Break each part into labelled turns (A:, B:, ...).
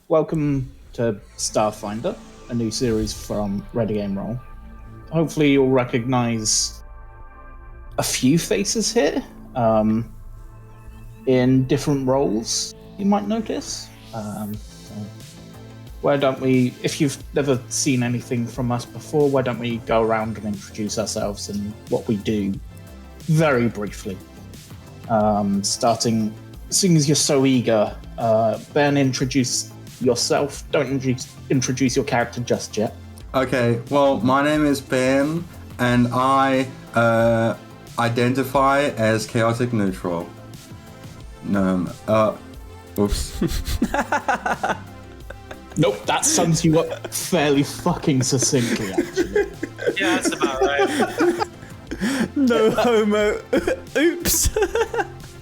A: welcome to Starfinder, a new series from Ready Game Roll. Hopefully you'll recognise a few faces here, in different roles, you might notice. Why don't we, if you've never seen anything from us before, why don't we go around and introduce ourselves and what we do very briefly. Starting, seeing as you're so eager, Ben, introduce yourself. Don't introduce your character just yet.
B: Okay, well, my name is Ben, and I identify as chaotic neutral. Oops.
A: Nope, that sums you up fairly fucking succinctly, actually.
C: Yeah, that's about right.
D: No homo. Oops.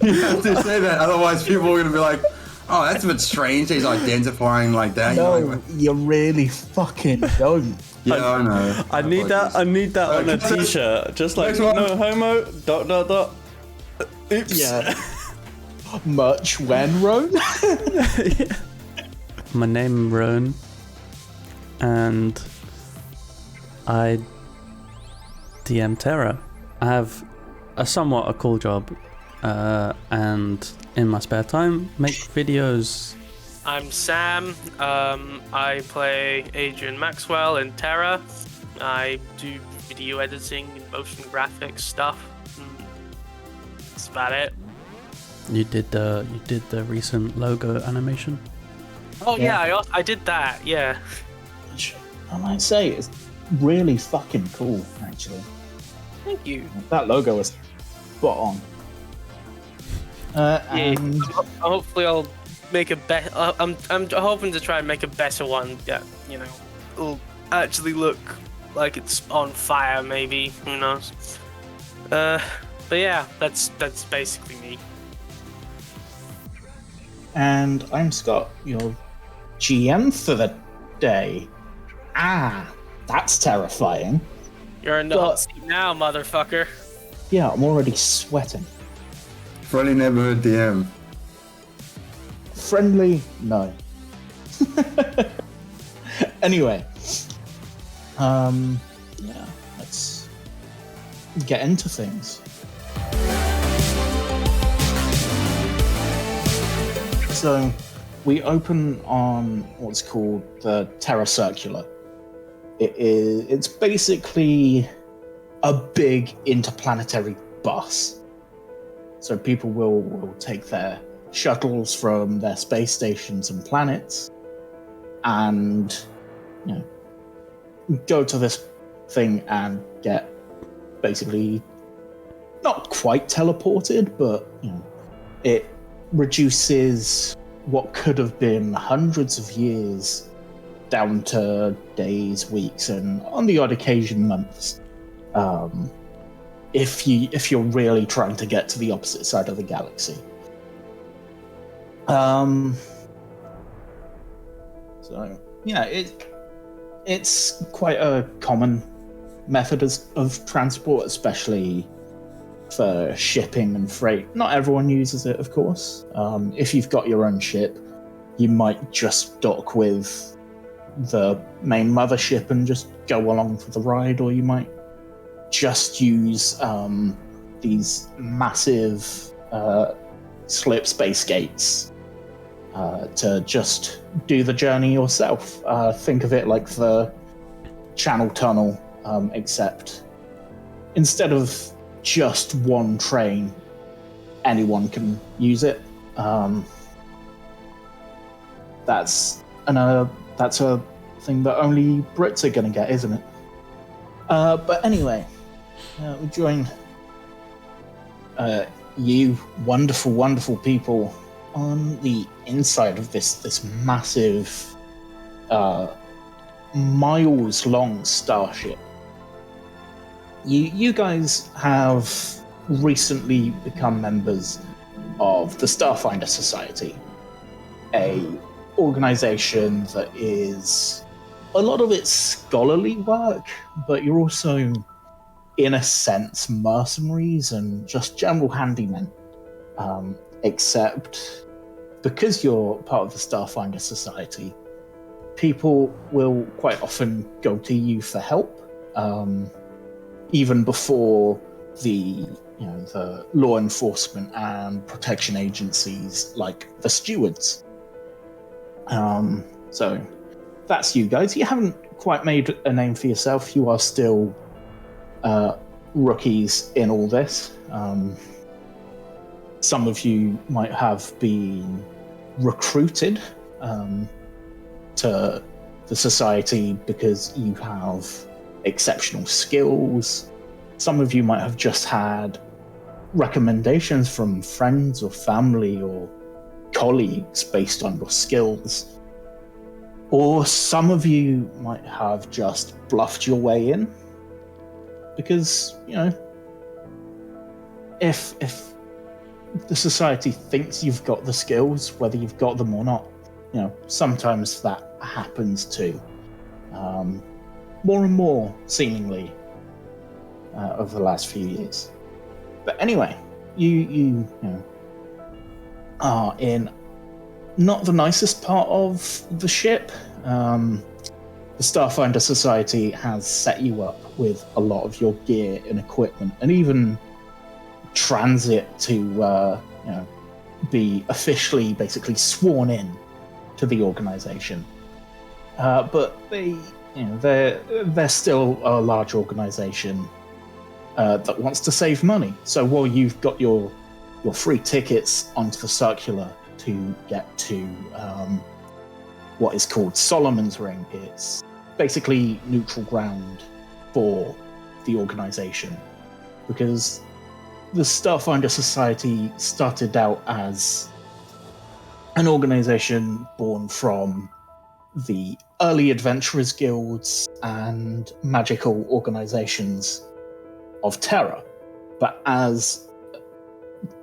B: You have to say that, otherwise people are going to be like, oh, that's a bit strange, he's identifying like that.
A: No, you really fucking don't.
B: Yeah, I know.
D: I need that on a t-shirt. Just like, no homo, ... Oops.
A: Yeah. Much when, Roan?
D: Yeah. My name is Roan, and I DM Terra. I have a somewhat cool job, and in my spare time, make videos.
C: I'm Sam. I play Adrian Maxwell in Terra. I do video editing and motion graphics stuff. That's about it.
D: You did the recent logo animation.
C: Oh yeah, I did that. Yeah.
A: I might say it's really fucking cool, actually.
C: Thank you.
A: That logo was spot on. And
C: Hopefully, I'll make a better. I'm hoping to try and make a better one that will actually look like it's on fire. Maybe, who knows? But yeah, that's basically me.
A: And I'm Scott, your GM for the day. That's terrifying.
C: You're in the hot seat now, motherfucker.
A: Yeah, I'm already sweating.
B: Friendly neighborhood DM.
A: Friendly? No. Anyway. Yeah, let's get into things. So, we open on what's called the Terra Circular. It's basically a big interplanetary bus. So people will take their shuttles from their space stations and planets and go to this thing and get basically not quite teleported, but it reduces what could have been hundreds of years down to days, weeks, and on the odd occasion months. If you're really trying to get to the opposite side of the galaxy. So yeah, it's quite a common method of transport, especially for shipping and freight. Not everyone uses it, of course. If you've got your own ship, you might just dock with the main mothership and just go along for the ride, or you might just use these massive slip space gates to just do the journey yourself. Think of it like the Channel Tunnel, except instead of just one train, anyone can use it. That's a thing that only Brits are going to get, isn't it? But anyway, we join you wonderful, wonderful people on the inside of this massive, miles-long starship. You guys have recently become members of the Starfinder Society, a organization that is a lot of it's scholarly work, but you're also, in a sense, mercenaries and just general handymen. Except because you're part of the Starfinder Society, people will quite often go to you for help, even before the law enforcement and protection agencies like the stewards. So that's you guys. You haven't quite made a name for yourself. You are still rookies in all this. Some of you might have been recruited to the society because you have exceptional skills. Some of you might have just had recommendations from friends or family or colleagues based on your skills. Or some of you might have just bluffed your way in because, if the society thinks you've got the skills, whether you've got them or not, sometimes that happens too. More and more, seemingly, over the last few years. But anyway, you are in not the nicest part of the ship. The Starfinder Society has set you up with a lot of your gear and equipment, and even transit to be officially basically sworn in to the organization. But they're still a large organization that wants to save money. So while you've got your free tickets onto the circular to get to what is called Solomon's Ring, it's basically neutral ground for the organization, because the Starfinder Society started out as an organization born from the early adventurers guilds and magical organizations of Terra. But as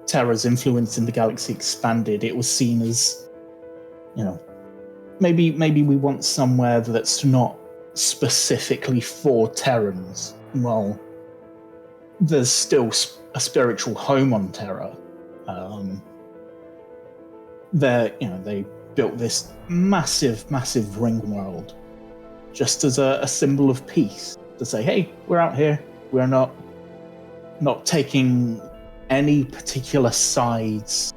A: Terra's influence in the galaxy expanded, it was seen as, maybe we want somewhere that's not specifically for Terrans. Well, there's still a spiritual home on Terra. They built this massive ring world just as a symbol of peace, to say, hey, we're out here. We're not taking any particular sides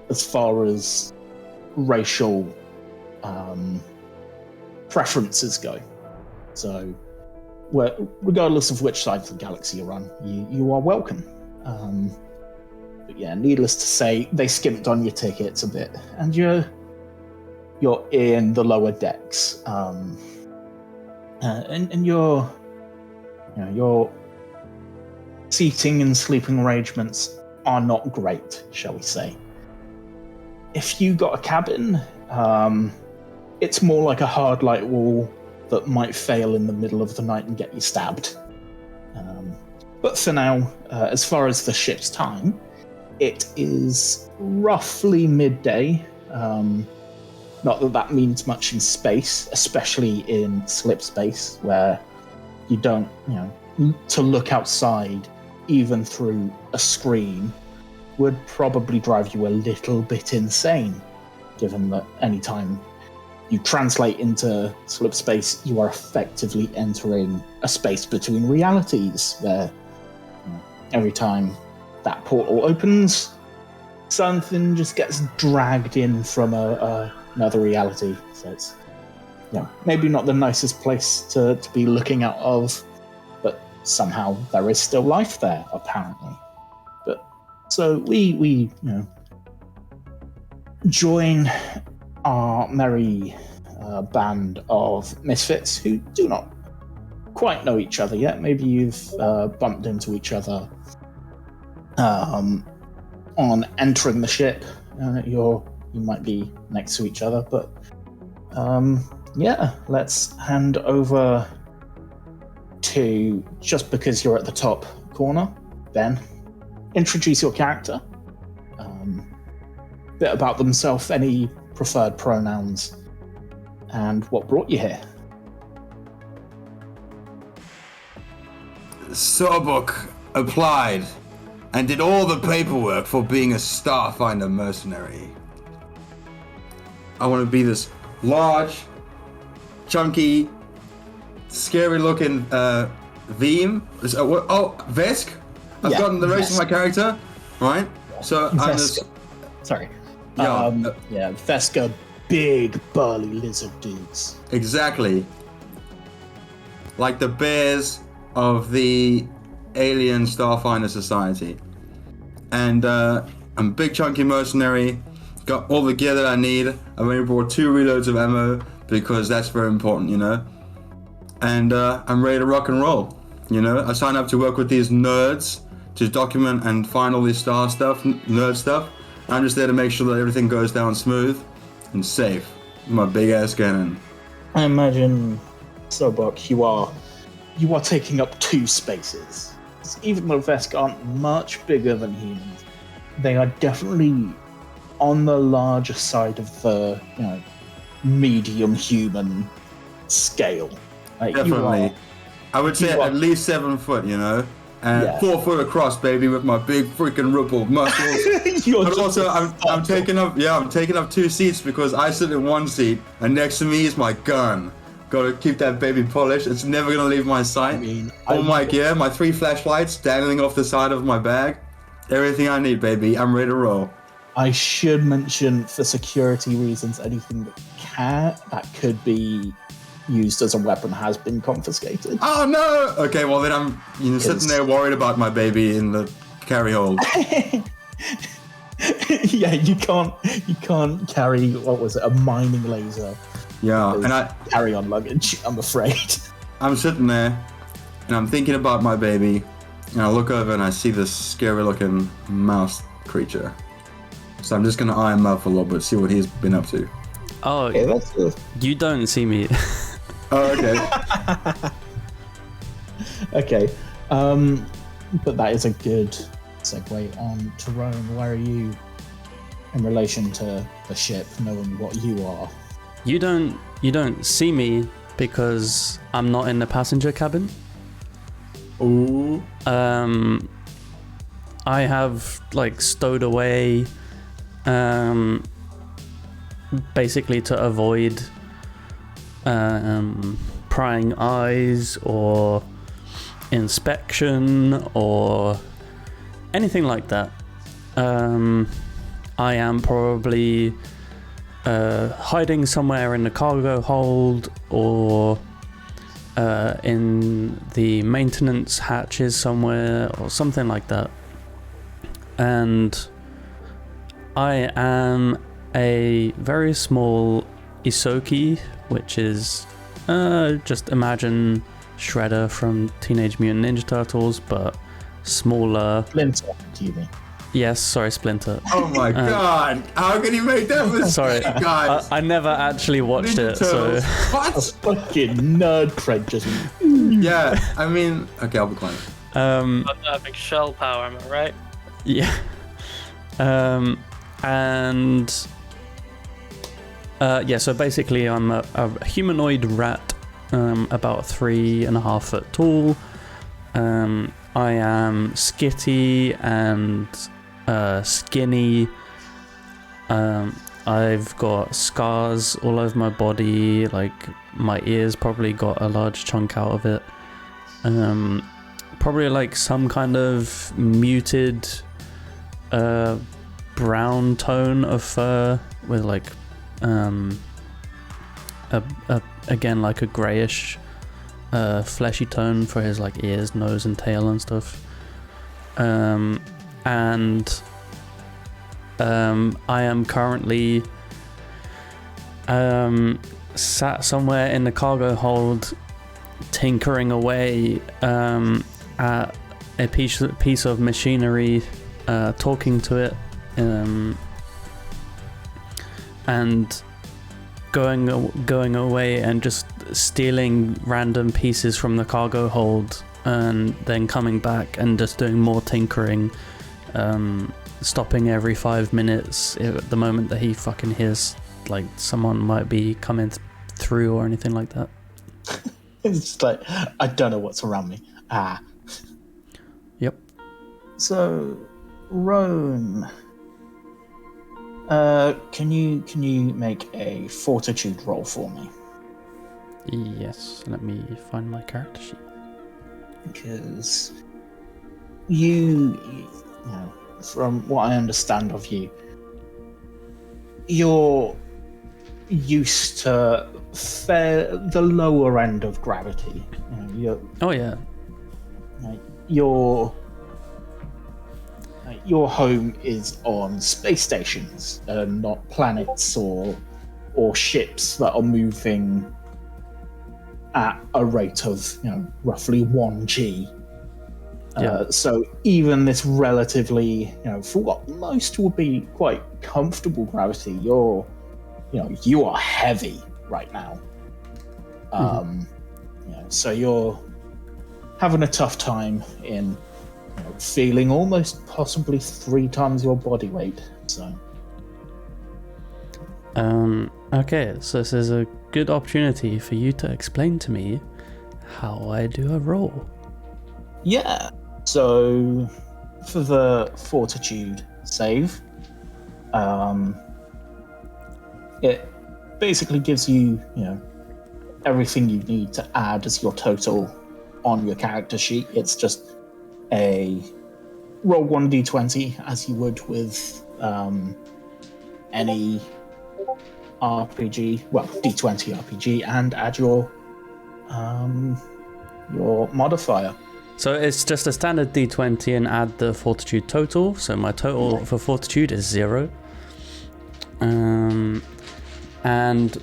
A: as far as racial preferences go. So, regardless of which side of the galaxy you're on, you are welcome. But yeah, needless to say, they skimped on your tickets a bit, and you're in the lower decks, and your seating and sleeping arrangements are not great, shall we say. If you got a cabin, it's more like a hard light wall that might fail in the middle of the night and get you stabbed. But for now, as far as the ship's time, it is roughly midday. Not that means much in space, especially in slip space, where you don't, to look outside, even through a screen, would probably drive you a little bit insane, given that anytime you translate into slip space, you are effectively entering a space between realities, where every time that portal opens, something just gets dragged in from another reality. So it's maybe not the nicest place to be looking out of, but somehow there is still life there, apparently. But so we join our merry band of misfits who do not quite know each other yet. Maybe you've bumped into each other on entering the ship. You might be next to each other, but let's hand over to, just because you're at the top corner, Ben. Introduce your character, bit about themselves, any preferred pronouns, and what brought you here.
B: Sawbook applied and did all the paperwork for being a Starfinder mercenary. I want to be this large, chunky, scary-looking Veem. Vesk. I've gotten the race of my character, right? So I'm this.
A: Sorry.
B: Yeah.
A: Veska, big burly lizard dudes.
B: Exactly. Like the bears of the alien Starfinder society. And I'm a big chunky mercenary. Got all the gear that I need. I've only brought 2 reloads of ammo because that's very important, you know. And I'm ready to rock and roll. You know, I signed up to work with these nerds to document and find all this nerd stuff. I'm just there to make sure that everything goes down smooth and safe. My big ass cannon.
A: I imagine, Sobok, you are taking up 2 spaces. Even though Vesk aren't much bigger than humans, they are definitely on the larger side of the, medium human scale. Like,
B: Definitely. I would say at least 7 foot, you know? And 4 foot across, baby, with my big freaking rippled muscles. But also, I'm taking up 2 seats because I sit in 1 seat, and next to me is my gun. Gotta keep that baby polished. It's never gonna leave my sight. All my gear, my 3 flashlights dangling off the side of my bag. Everything I need, baby. I'm ready to roll.
A: I should mention, for security reasons, anything that could be used as a weapon has been confiscated.
B: Oh no! Okay, well then I'm sitting there worried about my baby in the carry hold.
A: Yeah, you can't carry, what was it, a mining laser.
B: Yeah, and I
A: carry on luggage, I'm afraid.
B: I'm sitting there and I'm thinking about my baby, and I look over and I see this scary looking mouse creature. So I'm just gonna eye him up a little bit, see what he's been up to.
D: Oh,
A: Okay, that's good.
D: you don't see me.
B: Oh, okay.
A: Okay, but that is a good segue on to Rome. Where are you in relation to the ship, knowing what you are?
D: You don't see me because I'm not in the passenger cabin.
B: Ooh.
D: I have stowed away, basically to avoid prying eyes or inspection or anything like that. I am probably hiding somewhere in the cargo hold or in the maintenance hatches somewhere or something like that. And I am a very small Isoki, which is just imagine Shredder from Teenage Mutant Ninja Turtles, but smaller.
A: Splinter, do you mean?
D: Yes, sorry, Splinter.
B: Oh my god! How can you make that mistake,
D: Sorry,
B: guys?
D: I never actually watched
B: Ninja
D: it,
B: Turtles.
D: so
B: What?
A: Fucking nerd cred just...
B: Yeah, I mean, okay, I'll be quiet.
C: Having shell power, am I right?
D: yeah. So basically I'm a humanoid rat, about 3.5 foot tall. I am skitty and skinny. I've got scars all over my body, my ears probably got a large chunk out of it. Probably some kind of muted brown tone of fur with again a grayish fleshy tone for his ears, nose and tail and stuff. And I am currently sat somewhere in the cargo hold tinkering away at a piece of machinery, talking to it, and going away and just stealing random pieces from the cargo hold and then coming back and just doing more tinkering, stopping every 5 minutes at the moment that he fucking hears someone might be coming through or anything like that.
A: It's just I don't know what's around me.
D: Yep.
A: So, Rome. Can you make a fortitude roll for me?
D: Yes, let me find my character sheet.
A: Because you know, from what I understand of you, you're used to the lower end of gravity.
D: Oh yeah.
A: Your home is on space stations, not planets or ships that are moving at a rate of roughly 1 g. So even this relatively, for what most would be quite comfortable gravity, you are heavy right now. So you're having a tough time in feeling almost possibly 3 times your body weight. So
D: okay, so this is a good opportunity for you to explain to me how I do a roll.
A: yeah. So for the fortitude save, it basically gives you everything you need to add as your total on your character sheet. It's just a roll 1d20 as you would with any RPG, well, d20 RPG, and add your modifier.
D: So it's just a standard d20 and add the fortitude total. So my total for fortitude is 0. And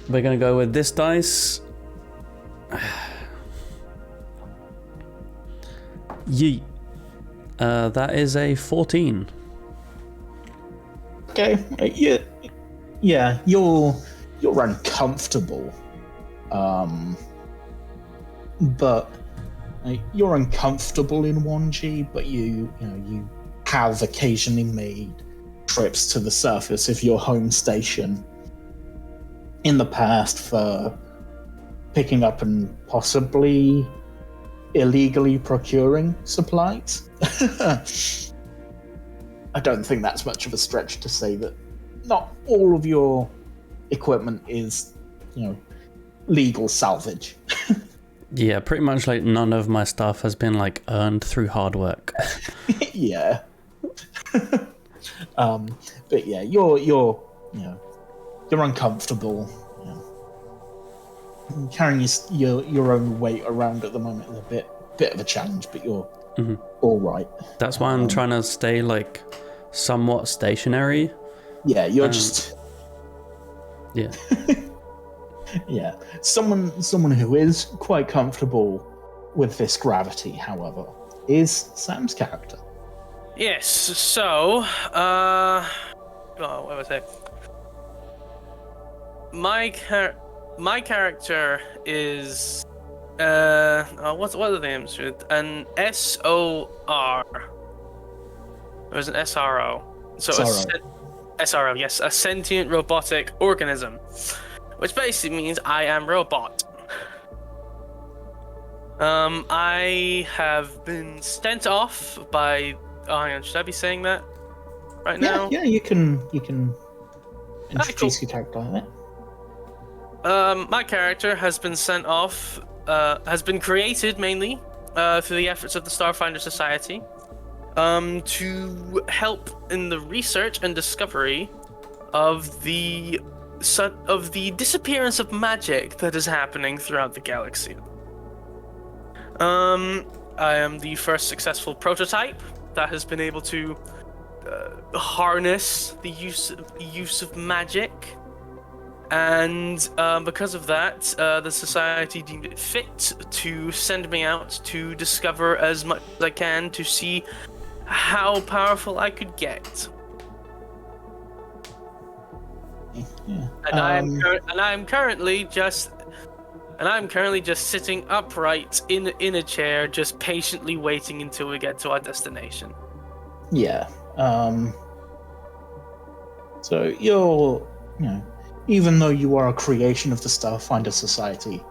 D: we're going to go with this dice. Yeet. That is a 14.
A: Okay. Yeah. You're uncomfortable, but you're uncomfortable in 1G. But you have occasionally made trips to the surface of your home station in the past for picking up and possibly illegally procuring supplies. I don't think that's much of a stretch to say that not all of your equipment is, legal salvage.
D: Yeah, pretty much like none of my stuff has been like earned through hard work.
A: Yeah. But yeah, you're uncomfortable. Carrying your own weight around at the moment is a bit of a challenge, but you're all right.
D: That's why I'm trying to stay like somewhat stationary.
A: Yeah, you're just
D: yeah.
A: Yeah. Someone who is quite comfortable with this gravity, however, is Sam's character.
C: Yes, so what was I? My character is what are the names? An SOR. There's an SRO. So SRO, yes, a sentient robotic organism, which basically means I am robot. I have been sent off by. Oh, hang on, should I be saying that right now?
A: Yeah, you can introduce
C: cool.
A: your character like
C: that. My character has been sent off. Has been created mainly through the efforts of the Starfinder Society, to help in the research and discovery of the disappearance of magic that is happening throughout the galaxy. I am the first successful prototype that has been able to harness the use of magic, and because of that, the society deemed it fit to send me out to discover as much as I can to see how powerful I could get.
A: Yeah.
C: And I'm currently just sitting upright in a chair, just patiently waiting until we get to our destination.
A: Yeah. So you're, even though you are a creation of the Starfinder Society,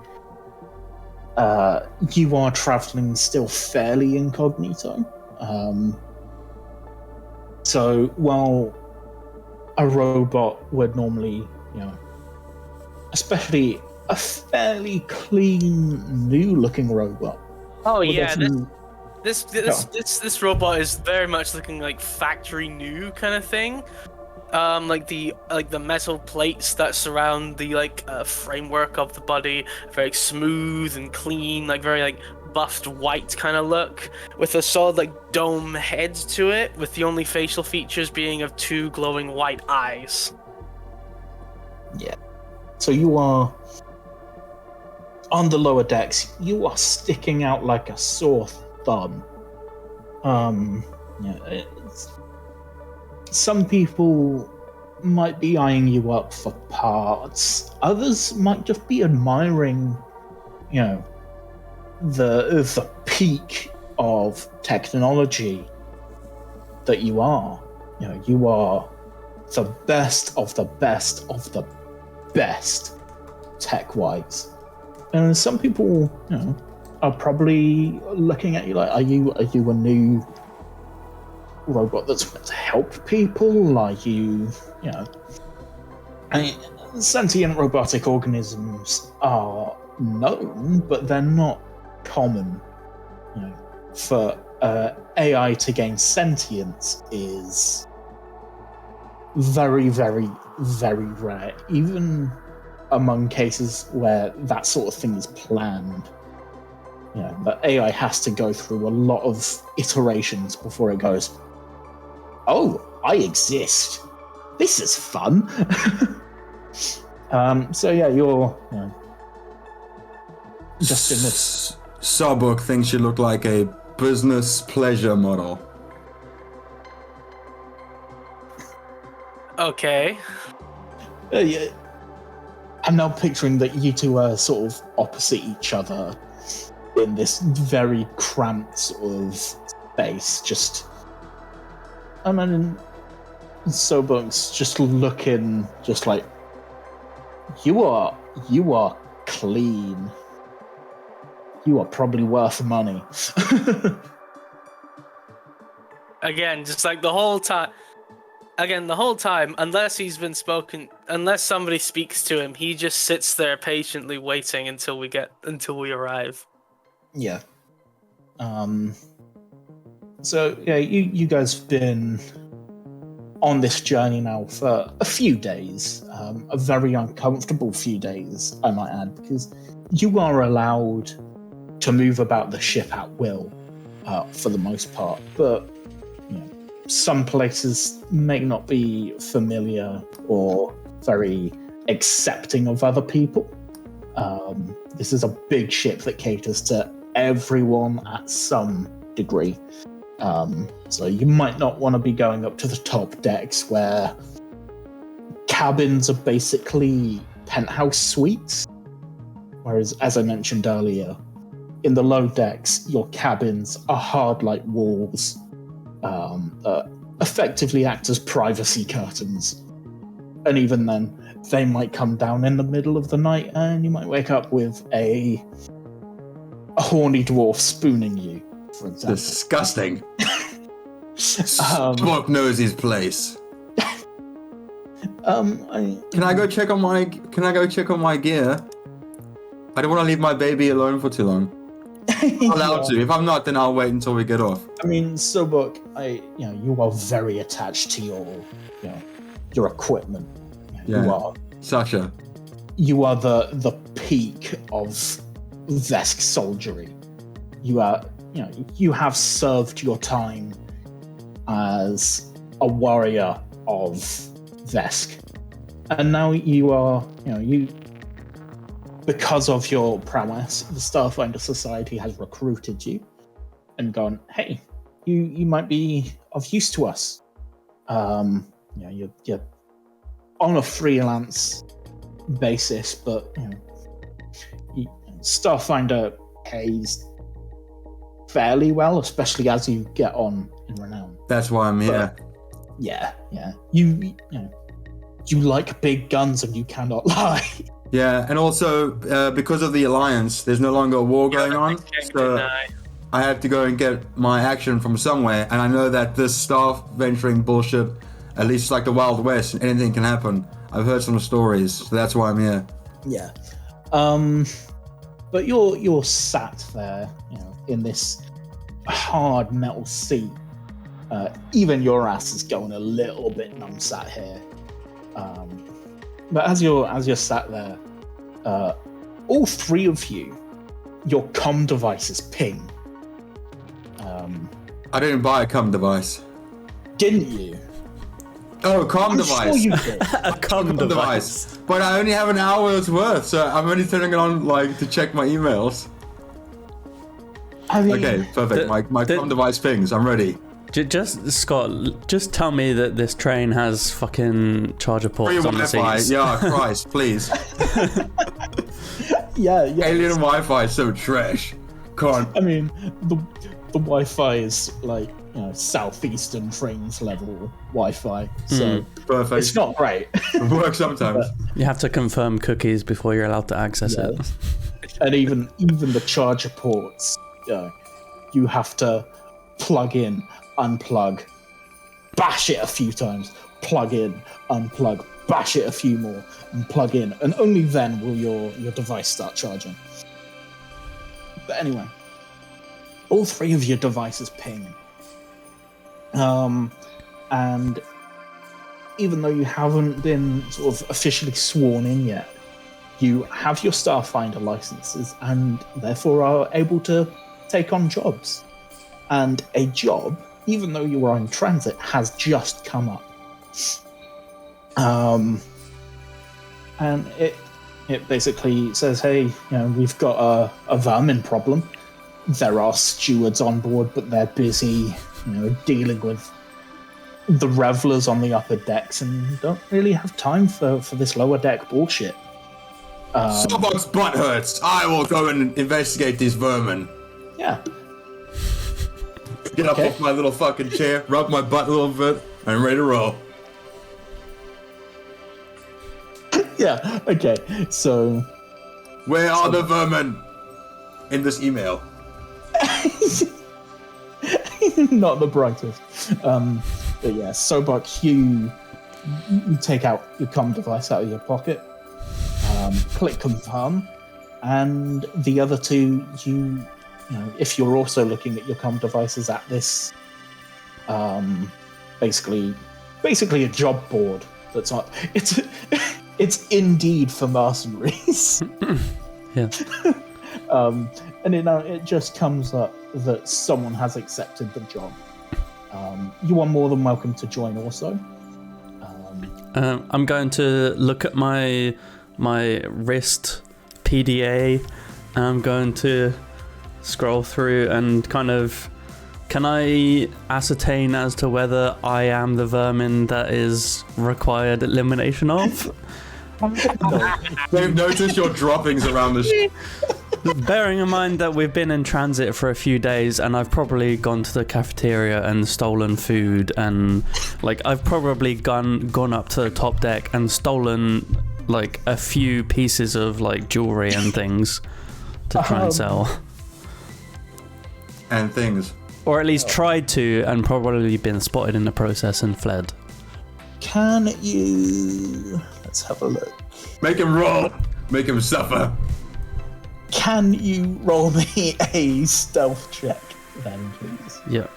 A: you are traveling still fairly incognito. So while a robot would normally, especially a fairly clean, new-looking robot.
C: Oh
A: would
C: yeah,
A: often-
C: this robot is very much looking like factory new kind of thing. Like the metal plates that surround the framework of the body, very smooth and clean, like very like buffed white kind of look, with a solid like dome head to it, with the only facial features being of two glowing white eyes.
A: Yeah. So you are on the lower decks. You are sticking out like a sore thumb. Some people might be eyeing you up for parts. Others might just be admiring, the peak of technology that you are. You are the best of the best of the best tech-wise. And some people, are probably looking at you like, are you a new robot that's meant to help people? Are you, sentient robotic organisms are known, but they're not common. For AI to gain sentience is very, very, very rare, even among cases where that sort of thing is planned. But AI has to go through a lot of iterations before it goes, oh, I exist. This is fun. So yeah, you're just in this.
B: Sawbook thinks you look like a business pleasure model.
C: Okay.
A: Yeah. I'm now picturing that you two are sort of opposite each other in this very cramped sort of space. Just, Sobuk's just looking, just like, you are clean. You are probably worth money.
C: Again, just like the whole time, unless somebody speaks to him, he just sits there patiently waiting until we arrive.
A: Yeah. So yeah, you guys have been on this journey now for a few days, a very uncomfortable few days, I might add, because you are allowed to move about the ship at will, for the most part, but some places may not be familiar or very accepting of other people. This is a big ship that caters to everyone at some degree. So you might not want to be going up to the top decks where cabins are basically penthouse suites. Whereas, as I mentioned earlier, in the low decks, your cabins are hard like walls, that effectively act as privacy curtains. And even then, they might come down in the middle of the night and you might wake up with a horny dwarf spooning you, for example.
B: Disgusting. Smoke knows his place. Can I go check on my gear? I don't want to leave my baby alone for too long. I'm allowed to. If I'm not, then I'll wait until we get off.
A: Sobuk, you are very attached to your equipment.
B: Yeah.
A: You are
B: Sasha.
A: You are the peak of Vesk soldiery. You are, you have served your time as a warrior of Vesk, and now you are, because of your prowess, the Starfinder Society has recruited you and gone, hey, you might be of use to us. You're on a freelance basis, but Starfinder pays fairly well, especially as you get on in renown.
B: That's why I'm here.
A: Yeah. You like big guns and you cannot lie.
B: Yeah, and also because of the Alliance, there's no longer a war going on, so I have to go and get my action from somewhere, and I know that this staff venturing bullshit At least it's like the Wild West, and anything can happen. I've heard some stories, so that's why I'm here.
A: Yeah. But you're sat there, in this hard metal seat. Even your ass is going a little bit numb sat here. But as you're sat there, all three of you, your comm devices ping.
B: I didn't buy a comm device.
A: Didn't you?
B: Oh, comm device.
A: Sure you did.
D: A comm device.
B: But I only have an hour's worth, so I'm only turning it on to check my emails.
A: I mean,
B: Okay, perfect. My comm device pings. I'm ready.
D: Just Scott, just tell me that this train has fucking charger ports
B: Free
D: on the
B: Wi-Fi.
D: seats.
B: Yeah, Christ, please.
A: yeah.
B: Alien Wi-Fi is so trash. Can't.
A: I mean, the Wi-Fi is like southeastern trains level Wi-Fi, so
B: Perfect.
A: it's not great.
B: It works sometimes.
D: You have to confirm cookies before you're allowed to access it.
A: And even the charger ports, you have to plug in, unplug, bash it a few times, plug in, unplug, bash it a few more, and plug in, and only then will your device start charging. But anyway, all three of your devices ping. And even though you haven't been sort of officially sworn in yet, you have your Starfinder licenses and therefore are able to take on jobs. And a job, even though you are in transit, has just come up. And it basically says, hey, we've got a vermin problem. There are stewards on board, but they're busy, dealing with the revelers on the upper decks and don't really have time for this lower deck bullshit.
B: Someone's butt hurts. I will go and investigate these vermin.
A: Yeah.
B: Get up off my little fucking chair, rub my butt a little bit, and I'm ready to roll.
A: Yeah, okay. So
B: Where are the vermin? In this email.
A: not the brightest. But yeah, Sobuk, you take out your comm device out of your pocket, click confirm, and the other two, if you're also looking at your comm devices at this, basically a job board that's on. It's Indeed for mercenaries.
D: Yeah.
A: And it just comes up that someone has accepted the job. You are more than welcome to join also.
D: I'm going to look at my wrist PDA, and I'm going to scroll through and kind of... Can I ascertain as to whether I am the vermin that is required elimination of?
B: They've noticed your droppings around the
D: Bearing in mind that we've been in transit for a few days and I've probably gone to the cafeteria and stolen food, and I've probably gone up to the top deck and stolen a few pieces of jewelry and things to try and sell.
B: And things.
D: Or at least tried to, and probably been spotted in the process and fled.
A: Can you... Let's have a look.
B: Make him roll. Make him suffer.
A: Can you roll me a stealth check then, please?
D: Yeah.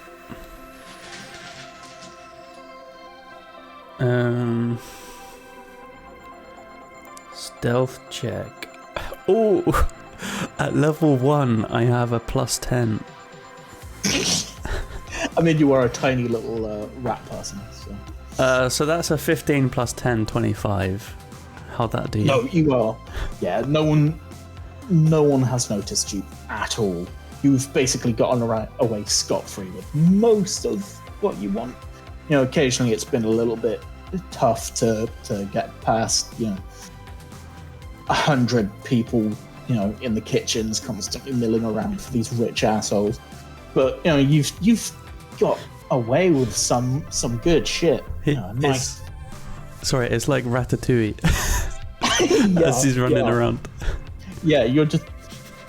D: Stealth check. Oh, at level 1, I have a +10.
A: I mean, you are a tiny little rat person, so...
D: So that's a 15 plus 10, 25. How'd that do?
A: No, you are. Yeah, no one has noticed you at all. You've basically gotten away scot-free with most of what you want. Occasionally it's been a little bit tough to get past, 100 people, in the kitchens constantly milling around for these rich assholes. But, you've got away with some good shit. Nice.
D: Sorry, it's like Ratatouille.
A: Yeah,
D: as he's running around.
A: Yeah, you're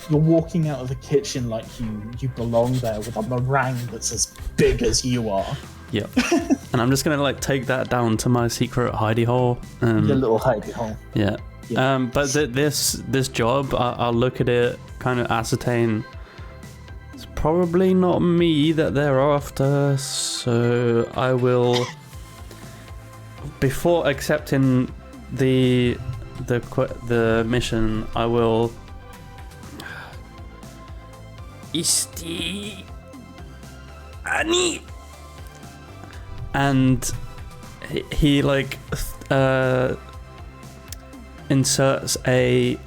A: walking out of the kitchen like you belong there with a meringue that's as big as you are.
D: Yep. And I'm just gonna like take that down to my secret hidey hole.
A: Your little hidey hole.
D: Yeah.
A: Yeah.
D: But this job, I'll look at it, kind of ascertain. It's probably not me that they're after, so I will. Before accepting the mission, I will. Isti Ani. And he like inserts a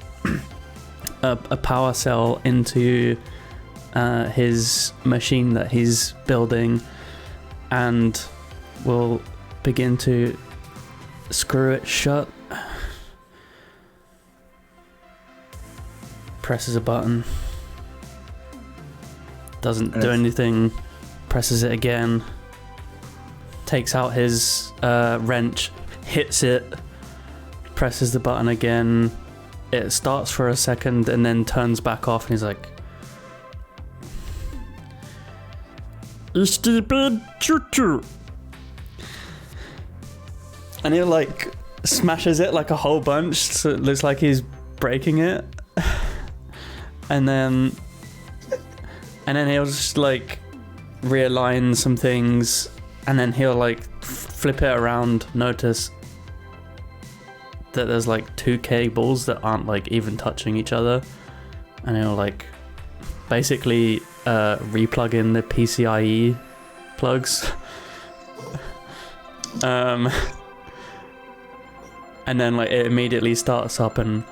D: power cell into his machine that he's building, and will begin to screw it shut. Presses a button. Doesn't do anything. Presses it again. Takes out his wrench. Hits it. Presses the button again. It starts for a second and then turns back off, and he's like, "Stupid choo-choo." And he like smashes it like a whole bunch, so it looks like he's breaking it. And then he'll just like realign some things, and then he'll like flip it around, notice that there's like two cables that aren't like even touching each other, and he'll like basically replug in the PCIe plugs. And then like it immediately starts up and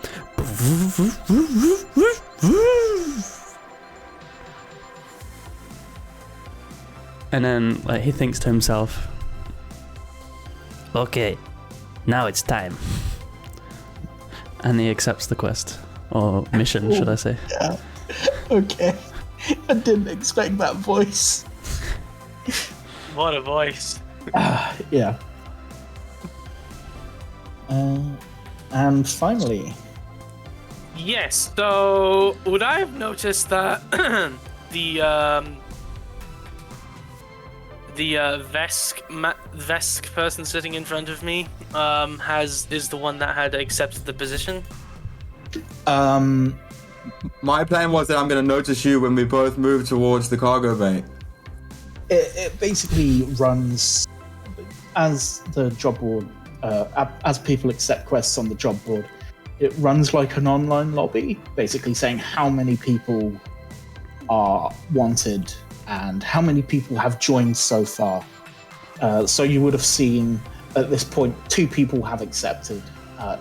D: then like he thinks to himself, okay, now it's time. And he accepts the quest, or mission, should I say.
A: Yeah. Okay. I didn't expect that voice.
C: What a voice.
A: Yeah. And finally,
C: Yes, so would I have noticed that the Vesk person sitting in front of me is the one that had accepted the position?
B: My plan was that I'm going to notice you when we both move towards the cargo bay.
A: it basically runs as the job board, as people accept quests on the job board. It runs like an online lobby, basically saying how many people are wanted and how many people have joined so far. So you would have seen at this point 2 people have accepted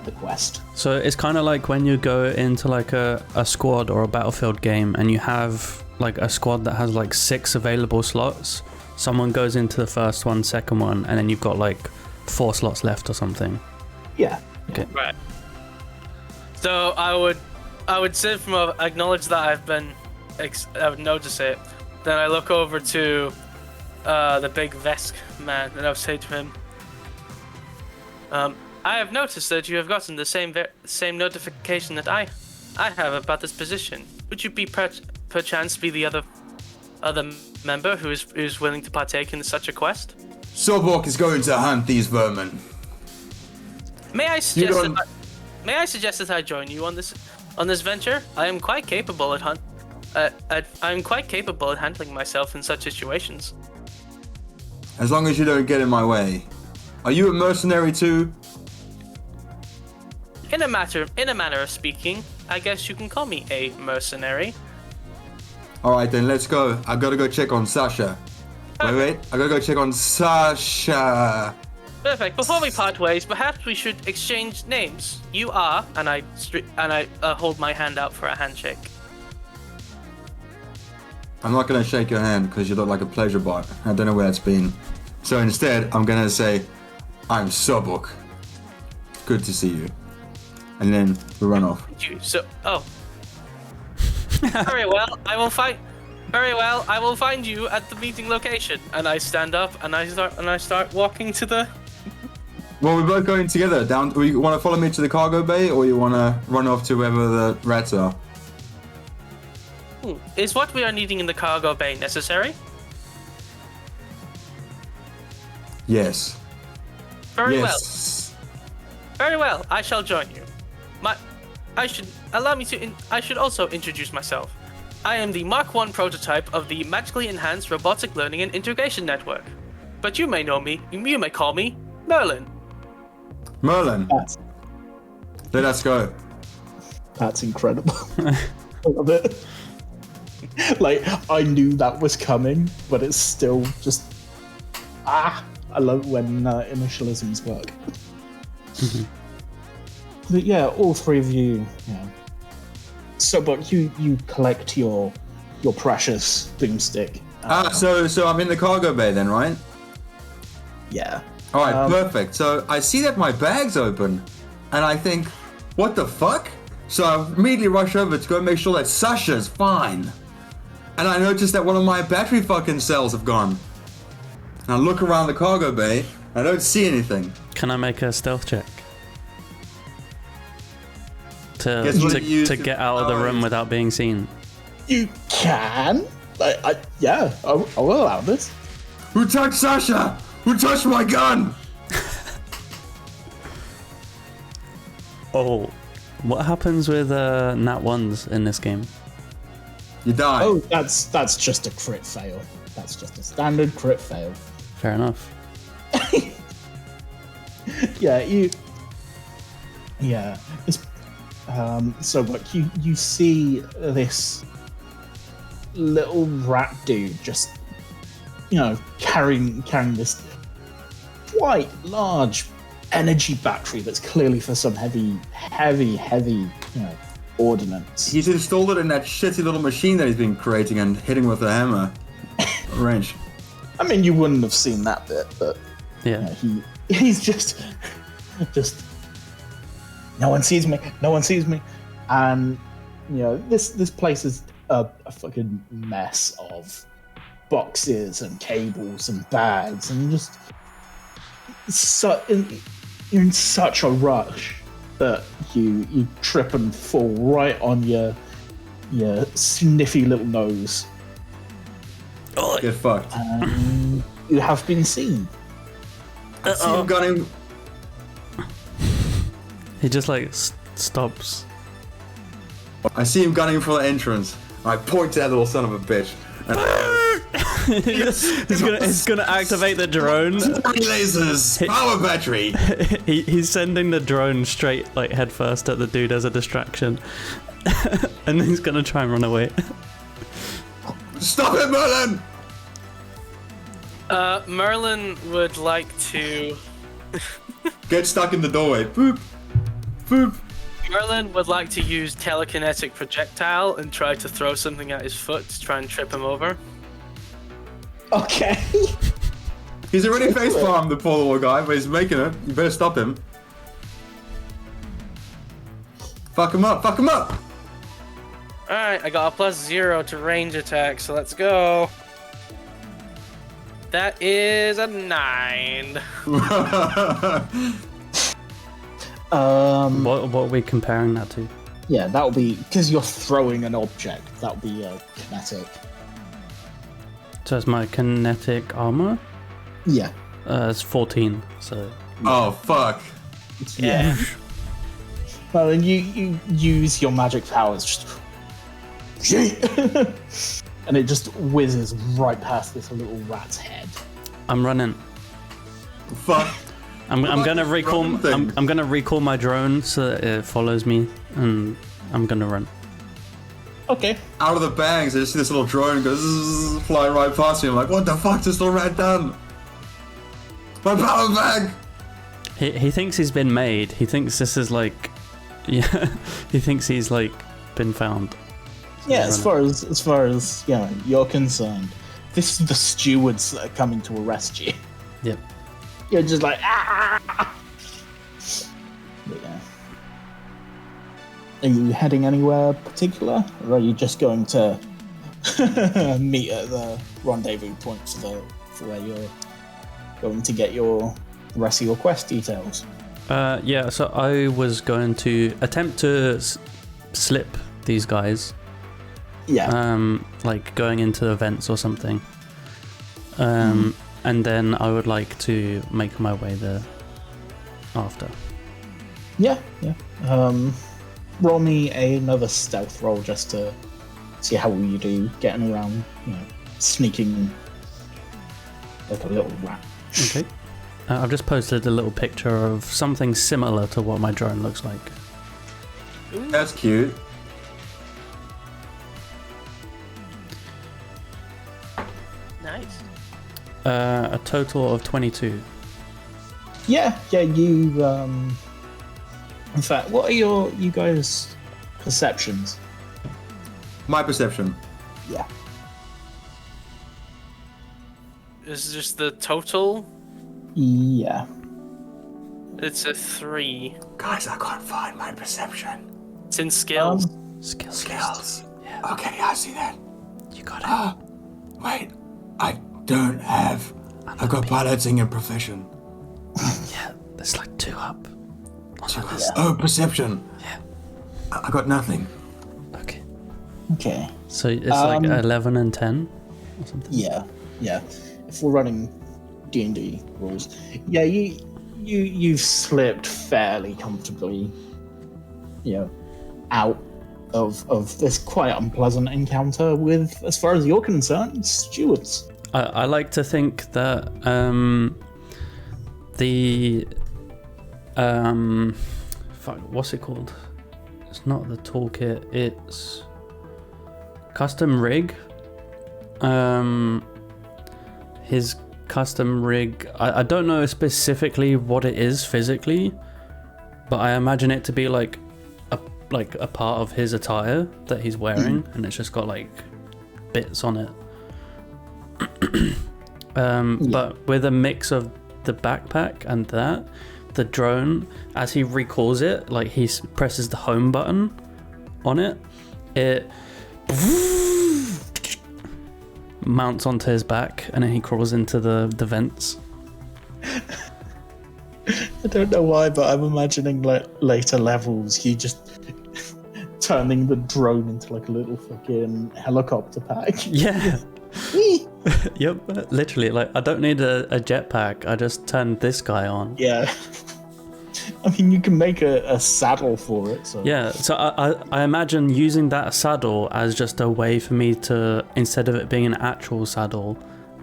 A: the quest.
D: So it's kind of like when you go into like a squad or a Battlefield game and you have like a squad that has like 6 available slots. Someone goes into the first one, second one, and then you've got like 4 slots left or something.
A: Yeah.
D: Okay.
C: Right. So I would say acknowledge that I would notice it. Then I look over to the big Vesk man and I'll say to him, I have noticed that you have gotten the same notification that I have about this position. Would you be perchance be the other member who is willing to partake in such a quest?
B: Sobok is going to hunt these vermin.
C: May I suggest that I join you on this venture? I am quite capable at handling myself in such situations.
B: As long as you don't get in my way. Are you a mercenary too?
C: In a manner of speaking, I guess you can call me a mercenary.
B: Alright then, let's go. I gotta go check on Sasha. Wait. I gotta go check on Sasha.
C: Perfect. Before we part ways, perhaps we should exchange names. You are, and I hold my hand out for a handshake.
B: I'm not gonna shake your hand because you look like a pleasure bot. I don't know where it's been. So instead, I'm gonna say, I'm Sobok. Good to see you. And then we run off.
C: Very well. I will find you at the meeting location. And I stand up and I start walking to the.
B: Well, we're both going together down. You want to follow me to the cargo bay, or you want to run off to wherever the rats are?
C: Is what we are needing in the cargo bay necessary?
B: Yes.
C: Very well.
B: Yes.
C: Very well. I shall join you. I should also introduce myself. I am the Mark 1 prototype of the Magically Enhanced Robotic Learning and Integration Network. But you may call me Merlin.
B: Merlin. Let us go.
A: That's incredible. I love it. Like, I knew that was coming, but it's still just... I love when initialisms work. But yeah, all three of you, So, but you collect your precious boomstick.
B: So I'm in the cargo bay then, right?
A: Yeah.
B: All right, perfect. So I see that my bag's open, and I think, what the fuck? So I immediately rush over to go make sure that Sasha's fine. And I notice that one of my battery fucking cells have gone. And I look around the cargo bay, I don't see anything.
D: Can I make a stealth check?
B: Guess
D: To get out of the room without being seen.
A: You can? I will allow this.
B: Who touched Sasha? Who touched my gun?
D: Oh, what happens with nat ones in this game?
B: You die.
A: Oh, that's just a crit fail. That's just a standard crit fail.
D: Fair enough.
A: It's, so like you see this little rat dude just carrying this quite large energy battery that's clearly for some heavy ordnance.
B: He's installed it in that shitty little machine that he's been creating and hitting with a hammer. Wrench.
A: I mean, you wouldn't have seen that bit, but
D: Yeah.
A: He's just no one sees me, and this place is a fucking mess of boxes and cables and bags, and you're in such a rush that you trip and fall right on your sniffy little nose.
B: Get fucked.
A: And you have been seen.
B: I see him gunning.
D: He just stops.
B: I see him gunning for the entrance. I point to that little son of a bitch.
D: He's gonna activate the drone.
B: Lasers, power battery.
D: He's sending the drone straight head first at the dude as a distraction, and then he's gonna try and run away.
B: Stop it, Merlin!
C: Merlin would like to...
B: Get stuck in the doorway. Boop. Boop.
C: Merlin would like to use telekinetic projectile and try to throw something at his foot to try and trip him over.
A: Okay.
B: He's already facepalmed, the poor little guy, but he's making it. You better stop him. Fuck him up, fuck him up!
C: Alright, I got a +0 to range attack, so let's go. That is a 9.
D: What are we comparing that to?
A: Yeah, that'll be because you're throwing an object. That'll be kinetic.
D: So it's my kinetic armor?
A: Yeah.
D: It's 14, so...
B: Oh, fuck.
A: Yeah. Well, then you use your magic powers, just... and it just whizzes right past this little rat's head.
D: I'm running.
B: Fuck.
D: I'm gonna recall. I'm gonna recall my drone so that it follows me, and I'm gonna run.
A: Okay.
B: Out of the bags, I just see this little drone go zzz, flying right past me. I'm like, what the fuck? This little rat done? My power bag.
D: He thinks he's been made. He thinks this is yeah. He thinks he's been found. So
A: Yeah, as far as you're concerned, this is the stewards that are coming to arrest you.
D: Yep.
A: You're just like ah. But yeah. Are you heading anywhere particular, or are you just going to meet at the rendezvous point for where you're going to get the rest of your quest details?
D: Yeah. So I was going to attempt to slip these guys.
A: Yeah.
D: Going into the vents or something. and then I would like to make my way there after.
A: Yeah. Roll me another stealth roll just to see how you do getting around, sneaking like a little rat.
D: Okay. I've just posted a little picture of something similar to what my drone looks like.
B: That's cute.
C: Nice.
D: A total of 22.
A: Yeah, you, in fact, what are you guys' perceptions?
B: My perception.
A: Yeah.
C: Is this the total?
A: Yeah.
C: It's a 3.
B: Guys, I can't find my perception.
C: It's in skills.
B: Skills. Yeah. Okay, I see that.
D: You got it.
B: Wait, I don't have. I've got piloting and profession.
D: Yeah, there's like 2 up.
B: Oh, perception.
D: Yeah.
B: I got nothing.
D: Okay.
A: Okay.
D: So it's like 11 and 10 or something?
A: Yeah. If we're running D&D rules, yeah, you've slipped fairly comfortably, out of this quite unpleasant encounter with, as far as you're concerned, stewards.
D: I like to think that what's it called? It's not the toolkit, it's custom rig. His custom rig, I don't know specifically what it is physically, but I imagine it to be like a part of his attire that he's wearing, and it's just got like bits on it. But with a mix of the backpack and the drone, as he recalls it, like he presses the home button on it, it mounts onto his back, and then he crawls into the vents.
A: I don't know why, but I'm imagining like later levels, you just turning the drone into like a little fucking helicopter pack.
D: Yeah. Yep, literally, like I don't need a jetpack, I just turned this guy on.
A: Yeah. I mean, you can make a saddle for it. So.
D: Yeah, so I imagine using that saddle as just a way for me to, instead of it being an actual saddle,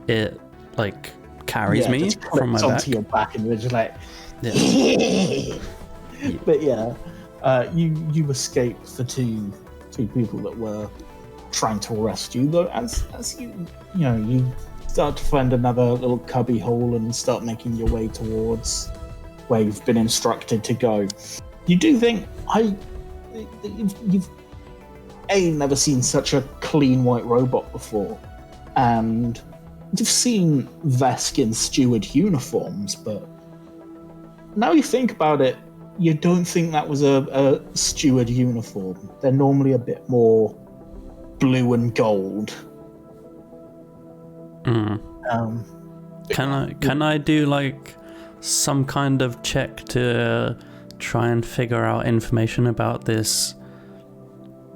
D: it like carries me
A: just
D: from my
A: clips
D: back.
A: onto your back, and you're just like.
D: Yeah.
A: But yeah, you escaped the two people that were trying to arrest you. Though, as you start to find another little cubby hole and start making your way towards where you've been instructed to go, you do think you've never seen such a clean white robot before, and you've seen Vesk in steward uniforms, but now you think about it, you don't think that was a steward uniform. They're normally a bit more blue and gold.
D: Can I do like some kind of check to try and figure out information about this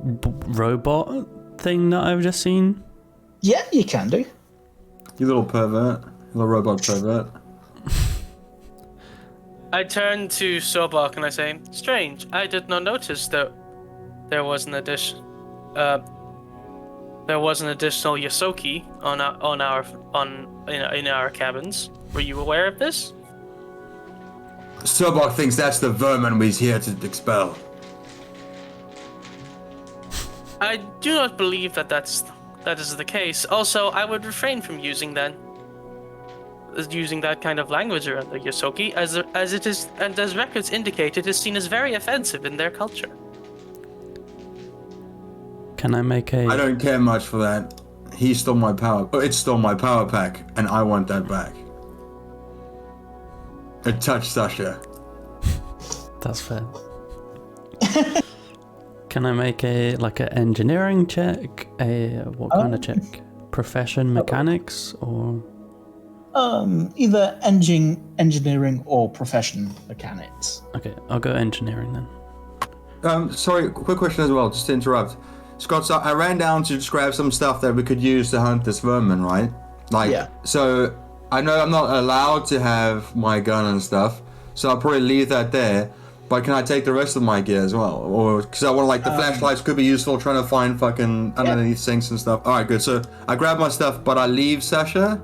D: robot thing that I've just seen?
A: Yeah, you can do.
B: You little pervert. Little robot pervert.
C: I turn to Sobak and I say, "Strange. I did not notice that there was an additional Yosoki in our cabins. Were you aware of this?"
B: Sobok thinks that's the vermin we're here to expel.
C: I do not believe that is the case. Also, I would refrain from using that kind of language around the Yosoki, as it is, and as records indicate, it is seen as very offensive in their culture.
D: Can I make a...
B: I don't care much for that. He stole my power. It stole my power pack, and I want that back. It touched Sasha.
D: That's fair. Can I make an engineering check? What kind of check? Profession, mechanics, or...
A: Either engineering or profession mechanics.
D: Okay, I'll go engineering then.
B: Sorry, quick question as well, just to interrupt. Scott, so I ran down to just grab some stuff that we could use to hunt this vermin, right?
A: Yeah.
B: So I know I'm not allowed to have my gun and stuff, so I'll probably leave that there. But can I take the rest of my gear as well? Or because I want like the flashlights could be useful trying to find fucking underneath sinks and stuff. All right, good. So I grab my stuff, but I leave Sasha.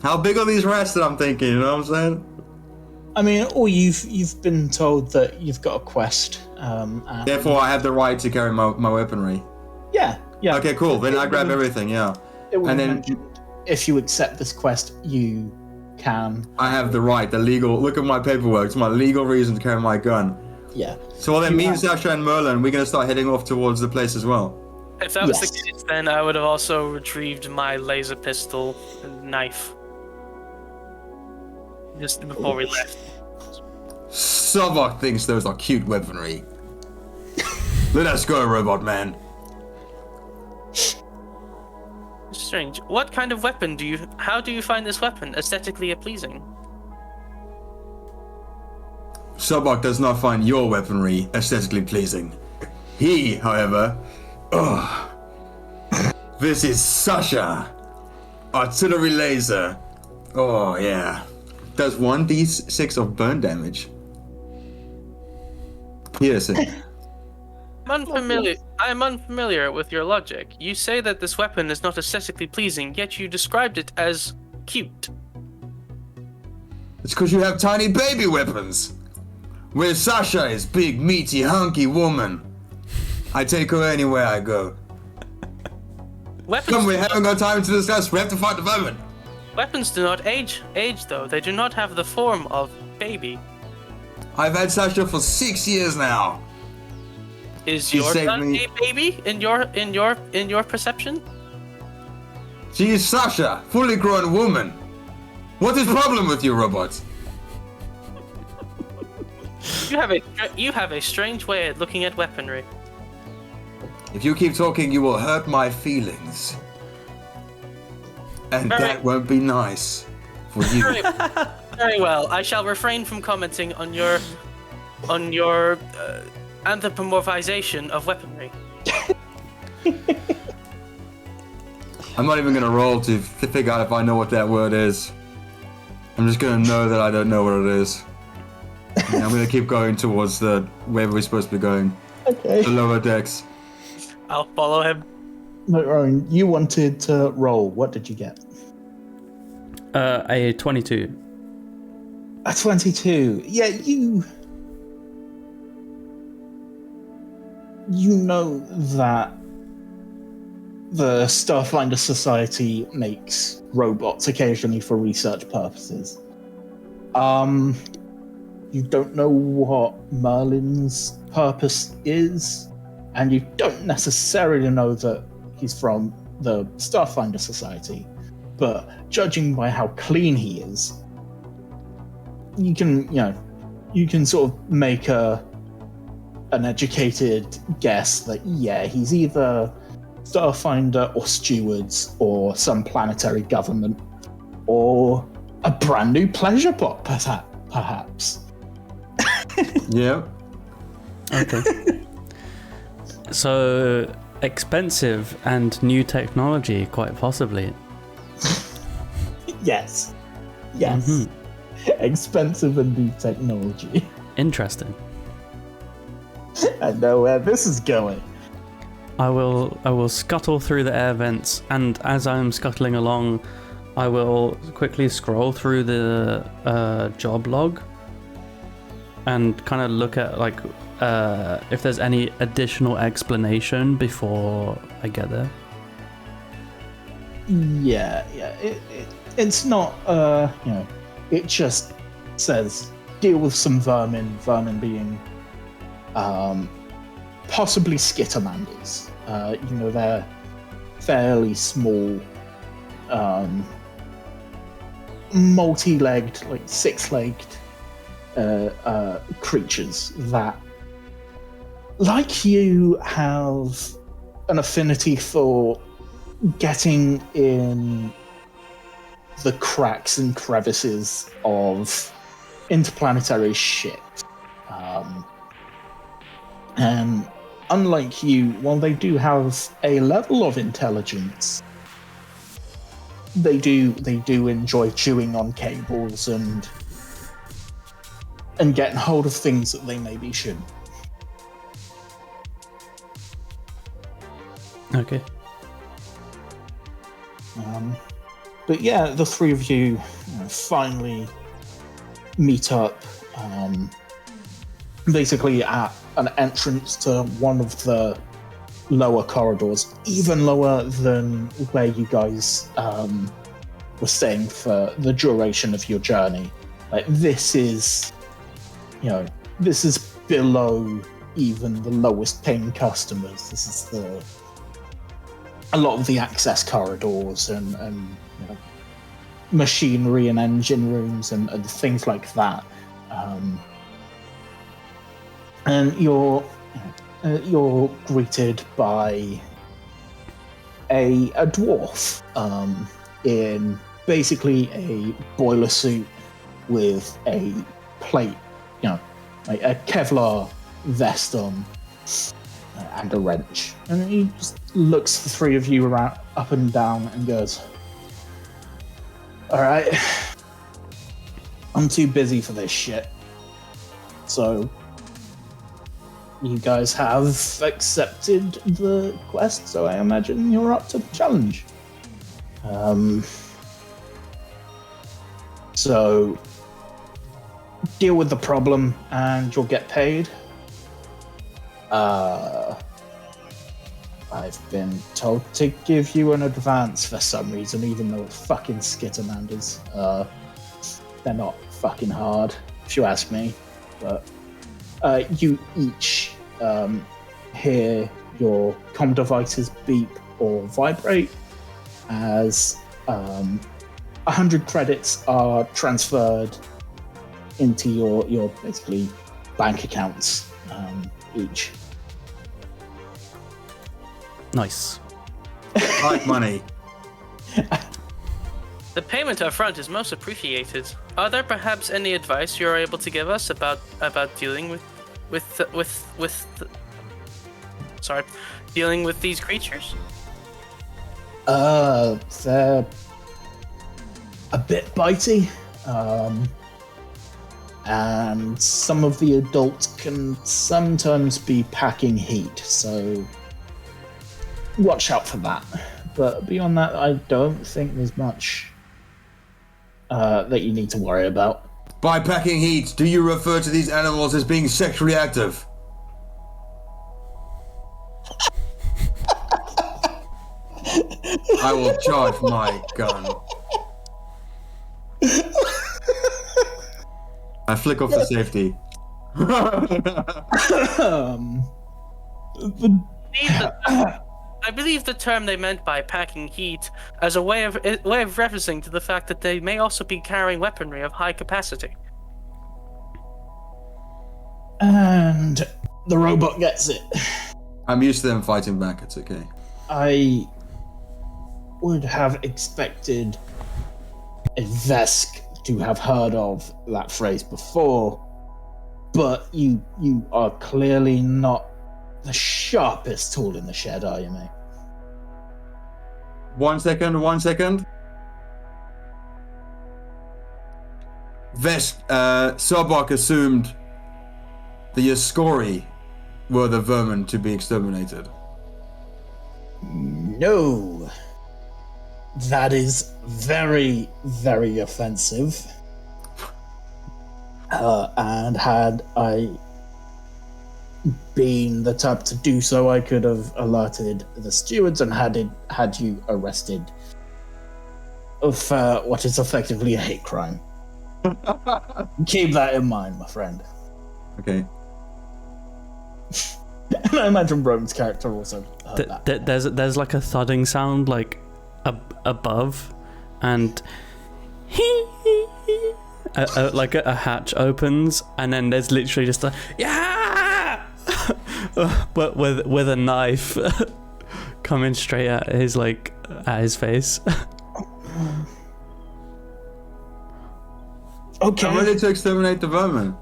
B: How big are these rats that I'm thinking? You know what I'm saying?
A: I mean, or you've been told that you've got a quest. And
B: Therefore, I have the right to carry my weaponry.
A: Yeah.
B: Okay, cool. Then I grab everything. Yeah.
A: And then if you accept this quest, you can.
B: I have the right, the legal. Look at my paperwork. It's my legal reason to carry my gun.
A: Yeah.
B: So well, then me and Sasha and Merlin, we're gonna start heading off towards the place as well.
C: If that was the case, then I would have also retrieved my laser pistol and knife. Just before we left.
B: Savok thinks those are cute weaponry. Let us go, robot man.
C: Strange. What kind of weapon how do you find this weapon aesthetically pleasing?
B: Savok does not find your weaponry aesthetically pleasing. He, however, this is Sasha. Artillery laser. Oh yeah. Does 1d6 of burn damage. Piercing.
C: I am unfamiliar with your logic. You say that this weapon is not aesthetically pleasing, yet you described it as cute.
B: It's because you have tiny baby weapons. Where Sasha is big, meaty, hunky woman. I take her anywhere I go.
C: Weapons
B: Come, we haven't got time to discuss. We have to fight the vermin.
C: Weapons do not age though. They do not have the form of baby.
B: I've had Sasha for 6 years now.
C: Is
B: She
C: your
B: saved
C: gun
B: me.
C: a baby in your perception?
B: She is Sasha, fully grown woman. What is problem with you, robots?
C: You have a strange way of looking at weaponry.
B: If you keep talking, you will hurt my feelings. And that won't be nice for you.
C: Very well. I shall refrain from commenting on your anthropomorphization of weaponry.
B: I'm not even gonna roll to figure out if I know what that word is. I'm just gonna know that I don't know what it is. And I'm gonna keep going towards wherever we're supposed to be going.
A: Okay.
B: The lower decks.
C: I'll follow him.
A: No, Ryan, you wanted to roll. What did you get?
D: A 22.
A: A 22. Yeah, you know that the Starfinder Society makes robots occasionally for research purposes. You don't know what Merlin's purpose is, and you don't necessarily know that he's from the Starfinder Society, but judging by how clean he is, you can sort of make an educated guess that he's either Starfinder or stewards or some planetary government or a brand new pleasure bot, perhaps.
B: Yeah.
D: Okay. So expensive and new technology, quite possibly.
A: Yes.
D: Mhm.
A: Expensive and new technology.
D: Interesting.
A: I know where this is going.
D: I will scuttle through the air vents, and as I'm scuttling along, I will quickly scroll through the job log and kind of look at if there's any additional explanation before I get there.
A: Yeah. It's not, it just says deal with some vermin being possibly skittermanders. They're fairly small, multi-legged, like six-legged creatures that, like you, have an affinity for getting in the cracks and crevices of interplanetary shit. And unlike you, while they do have a level of intelligence, they do enjoy chewing on cables and getting hold of things that they maybe shouldn't.
D: Okay.
A: But yeah, the three of you finally meet up, basically at an entrance to one of the lower corridors, even lower than where you guys were staying for the duration of your journey. Like this is below even the lowest paying customers. This is a lot of the access corridors and machinery and engine rooms and things like that. And you're greeted by a dwarf in basically a boiler suit with a plate, like a Kevlar vest on and a wrench. And he just looks the three of you around, up and down, and goes, "All right, I'm too busy for this shit. So you guys have accepted the quest, so I imagine you're up to the challenge. So deal with the problem and you'll get paid. I've been told to give you an advance for some reason, even though it's fucking Skittermanders. They're not fucking hard, if you ask me. But you each hear your comm devices beep or vibrate as 100 credits are transferred into your basically bank accounts each.
D: Nice.
B: Like money.
C: The payment up front is most appreciated. Are there perhaps any advice you're able to give us about dealing dealing with these creatures?
A: They're a bit bitey, and some of the adults can sometimes be packing heat, so watch out for that. But beyond that, I don't think there's much that you need to worry about.
B: By packing heat, do you refer to these animals as being sexually active? I will charge my gun. I flick off the safety.
C: I believe the term they meant by packing heat as a way of referencing to the fact that they may also be carrying weaponry of high capacity.
A: And the robot gets it.
B: I'm used to them fighting back, it's okay.
A: I would have expected a Vesk to have heard of that phrase before, but you are clearly not the sharpest tool in the shed, are you, mate?
B: 1 second. Sobok assumed the Yaskori were the vermin to be exterminated.
A: No. That is very, very offensive. And had I been the type to do so, I could have alerted the stewards and had you arrested for what is effectively a hate crime. Keep that in mind, my friend.
B: Okay.
A: And I imagine Rome's character also heard that.
D: There's like a thudding sound like above, and like a hatch opens, and then there's literally just a but with a knife coming straight at his face.
A: Okay.
B: I'm ready to exterminate the vermin.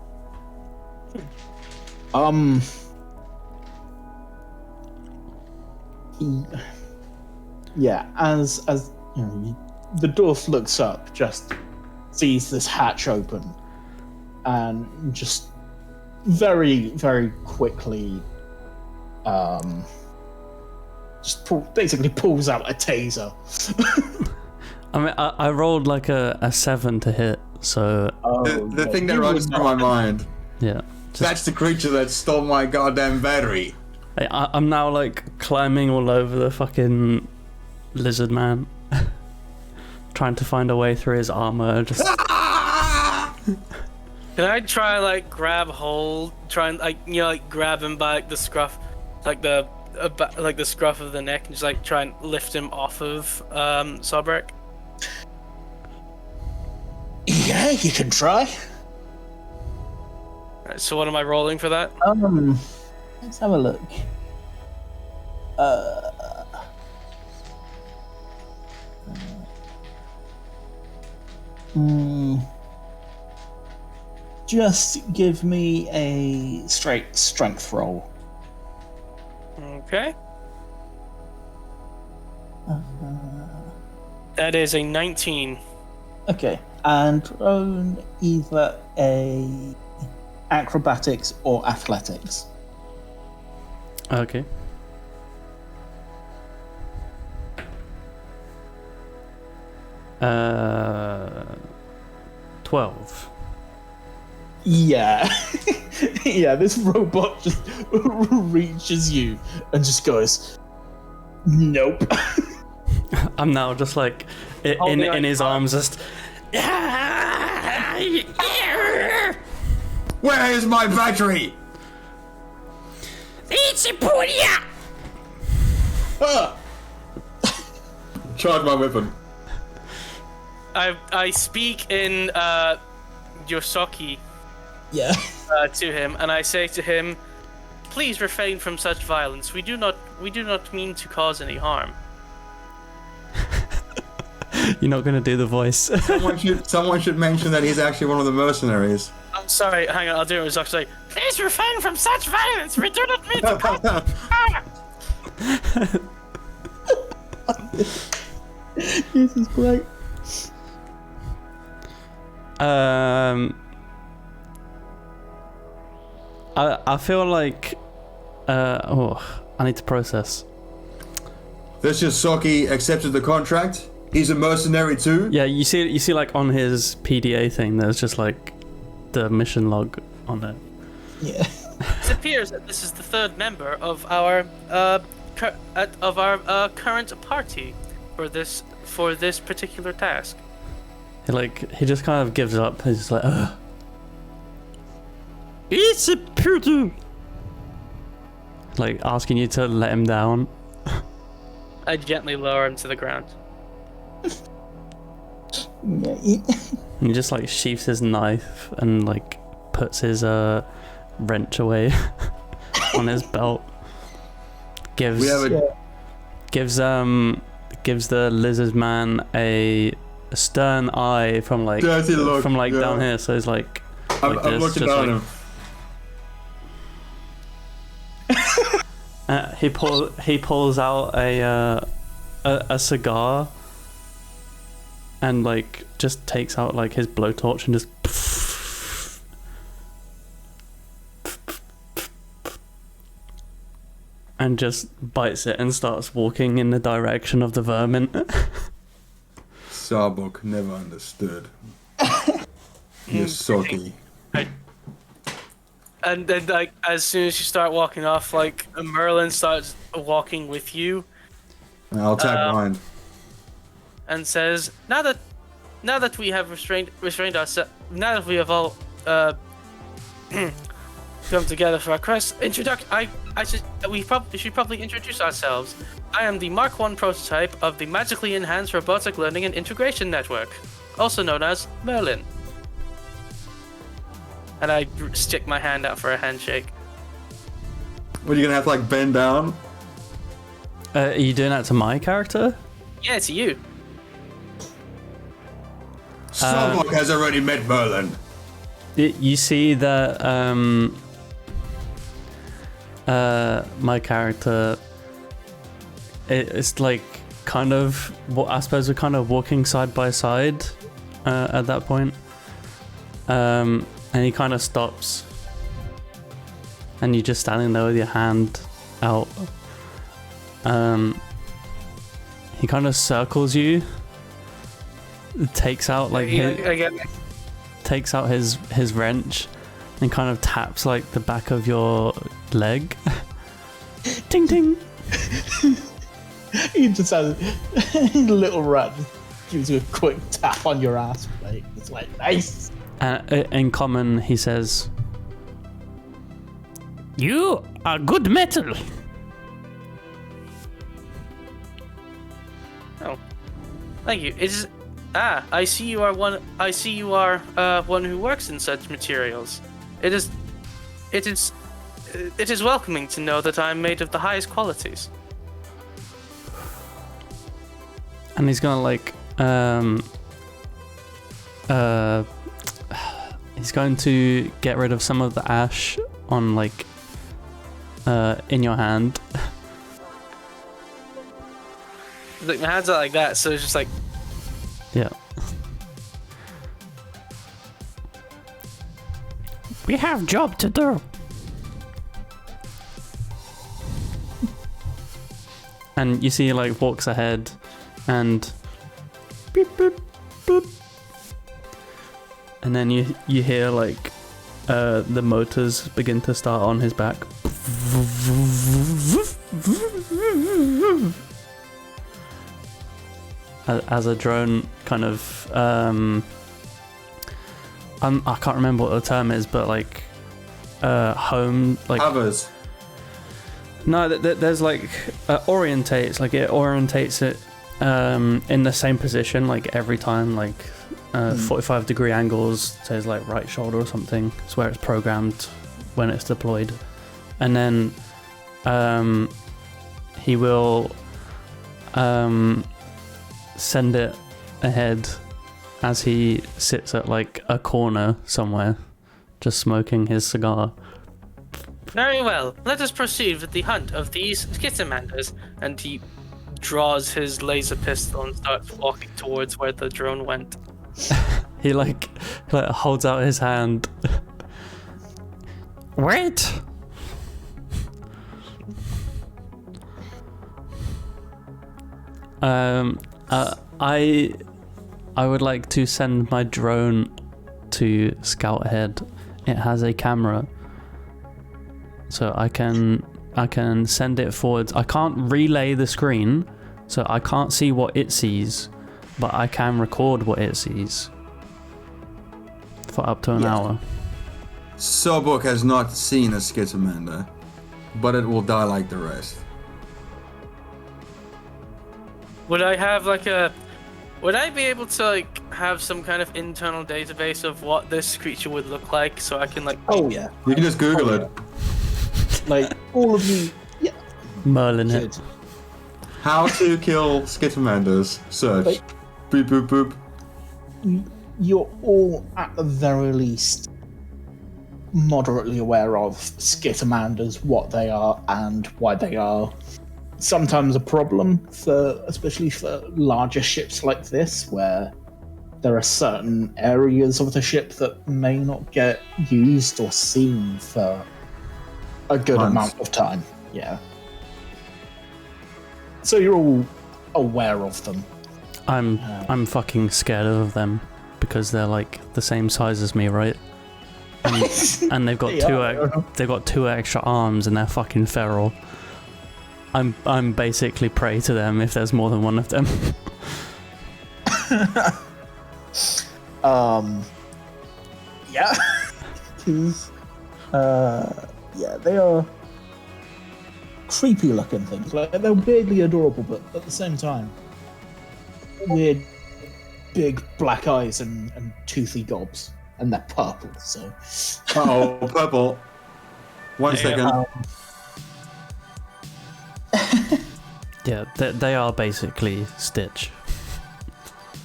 A: Yeah, as you know, the dwarf looks up, just sees this hatch open, and just very, very quickly, basically pulls out a taser.
D: I mean, I rolled like a 7 to hit, so
B: The thing that runs through my mind.
D: yeah.
B: That's the creature that stole my goddamn battery.
D: I'm now like climbing all over the fucking lizard man, trying to find a way through his armor. Just
C: Can I try and like grab hold, try and like like grab him by like, the scruff, like the scruff of the neck, and just like try and lift him off of Sobrek?
A: Yeah, you can try.
C: Alright, so what am I rolling for that?
A: Let's have a look. Just give me a straight strength roll.
C: Okay. That is a 19.
A: Okay, and throw either a acrobatics or athletics.
D: okay. 12.
A: Yeah. Yeah, this robot just reaches you and just goes, nope.
D: I'm now just like in his arms, just.
B: Where is my battery?
D: It's Emporia!
B: Ah! Charge my weapon.
C: I speak in Yosaki
A: Yeah.
C: to him, and I say to him, "Please refrain from such violence. We do not mean to cause any harm."
D: You're not gonna do the voice.
B: Someone should mention that he's actually one of the mercenaries.
C: I'm sorry, hang on, I'll do it with Yosaki. Please refrain from such violence. We do not mean to cause harm.
A: This is great.
D: I feel like I need to process.
B: This Yosaki accepted the contract. He's a mercenary too.
D: Yeah, you see like on his PDA thing, there's just like the mission log on it.
A: Yeah.
C: It appears that this is the third member of our current party for this particular task.
D: He just kind of gives up. He's just like, ugh. It's a photo. Like asking you to let him down.
C: I gently lower him to the ground.
A: Yeah.
D: And he just like sheaths his knife and like puts his wrench away on his belt. Gives the lizard man a stern eye from like
B: Dirty look,
D: from like
B: yeah.
D: down here. So he's like,
B: I'm
D: this,
B: looking
D: just
B: down
D: like-
B: him.
D: he pulls out a cigar and like just takes out like his blowtorch and just and just bites it and starts walking in the direction of the vermin.
B: Sarbok never understood. Yosaki.
C: And then, like, as soon as you start walking off, like, Merlin starts walking with you
B: I'll tag behind.
C: and says, "Now that we have restrained ourselves, now that we have all come together for our quest, we should probably introduce ourselves. I am the Mark I prototype of the Magically Enhanced Robotic Learning and Integration Network, also known as Merlin." And I stick my hand out for a handshake.
B: What, are you gonna have to like bend down?
D: Are you doing that to my character?
C: Yeah, to you.
B: Sarbok has already met Merlin.
D: You see that my character, it's like kind of, I suppose we're kind of walking side by side at that point. And he kind of stops. And you're just standing there with your hand out. He kind of circles you. Takes out like takes out his wrench and kind of taps like the back of your leg. Ting ting.
A: He just has a little rat, gives you a quick tap on your ass plate. It's like, nice.
D: In common, he says, "You are good metal."
C: Oh, thank you. I see you are one. I see you are one who works in such materials. It is welcoming to know that I am made of the highest qualities.
D: And he's gonna like, he's going to get rid of some of the ash on like, in your hand.
C: Like my hands are like that, so it's just like.
D: Yeah. We have job to do. And you see he like walks ahead and beep, boop, boop. And then you hear like the motors begin to start on his back. As a drone kind of I can't remember what the term is, but like home, like
B: Hovers.
D: No, there's like orientates, like it orientates it in the same position like every time, like 45-degree angles, says like right shoulder or something. It's where it's programmed when it's deployed. And then he will send it ahead as he sits at like a corner somewhere, just smoking his cigar.
C: Very well. Let us proceed with the hunt of these Skitamanders. And he draws his laser pistol and starts walking towards where the drone went.
D: He like holds out his hand. Wait. I would like to send my drone to scout ahead. It has a camera, so I can send it forwards. I can't relay the screen, so I can't see what it sees, but I can record what it sees for up to an hour.
B: Sobok has not seen a Skitamander, but it will die like the rest.
C: Would I be able to like have some kind of internal database of what this creature would look like, so I can like?
A: Oh yeah.
B: You can just Google it.
A: Like all of you. Yeah.
D: Merlin it.
B: How to kill Skitamanders. Search.
A: Like,
B: Boop boop boop.
A: You're all at the very least moderately aware of Skitamanders, what they are and why they are sometimes a problem, especially for larger ships like this, where there are certain areas of the ship that may not get used or seen for a good amount of time. Yeah. So you're all aware of them.
D: I'm fucking scared of them because they're like the same size as me, right? And they've got two extra arms and they're fucking feral. I'm basically prey to them if there's more than one of them.
A: Yeah. Yeah, they are creepy looking things. Like they're weirdly adorable, but at the same time, weird, big black eyes and toothy gobs, and they're purple. So.
B: Uh-oh, purple. One second.
D: Yeah, they are basically Stitch.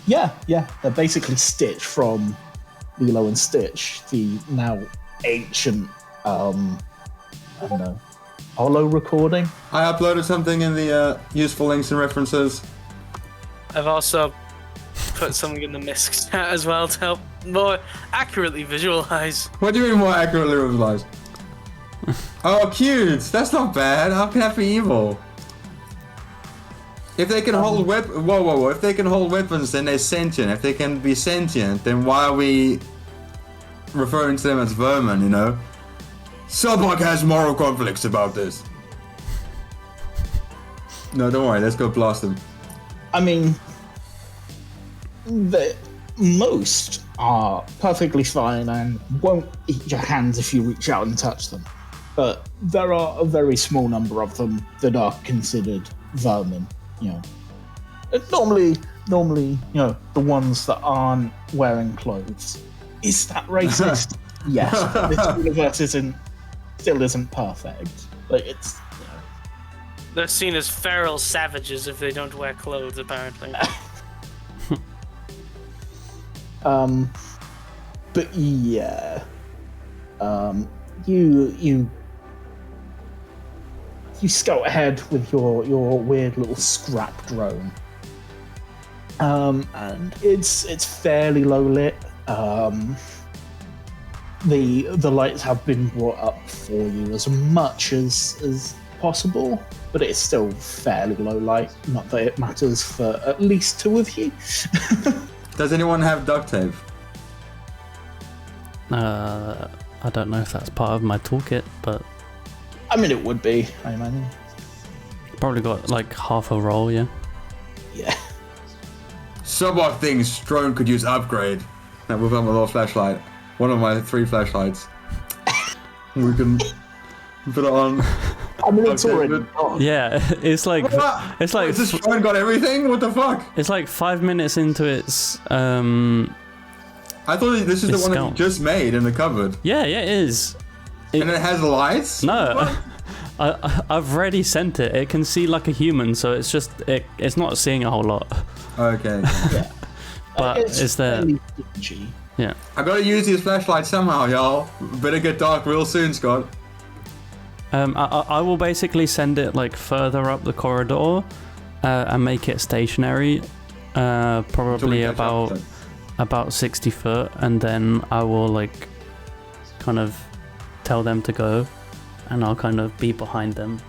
A: Yeah, they're basically Stitch from Lilo and Stitch, the now ancient, I don't know, holo recording.
B: I uploaded something in the useful links and references.
C: I've also put something in the misc chat as well to help more accurately visualize.
B: What do you mean more accurately visualized? Oh, cute! That's not bad. How can that be evil? If they can hold whoa! If they can hold weapons, then they're sentient. If they can be sentient, then why are we referring to them as vermin? You know, Subok has moral conflicts about this. No, don't worry. Let's go blast them.
A: I mean, most are perfectly fine and won't eat your hands if you reach out and touch them. But there are a very small number of them that are considered vermin. You know, normally, you know, the ones that aren't wearing clothes. Is that racist? Yes. This universe still isn't perfect. Like it's. You know.
C: They're seen as feral savages if they don't wear clothes, apparently.
A: But yeah, you scout ahead with your weird little scrap drone, and it's fairly low lit. The lights have been brought up for you as much as possible, but it's still fairly low light. Not that it matters for at least two of you.
B: Does anyone have duct tape?
D: I don't know if that's part of my toolkit, but
A: I mean, it would be, I imagine.
D: probably got like half a roll, yeah.
A: Yeah.
B: Subok thinks drone could use upgrade. That will have my little flashlight. One of my 3 flashlights. We can put it on.
A: I mean, it's already on.
D: Yeah, it's like
B: Has this drone got everything? What the fuck?
D: it's like 5 minutes into its
B: I thought this is the
D: It's
B: one that
D: scout.
B: you just made in the cupboard.
D: yeah, it is.
B: And it has lights?
D: No, I've already sent it. It can see like a human, so it's just it's not seeing a whole lot.
B: Okay.
A: Yeah.
D: But it's there.
A: fairly dingy.
D: Yeah.
B: I gotta use these flashlights somehow, y'all. Better get dark real soon, Scott.
D: I will basically send it like further up the corridor and make it stationary, probably about 60 foot, and then I will like kind of tell them to go, and I'll kind of be behind them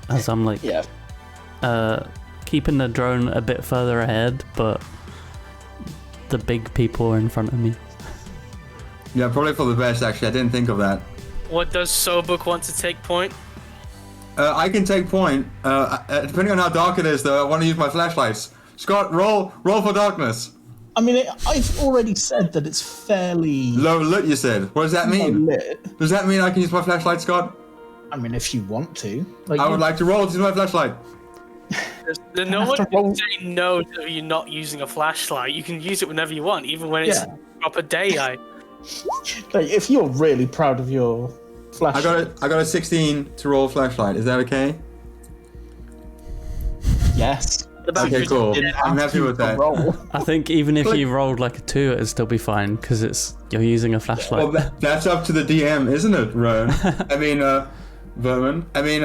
D: as I'm like keeping the drone a bit further ahead, but the big people are in front of me.
B: Yeah, probably for the best, actually. I didn't think of that.
C: What does Sobuk want to take point?
B: I can take point. Depending on how dark it is, though, I want to use my flashlights. Scott, roll for darkness.
A: I mean, I've already said that it's fairly
B: Low lit, you said. What does that mean?
A: lit.
B: Does that mean I can use my flashlight, Scott?
A: I mean, if you want to. Like,
B: I would like to roll to use my flashlight.
C: No
A: have
C: one
A: to
C: can
A: roll-
C: say no to you not using a flashlight. You can use it whenever you want, even when it's
A: Yeah.
C: proper daylight.
A: Like, if you're really proud of your flash,
B: I got a 16 to roll flashlight. Is that okay?
A: yes.
B: Okay, cool. I'm happy with that.
A: Roll.
D: I think even if you rolled like a 2, it'd still be fine because you're using a flashlight.
B: Well, that's up to the DM, isn't it, Rowan? I mean, Vermin. I mean,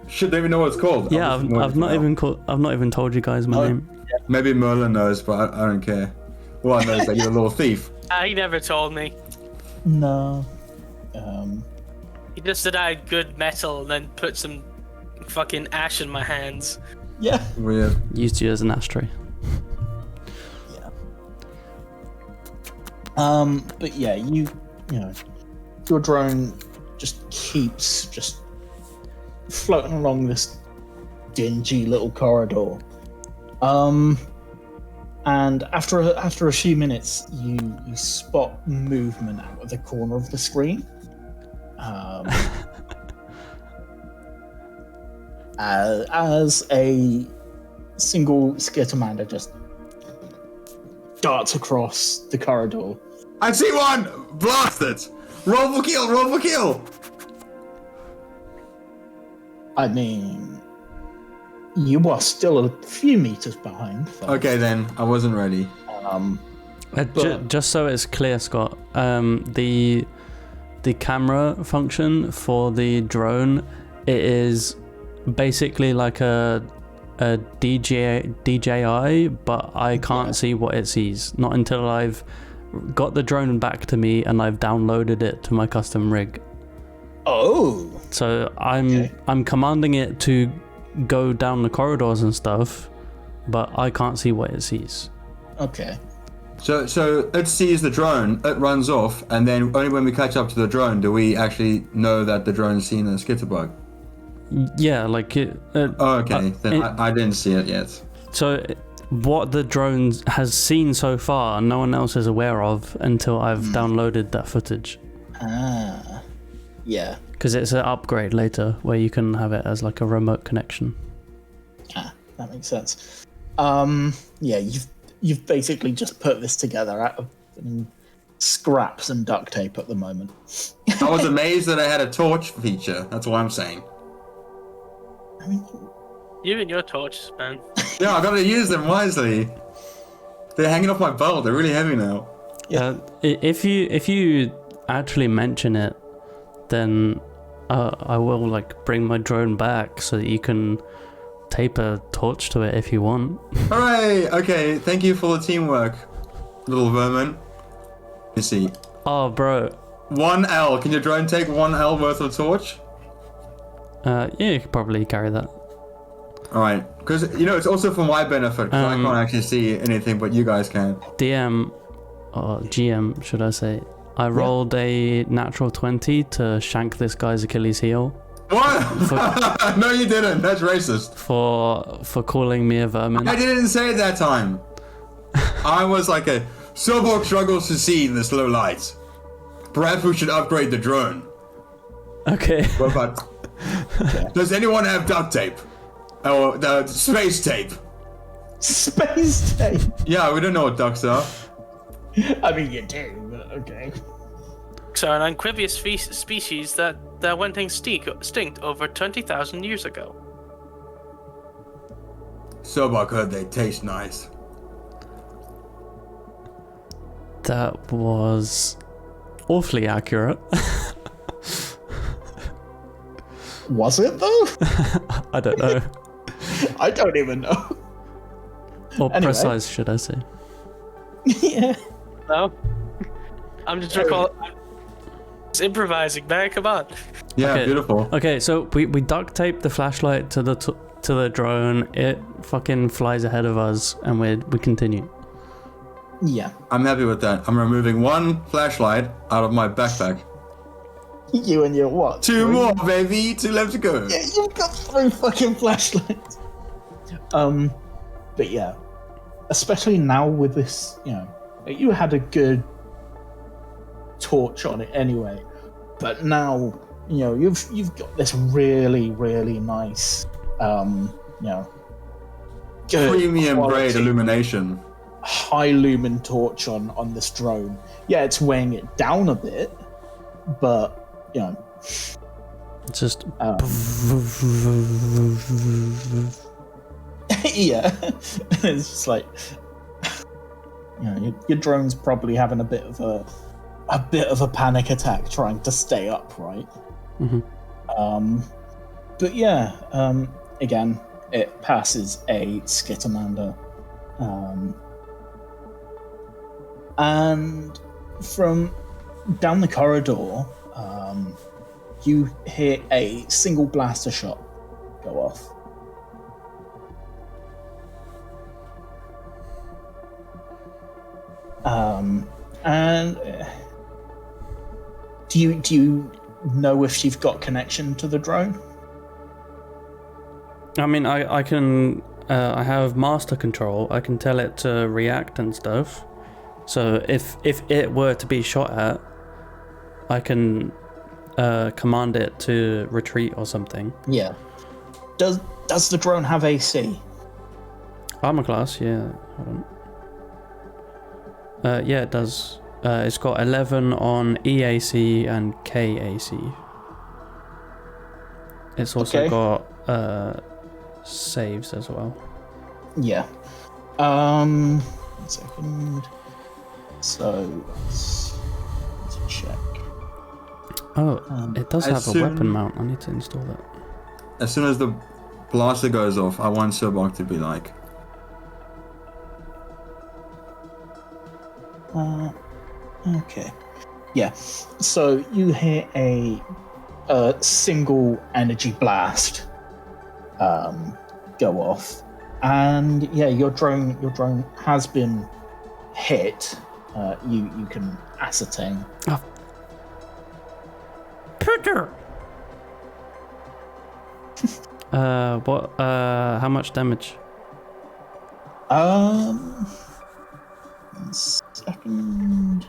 B: should they even know what it's called?
D: Yeah,
B: I'll just
D: I've not even told you guys my name.
B: Maybe Merlin knows, but I don't care. All I know is that you're a little thief.
C: He never told me.
A: No.
C: He just said I had good metal and then put some fucking ash in my hands.
A: Yeah.
B: Weird.
D: Used you as an ashtray.
A: Yeah. But yeah, you know, your drone just keeps just floating along this dingy little corridor. And after a few minutes, you spot movement out of the corner of the screen. As a single Skittermander just darts across the corridor.
B: I see one! Blast it! Roll for kill! Roll for kill!
A: I mean, you are still a few meters behind. So,
B: Okay then, I wasn't ready.
D: Just so it's clear, Scott, the camera function for the drone, it is basically like a a DJI, but I can't see what it sees. Not until I've got the drone back to me and I've downloaded it to my custom rig.
A: Oh.
D: So I'm commanding it to go down the corridors and stuff, but I can't see what it sees.
A: Okay.
B: So it sees the drone, it runs off, and then only when we catch up to the drone do we actually know that the drone's seen a skitterbug.
D: Yeah, like it.
B: Oh, okay. Then I didn't see it yet.
D: So what the drone has seen so far, no one else is aware of until I've downloaded that footage.
A: Ah. Yeah.
D: Because it's an upgrade later where you can have it as like a remote connection.
A: Ah, that makes sense. Yeah, you've basically just put this together out of scraps and duct tape at the moment.
B: I was amazed that I had a torch feature. That's what I'm saying.
A: I mean,
C: You and your torches, man.
B: Yeah, I gotta use them wisely. They're hanging off my belt. They're really heavy now.
A: Yeah.
D: If you actually mention it, then I will like bring my drone back so that you can tape a torch to it if you want.
B: Hooray! Okay, thank you for the teamwork, little vermin. Let me see.
D: Oh, bro.
B: 1L. Can your drone take 1L worth of torch?
D: Yeah, you could probably carry that.
B: Alright, because, it's also for my benefit, because I can't actually see anything, but you guys can.
D: DM, or GM, should I say. I rolled a natural 20 to shank this guy's Achilles heel.
B: What? No, you didn't. That's racist.
D: For calling me a vermin.
B: I didn't say it that time. I was like Sobok struggles to see in this low light. Perhaps we should upgrade the drone.
D: Okay.
B: What about... Does anyone have duct tape? Or the space tape?
A: space tape.
B: Yeah, we don't know what ducks are.
A: I mean, you do, but okay.
C: So an amphibious species that went extinct over 20,000 years ago.
B: Sobok heard they taste nice.
D: That was awfully accurate.
A: Was it though?
D: I don't know.
A: I don't even know.
D: Or
A: Anyway.
D: precise, should I say?
A: Yeah.
C: No, I'm just improvising, man. Come on.
B: Yeah,
D: Okay.
B: beautiful.
D: Okay, so we duct tape the flashlight to the drone. It fucking flies ahead of us, and we continue.
A: Yeah.
B: I'm happy with that. I'm removing one flashlight out of my backpack.
A: You and your what?
B: 2 more, baby. 2 left to go.
A: Yeah, you've got 3 fucking flashlights. But yeah, especially now with this, you had a good torch on it anyway, but now, you've got this really, really nice, good
B: Premium grade
A: quality,
B: illumination.
A: high lumen torch on this drone. Yeah, it's weighing it down a bit, but
D: It's just
A: yeah, it's just like your drone's probably having a bit of a panic attack trying to stay upright.
D: Mhm.
A: But yeah, again, it passes a skittermander, and from down the corridor, you hear a single blaster shot go off. And do you know if you've got connection to the drone?
D: I mean, I can. I have master control. I can tell it to react and stuff. So if it were to be shot at, I can command it to retreat or something.
A: Yeah. Does the drone have AC?
D: Armor class, yeah. Hold on. Yeah, it does. It's got 11 on EAC and KAC. It's also
A: Okay.
D: got saves as well.
A: Yeah. 1 second. So let's check.
D: Oh, it does
B: as
D: have a
B: soon-
D: weapon mount. I need to install that.
B: As soon as the blaster goes off, I want Sobok to be like.
A: Okay. Yeah. So you hear a single energy blast go off, and yeah, your drone has been hit. You can ascertain.
D: Oh. Peter. What? How much damage?
A: 1 second.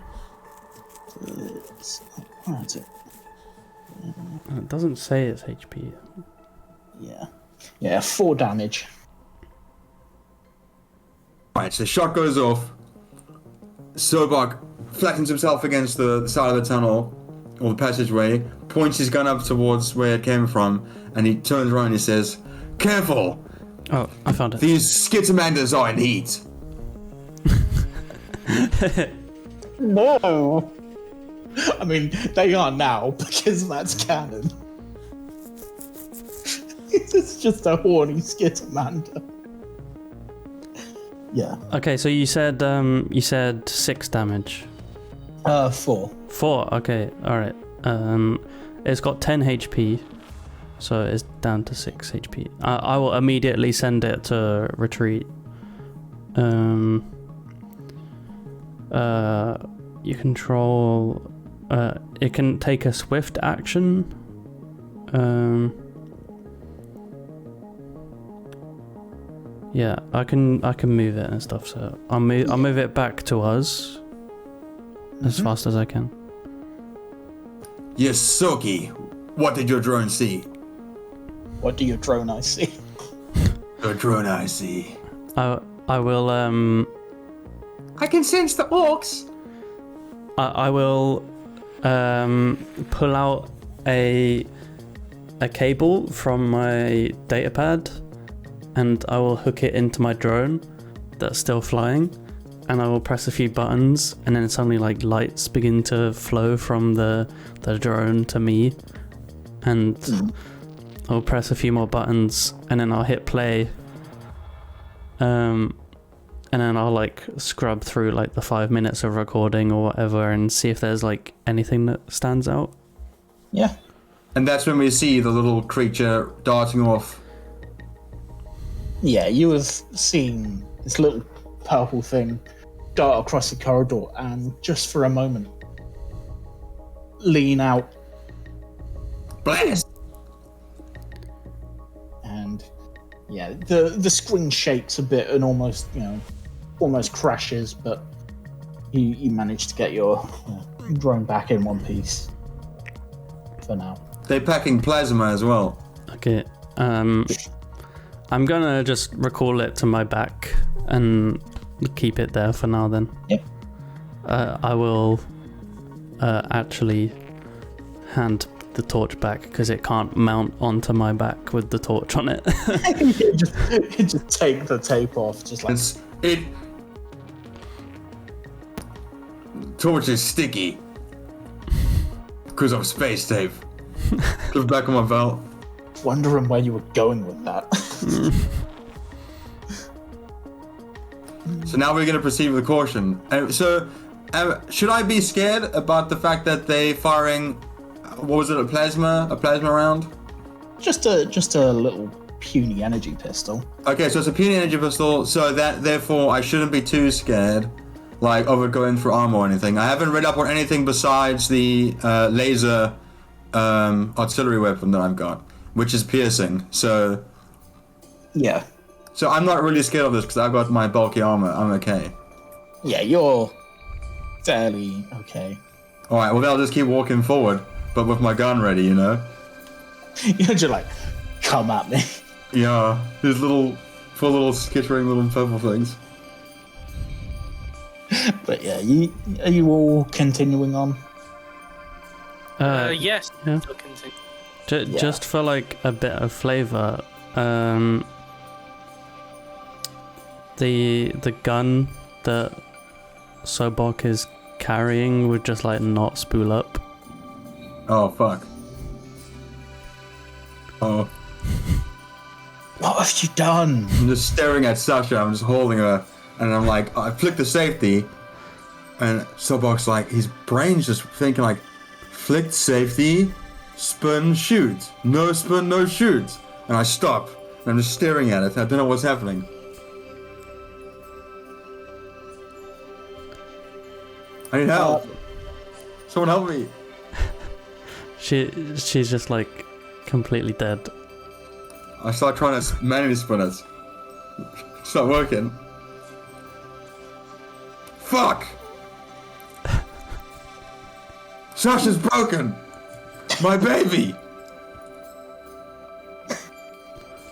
A: Where is it?
D: It doesn't say it's HP.
A: Yeah, 4 damage.
B: Right, so the shot goes off. Sobok flattens himself against the side of the tunnel, or the passageway, points his gun up towards where it came from, and he turns around and he says, "Careful!
D: Oh, I found it.
B: These Skitamanders are in heat."
A: No! I mean, they are now, because that's canon. It's just a horny Skitamander. Yeah.
D: Okay, so you said 6 damage.
A: 4.
D: 4. Okay, all right. It's got 10 HP, so it's down to 6 HP. I will immediately send it to retreat. You control. It can take a swift action. Yeah, I can move it and stuff. So I'll move it back to us as fast as I can.
B: Yosoki, what did your drone see?
A: What do your drone eyes see?
B: Your drone I see.
D: I will
B: I can sense the orcs.
D: I will pull out a cable from my datapad, and I will hook it into my drone that's still flying, and I will press a few buttons, and then suddenly like lights begin to flow from the drone to me, and I'll press a few more buttons, and then I'll hit play, and then I'll like scrub through like the 5 minutes of recording or whatever and see if there's like anything that stands out.
A: Yeah.
B: And that's when we see the little creature darting off.
A: Yeah, you have seen this little purple thing dart across the corridor and just for a moment lean out.
B: Blast!
A: And yeah, the screen shakes a bit and almost crashes, but you manage to get your drone back in one piece for now.
B: They're packing plasma as well.
D: Okay. I'm gonna just recall it to my back and keep it there for now then.
A: Yep.
D: I will actually hand the torch back because it can't mount onto my back with the torch on it.
A: just take the tape off, just like
B: Torch is sticky because of space tape. Goes back on my belt.
A: wondering where you were going with that.
B: So now we're going to proceed with caution. Should I be scared about the fact that they firing, what was it, a plasma round?
A: Just a little puny energy pistol.
B: Okay, so it's a puny energy pistol, so that therefore I shouldn't be too scared, like of it going through armor or anything. I haven't read up on anything besides the laser artillery weapon that I've got, which is piercing. So
A: Yeah.
B: So I'm not really scared of this because I've got my bulky armor. I'm okay.
A: Yeah, you're fairly okay.
B: All right. Well, then I'll just keep walking forward, but with my gun ready, you know.
A: You're just like, come at me.
B: Yeah, these four little skittering little purple things.
A: But yeah, are you all continuing on?
C: Yes.
D: Yeah.
C: Still continue.
D: Just for like a bit of flavor, the gun that Sobok is carrying would just like not spool up.
B: Oh fuck. Oh.
A: What have you done?
B: I'm just staring at Sasha. I'm just holding her, and I'm like, I flick the safety, and Sobok's like, his brain's just thinking like, flicked safety, spin, shoot. No spin, no shoot. And I stop, and I'm just staring at it. I don't know what's happening. I need help. Someone help me.
D: She's just like completely dead.
B: I start trying to manually spin it. It's not working. Fuck! Sasha's broken! My baby!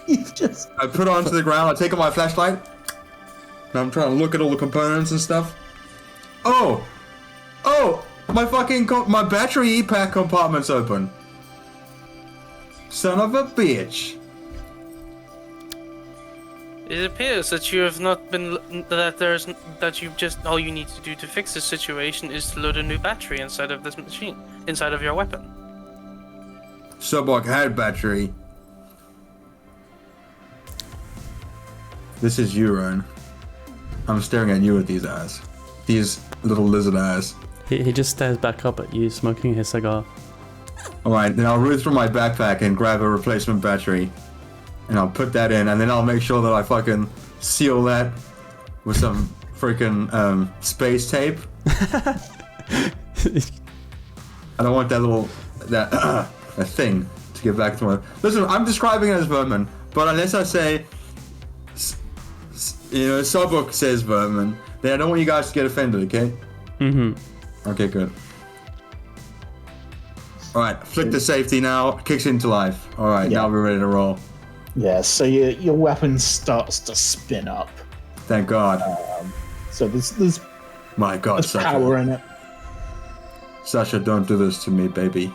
A: You've just...
B: I put her onto the ground, I take out my flashlight, and I'm trying to look at all the components and stuff. Oh! Oh! My fucking my battery E-pack compartment's open. Son of a bitch.
C: It appears that you have not been that you've just all you need to do to fix this situation is to load a new battery inside of this machine, inside of your weapon.
B: Sobok had battery. This is you, Ron. I'm staring at you with these eyes. These little lizard eyes.
D: He just stares back up at you, smoking his cigar.
B: Alright, then I'll root through my backpack and grab a replacement battery. And I'll put that in, and then I'll make sure that I fucking seal that with some freaking space tape. I don't want that little that thing to get back to my. Listen, I'm describing it as vermin, but unless I say, Sobok says vermin, then I don't want you guys to get offended, okay?
D: Mm-hmm.
B: Okay, good. Alright, flick the safety now, kicks into life. Alright, now we're ready to roll.
A: Yeah, so your weapon starts to spin up.
B: Thank God.
A: So there's
B: My God, Sasha.
A: power in it.
B: Sasha, don't do this to me, baby.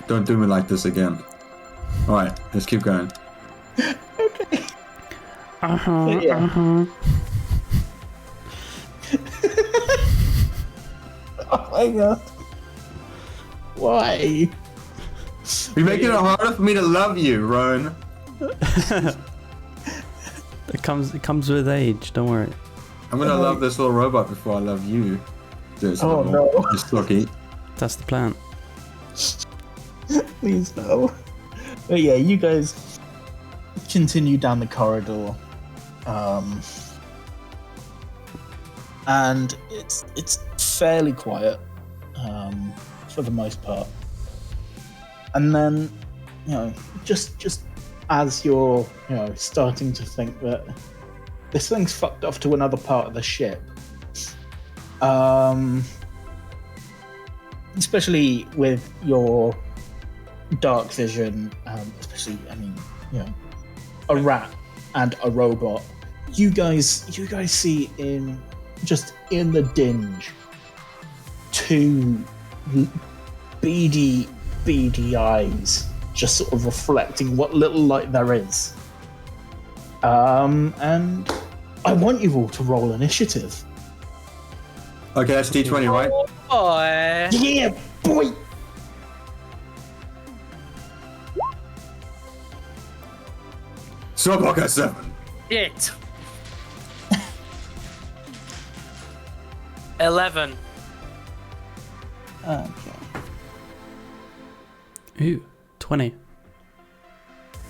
B: Don't do me like this again. Alright, let's keep going.
A: Okay.
D: Uh-huh,
A: Yeah.
D: uh-huh.
A: Oh my God. Why?
B: You're making it harder for me to love you, Roan.
D: It comes with age, don't worry.
B: I'm gonna love this little robot before I love you.
A: Oh, no.
B: Just lucky.
D: That's the plan.
A: Please no. But yeah, you guys continue down the corridor. And it's fairly quiet, for the most part. And then, just as you're, starting to think that this thing's fucked off to another part of the ship, especially with your dark vision, especially, a rat and a robot, you guys see in the dinge two beady eyes just sort of reflecting what little light there is. And I want you all to roll initiative.
B: Okay, that's D20, right?
C: Boy.
A: Yeah, boy!
B: Sobok at 7.
C: It. 11.
A: Okay.
D: Ooh, 20.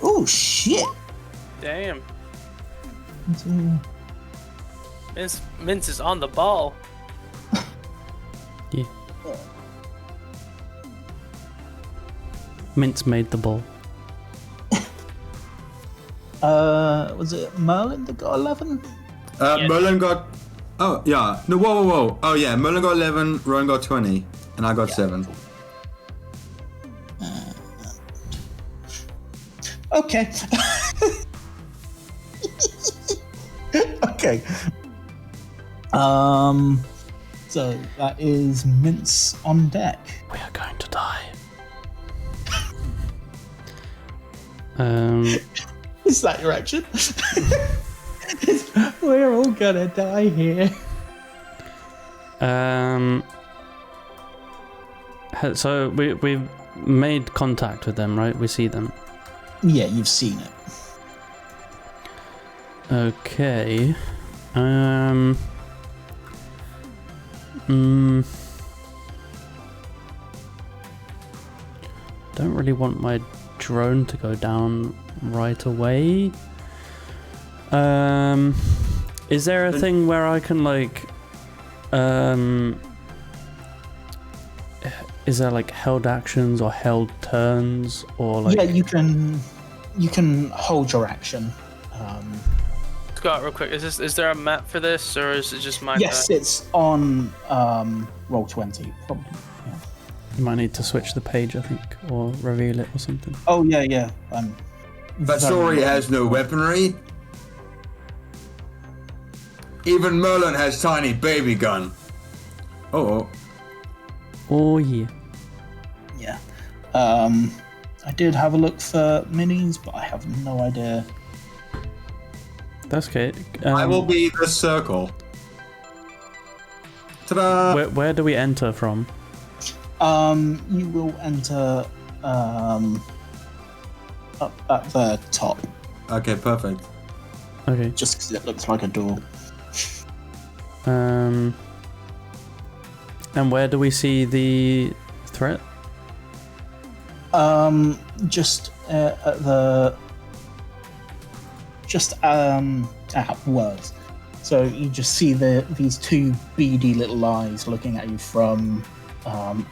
A: Oh, shit!
C: Damn. Mince is on the ball.
D: Yeah. Mince made the ball.
A: Was it Merlin that got 11?
C: Yes.
B: Merlin got... Oh, yeah. No, whoa. Oh, yeah. Merlin got 11, Rowan got 20, and I got 7.
A: Okay. Okay. So that is Mince on deck.
D: We are going to die.
A: Is that your action? We're all gonna die here.
D: So we've made contact with them, right? We see them.
A: Yeah, you've seen it.
D: Okay. Don't really want my drone to go down right away. Is there a thing where I can like is there like held actions or held turns or like?
A: Yeah, you can hold your action.
C: Scott, real quick, is there a map for this, or is it just my?
A: Yes, it's on Roll20 probably. Yeah.
D: You might need to switch the page, I think, or reveal it or something.
A: Oh yeah.
B: That story has no weaponry. Even Merlin has tiny baby gun. Oh.
D: Oh yeah.
A: Yeah. I did have a look for minis, but I have no idea.
D: That's okay.
B: I will be the circle. Ta-da!
D: Where do we enter from?
A: You will enter up at the top,
B: Okay, perfect.
D: Okay.
A: just because it looks like a door.
D: And where do we see the threat?
A: Just at the words. So you just see these two beady little eyes looking at you from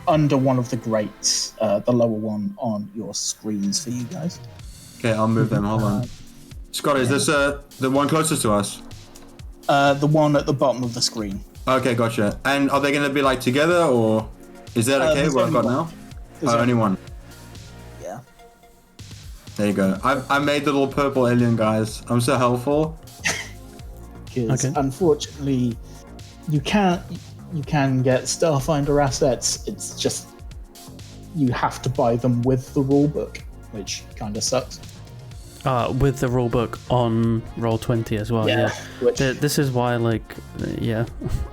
A: under one of the grates, the lower one on your screens for you guys.
B: Okay, I'll move them. Hold on. Scott, is this the one closest to us?
A: The one at the bottom of the screen.
B: Okay, gotcha. And are they going to be like together, or is that okay?
A: There's
B: What I've got
A: only
B: now?
A: one. There's
B: Only one.
A: Yeah.
B: There you go. I made the little purple alien guys. I'm so helpful.
A: Because
D: Okay.
A: unfortunately, you can get Starfinder assets. It's just you have to buy them with the rulebook, which kind of sucks.
D: With the rulebook on Roll20 as well. Yeah.
A: Which,
D: This is why, like, yeah,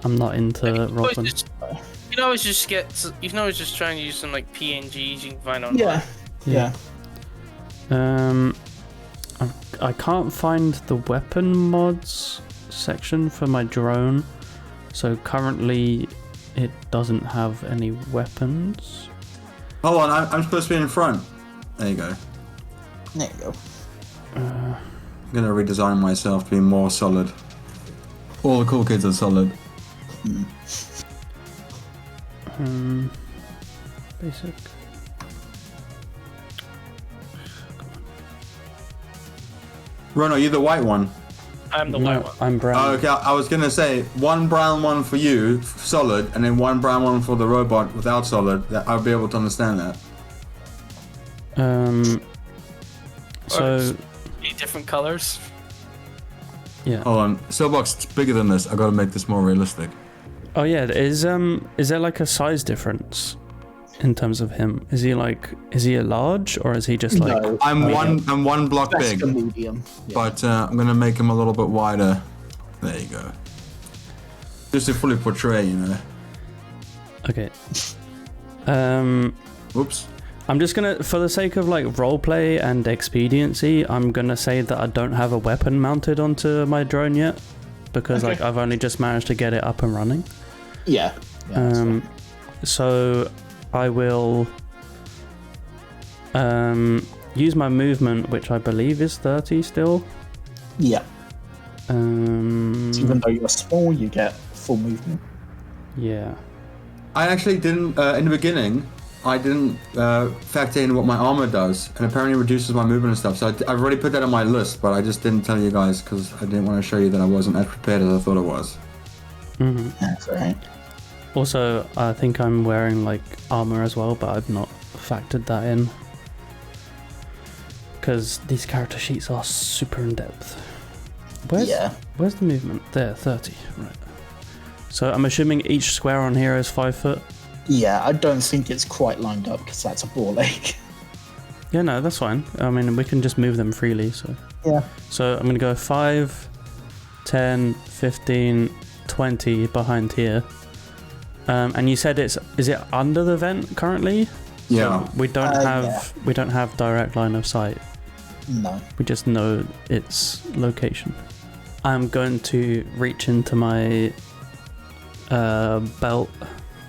D: I'm not into Roll20.
C: You can always just you can always just try and use some like PNGs you can find online.
A: yeah.
D: I can't find the weapon mods section for my drone, so currently it doesn't have any weapons.
B: Hold on, I'm supposed to be in front. There you go.
A: There you go.
B: I'm gonna redesign myself to be more solid. All the cool kids are solid.
D: Basic.
B: Ron, are you the white one?
C: I'm the
D: No,
C: white one.
D: I'm brown.
B: Oh, okay, I was gonna say one brown one for you, solid, and then one brown one for the robot without solid. That I'll be able to understand that.
D: So
C: Different colors.
D: yeah.
B: Hold on, Soulbox, it's bigger than this. I gotta make this more realistic.
D: Oh yeah, is there like a size difference in terms of him? Is he a large, or is he just like?
A: No,
B: I'm
A: medium.
B: one block
A: That's
B: big,
A: the medium. Yeah.
B: but I'm gonna make him a little bit wider. There you go. Just to fully portray, you know.
D: Okay.
B: Oops.
D: I'm just gonna, for the sake of like roleplay and expediency, I'm gonna say that I don't have a weapon mounted onto my drone yet, because
A: Okay.
D: like I've only just managed to get it up and running.
A: Yeah. That's fine.
D: So I will use my movement, which I believe is 30 still.
A: Yeah. Even though you're small, you get full movement.
D: Yeah.
B: I actually didn't in the beginning. I didn't factor in what my armor does, and apparently reduces my movement and stuff. So I've already put that on my list, but I just didn't tell you guys because I didn't want to show you that I wasn't as prepared as I thought I was.
A: That's alright.
D: Also, I think I'm wearing like armor as well, but I've not factored that in because these character sheets are super in depth. Where's the movement? There, 30. Right. So I'm assuming each square on here is 5 foot.
A: Yeah, I don't think it's quite lined up because that's a ball ache.
D: Yeah, no, that's fine. I mean, we can just move them freely. So
A: Yeah.
D: So I'm going to go 5, 10, 15, 20 behind here. And you said is it under the vent currently?
B: Yeah.
D: So we don't have direct line of sight.
A: No.
D: We just know its location. I'm going to reach into my belt,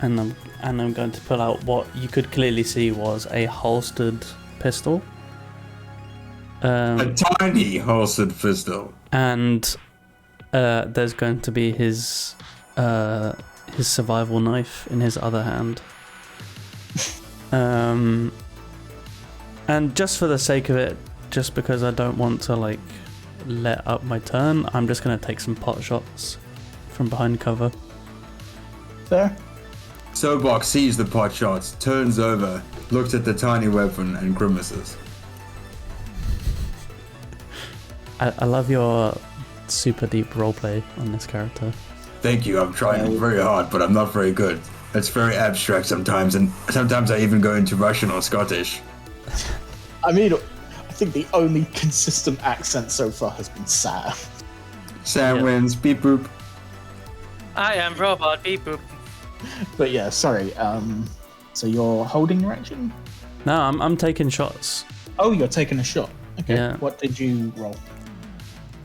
D: and I'm going to pull out what you could clearly see was a holstered pistol.
B: A tiny holstered pistol.
D: And there's going to be his survival knife in his other hand. And just for the sake of it, just because I don't want to like let up my turn, I'm just gonna take some pot shots from behind cover.
A: Fair.
B: Sobok sees the pot shots, turns over, looks at the tiny weapon, and grimaces.
D: I love your super deep roleplay on this character.
B: Thank you, I'm trying very hard, but I'm not very good. It's very abstract sometimes, and sometimes I even go into Russian or Scottish.
A: I mean, I think the only consistent accent so far has been Sam.
B: Sam wins, beep boop.
C: I am robot, beep boop.
A: But yeah, sorry. So you're holding your action?
D: No, I'm taking shots.
A: Oh, you're taking a shot. Okay.
D: Yeah.
A: What did you roll?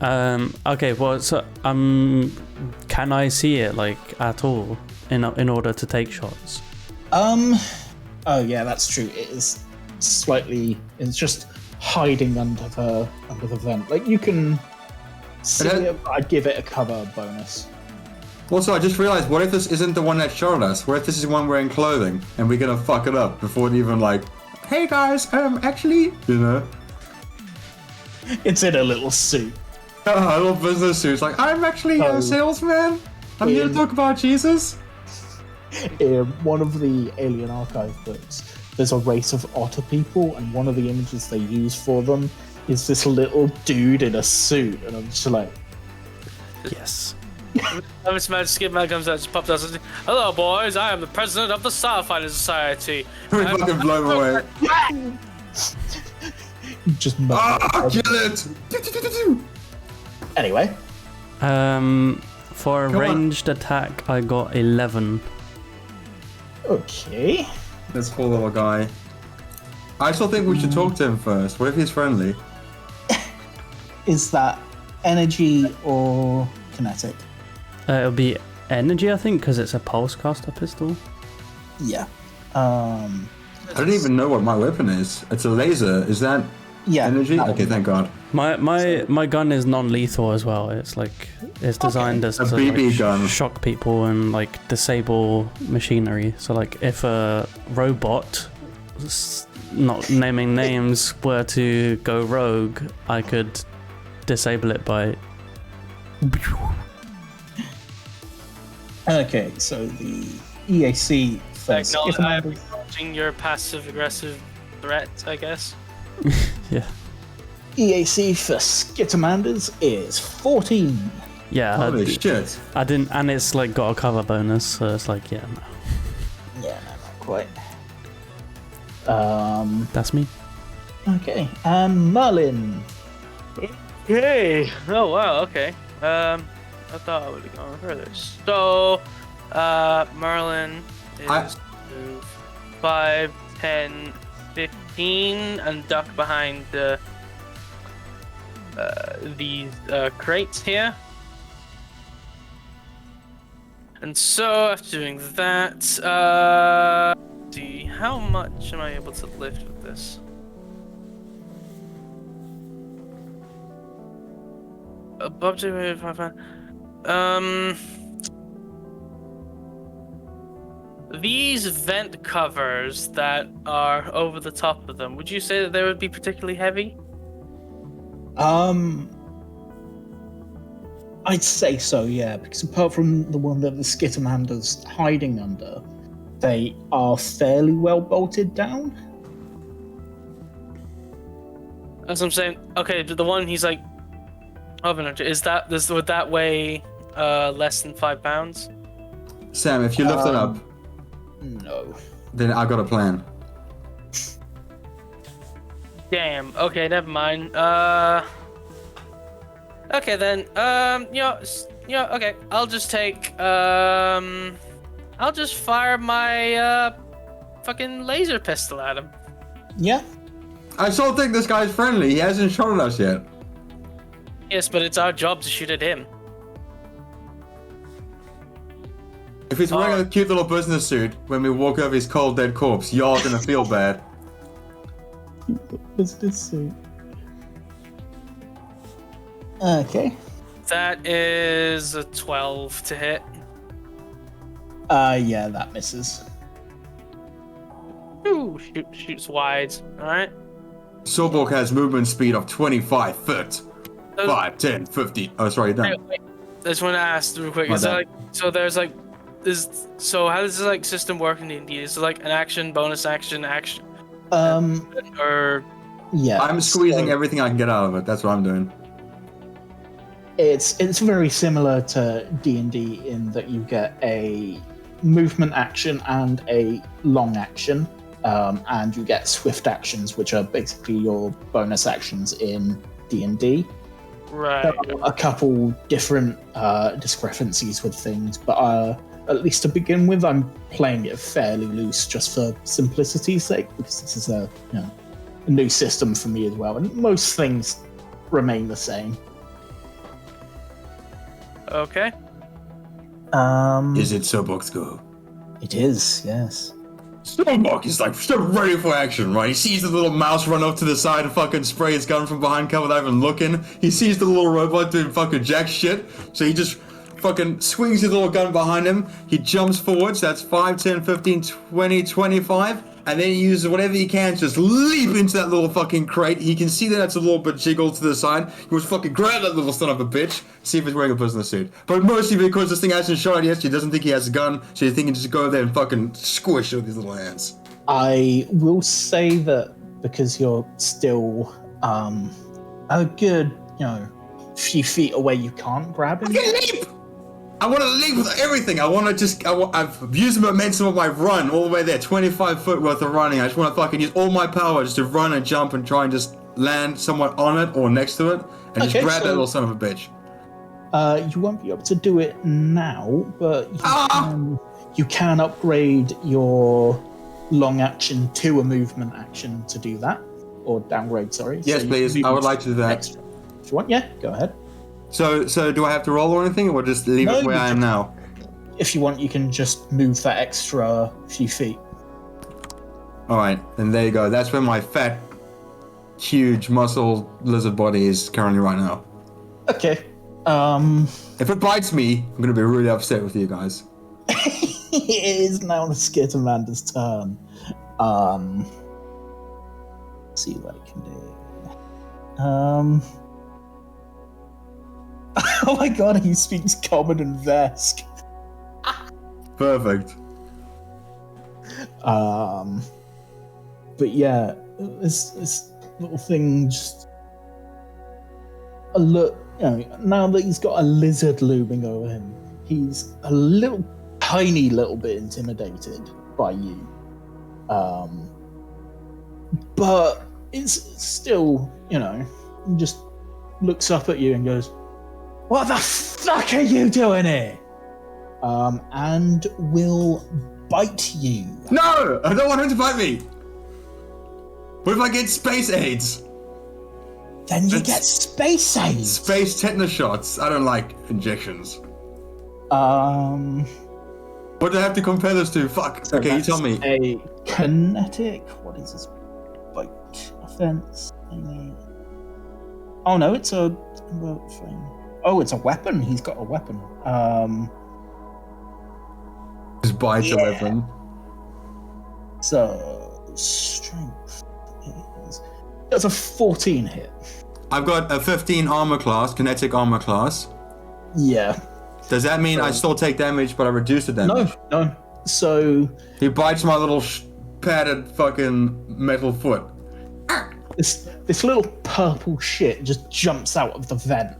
D: Okay. Well, so can I see it like at all in order to take shots?
A: Oh yeah, that's true. It is slightly. It's just hiding under the vent. Like you can see it, but I'd give it a cover bonus.
B: Also, I just realized, what if this isn't the one that shot us? What if this is one wearing clothing, and we're gonna fuck it up before it even like, hey guys, actually, you know?
A: It's in a little suit.
B: A little business suit. It's like, I'm actually a salesman. I'm here to talk about Jesus.
A: In one of the Alien Archive books, there's a race of otter people, and one of the images they use for them is this little dude in a suit, and I'm just like,
D: Yes.
C: This man Skidman comes out, just pops out, says, "Hello, boys. I am the president of the Starfinder Society."
B: We fucking blow him away.
A: just
B: Kill it!
A: Anyway,
D: for a ranged attack, I got 11.
A: okay.
B: This poor little guy. I still think we should talk to him first. What if he's friendly?
A: Is that energy or kinetic?
D: It'll be energy, I think, because it's a pulse caster pistol.
A: Yeah.
B: I don't even know what my weapon is. It's a laser. Is that energy? Okay, thank God.
D: My gun is non-lethal as well. It's like it's designed as
B: A
D: to
B: BB
D: like,
B: gun.
D: shock people and like disable machinery. So like if a robot, not naming names, were to go rogue, I could disable it by.
A: Okay, so the EAC first.
C: I'm acknowledging your passive-aggressive threat, I guess.
D: Yeah.
A: EAC for Skittermanders is 14.
D: Yeah.
B: Holy shit.
D: I didn't, and it's like got a cover bonus, so it's like no.
A: Yeah, no, not quite.
D: That's me.
A: Okay, and Merlin.
C: Okay. Oh wow. Okay. I thought I would have gone further. So, Merlin is 5, 10, 15, and duck behind these crates here. And so, after doing that, see, how much am I able to lift with this? Above 2.55. These vent covers that are over the top of them, would you say that they would be particularly heavy?
A: I'd say so, yeah, because apart from the one that the Skittermander's hiding under, they are fairly well bolted down.
C: That's what I'm saying. Okay, the one he's like, would that weigh less than 5 pounds?
B: Sam, if you lift it up,
A: No.
B: then I got a plan.
C: Damn. Okay, never mind. Okay then. Okay. I'll just take. I'll just fire my fucking laser pistol at him.
A: Yeah.
B: I still think this guy's friendly. He hasn't shot at us yet.
C: Yes, but it's our job to shoot at him.
B: If he's wearing a cute little business suit when we walk over his cold dead corpse, y'all gonna feel bad.
A: Business suit. Okay.
C: That is a 12 to hit.
A: Yeah, that misses.
C: Ooh, shoots wide. Alright.
B: Sorborg has movement speed of 25 foot. 5, 10, 50. Oh, sorry, you're done.
C: Wait. I just want to ask real quick.
B: My
C: Is there
B: bad.
C: so how does this like system work in D&D? Is it like an action, bonus action, action? Or
A: Yeah.
B: I'm squeezing
A: so
B: everything I can get out of it. That's what I'm doing.
A: It's very similar to D&D in that you get a movement action and a long action, and you get swift actions, which are basically your bonus actions in D&D.
C: right?
A: There are a couple different discrepancies with things, but at least to begin with, I'm playing it fairly loose just for simplicity's sake, because this is a new system for me as well, and most things remain the same.
C: Okay.
B: Is it Sorborg's go?
A: It is, yes.
B: Sorborg is like still ready for action, right? He sees the little mouse run off to the side and fucking spray his gun from behind cover without even looking. He sees the little robot doing fucking jack shit, so he just fucking swings his little gun behind him. He jumps forwards, that's 5, 10, 15, 20, 25. And then he uses whatever he can to just leap into that little fucking crate. He can see that it's a little bit jiggled to the side. He was fucking grab that little son of a bitch, see if he's wearing a business suit. But mostly because this thing hasn't shot yet, he doesn't think he has a gun, so he's thinking just go there and fucking squish it with his little hands.
A: I will say that because you're still a good, few feet away, you can't grab him.
B: I can leap! I want to leap with everything. I've used the momentum of my run all the way there, 25 foot worth of running. I just want to fucking use all my power just to run and jump and try and just land somewhat on it or next to it and just grab that little son of a bitch.
A: You won't be able to do it now, but you can upgrade your long action to a movement action to do that, or downgrade, sorry.
B: Yes,
A: So
B: please. I would like to do that.
A: Extra. If you want, yeah, go ahead.
B: So do I have to roll or anything, or just leave it where I am now?
A: If you want, you can just move that extra few feet.
B: All right, then there you go. That's where my fat, huge muscle lizard body is currently right now.
A: Okay.
B: If it bites me, I'm gonna be really upset with you guys.
A: It is now the Skitamander's turn. Let's see what I can do. Oh my god, he speaks Common and Vesk.
B: Perfect.
A: But yeah, this little thing just a look. Now that he's got a lizard looming over him, he's a tiny little bit intimidated by you. But it's still, he just looks up at you and goes, "What the fuck are you doing here?" And will bite you.
B: No, I don't want him to bite me. What if I get space AIDS?
A: Then you get space AIDS.
B: Space tetanus shots. I don't like injections. What do I have to compare this to? Fuck.
A: So
B: Okay, you tell me.
A: A kinetic. What is this? Bite offense. Oh no, it's a. Oh, it's a weapon. He's got a weapon.
B: Just bite a weapon.
A: So strength is. That's a 14 hit.
B: I've got a 15 armor class, kinetic armor class.
A: Yeah.
B: Does that mean I still take damage, but I reduce the damage?
A: No. So
B: He bites my little padded fucking metal foot.
A: this little purple shit just jumps out of the vent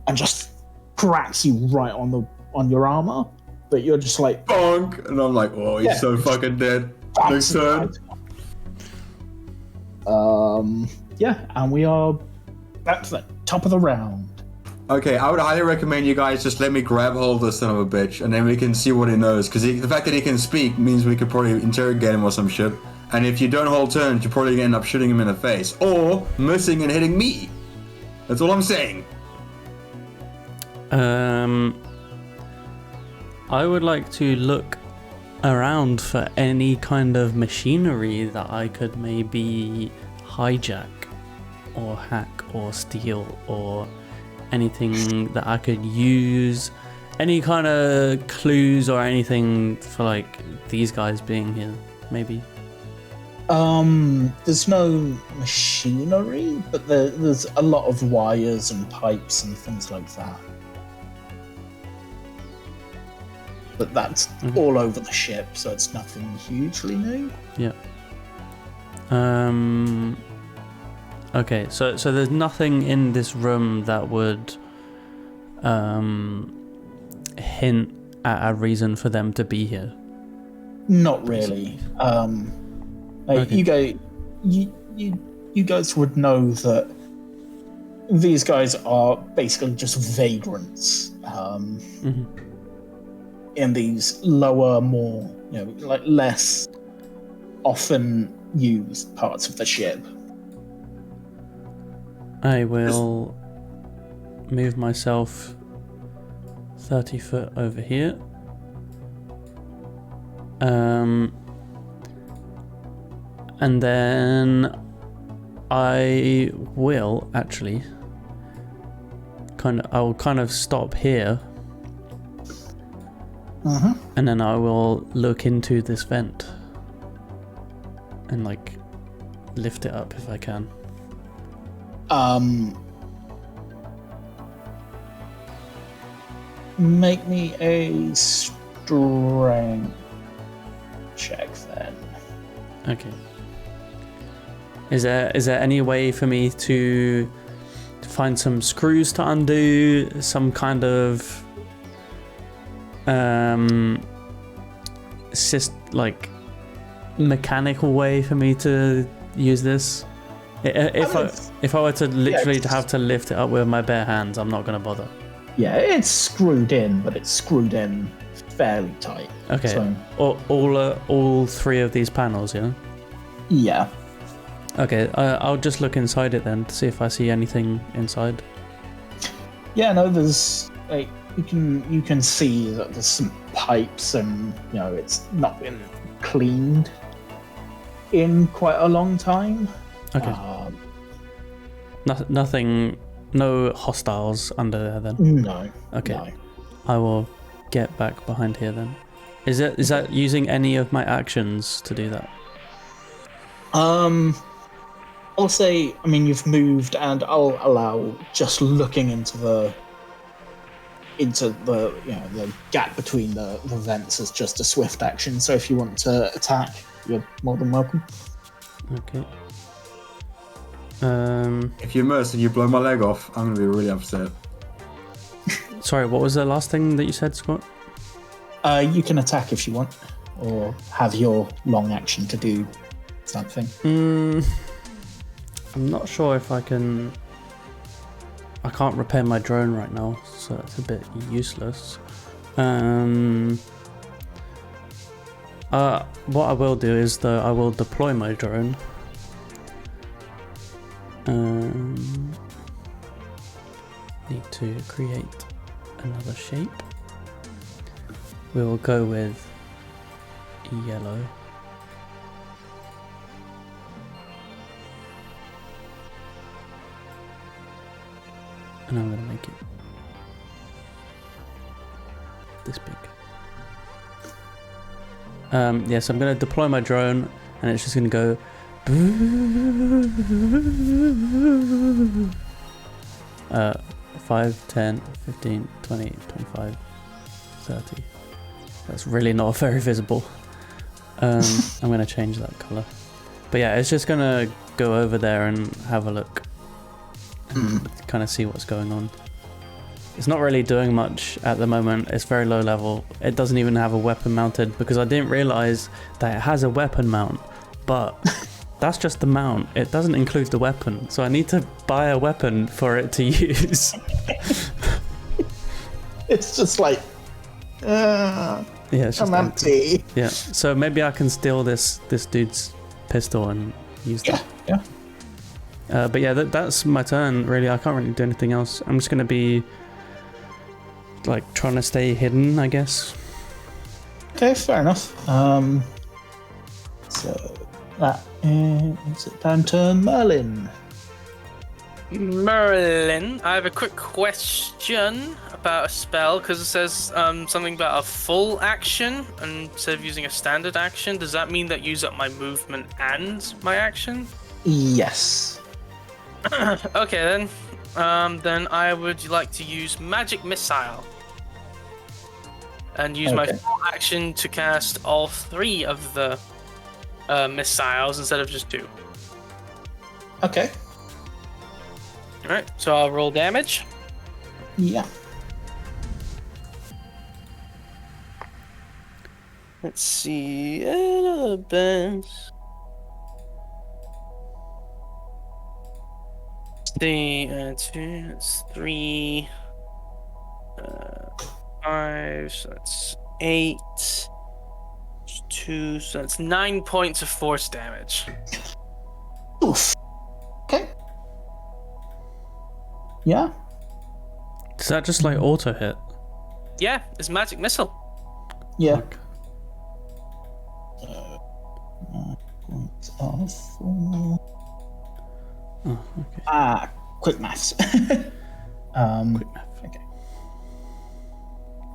A: and just cracks you right on your armor, but you're just like
B: Bonk! And I'm like, oh, he's so fucking dead. Next turn.
A: Yeah, and we are back to the top of the round.
B: Okay, I would highly recommend you guys just let me grab hold of this son of a bitch, and then we can see what he knows. Because the fact that he can speak means we could probably interrogate him or some shit. And if you don't hold turns, you're probably going to end up shooting him in the face. Or missing and hitting me. That's all I'm saying.
D: I would like to look around for any kind of machinery that I could maybe hijack or hack or steal or anything that I could use. Any kind of clues or anything for like these guys being here, maybe.
A: There's no machinery, but there's a lot of wires and pipes and things like that. But that's all over the ship, so it's nothing hugely new.
D: Yeah. Okay, so there's nothing in this room that would hint at a reason for them to be here.
A: Not really.
D: Okay.
A: You guys would know that these guys are basically just vagrants. In these lower, more, like less often used parts of the ship.
D: I will move myself 30 foot over here. And then I will actually I'll kind of stop here. And then I will look into this vent and like lift it up if I can.
A: Make me a strength check then.
D: Okay. Is there any way for me to find some screws to undo, some kind of like mechanical way for me to use this? If I were to literally have to lift it up with my bare hands, I'm not gonna bother.
A: Yeah, it's screwed in, but it's screwed in fairly tight.
D: Okay.
A: So,
D: all three of these panels, yeah.
A: yeah.
D: Okay. I'll just look inside it then to see if I see anything inside.
A: Yeah, no, there's like you can see that there's some pipes and it's not been cleaned in quite a long time.
D: Okay. Nothing. No hostiles under there then.
A: No.
D: Okay.
A: No.
D: I will get back behind here then. Is that using any of my actions to do that?
A: I'll say, you've moved, and I'll allow just looking into the the gap between the vents as just a swift action. So if you want to attack, you're more than welcome.
D: Okay.
B: If you miss and you blow my leg off, I'm gonna be really upset.
D: Sorry, what was the last thing that you said, Scott?
A: You can attack if you want, or have your long action to do something.
D: I'm not sure if I can. I can't repair my drone right now, so that's a bit useless. What I will do is I will deploy my drone. Need to create another shape. We will go with yellow. And I'm going to make it this big. Yes, I'm going to deploy my drone and it's just going to go 5, 10, 15, 20, 25, 30. That's really not very visible. I'm going to change that color. But yeah, it's just going to go over there and have a look. And kind of see what's going on. It's not really doing much at the moment. It's very low level. It doesn't even have a weapon mounted because I didn't realize that it has a weapon mount, but that's just the mount. It doesn't include the weapon, so I need to buy a weapon for it to use.
A: It's just like
D: yeah, it's just
A: I'm empty.
D: Yeah, so maybe I can steal this dude's pistol and use that.
A: Yeah.
D: But yeah, that's my turn, really. I can't really do anything else. I'm just going to be, like, trying to stay hidden, I guess.
A: Okay, fair enough. So that is it down to Merlin.
C: Merlin, I have a quick question about a spell, because it says something about a full action instead of using a standard action. Does that mean that use up my movement and my action?
A: Yes.
C: Okay, then I would like to use Magic Missile. And use my full action to cast all 3 of the missiles instead of just 2.
A: Okay.
C: Alright, so I'll roll damage.
A: Yeah.
C: Let's see. It's 3, 5, so that's 8, 2, so that's 9 points of force damage.
A: Oof. Okay. Yeah.
D: Does that just, like, auto hit?
C: Yeah, it's magic missile.
A: Yeah.
D: Oh, okay.
A: Quick maths.
D: Quick math.
A: Okay.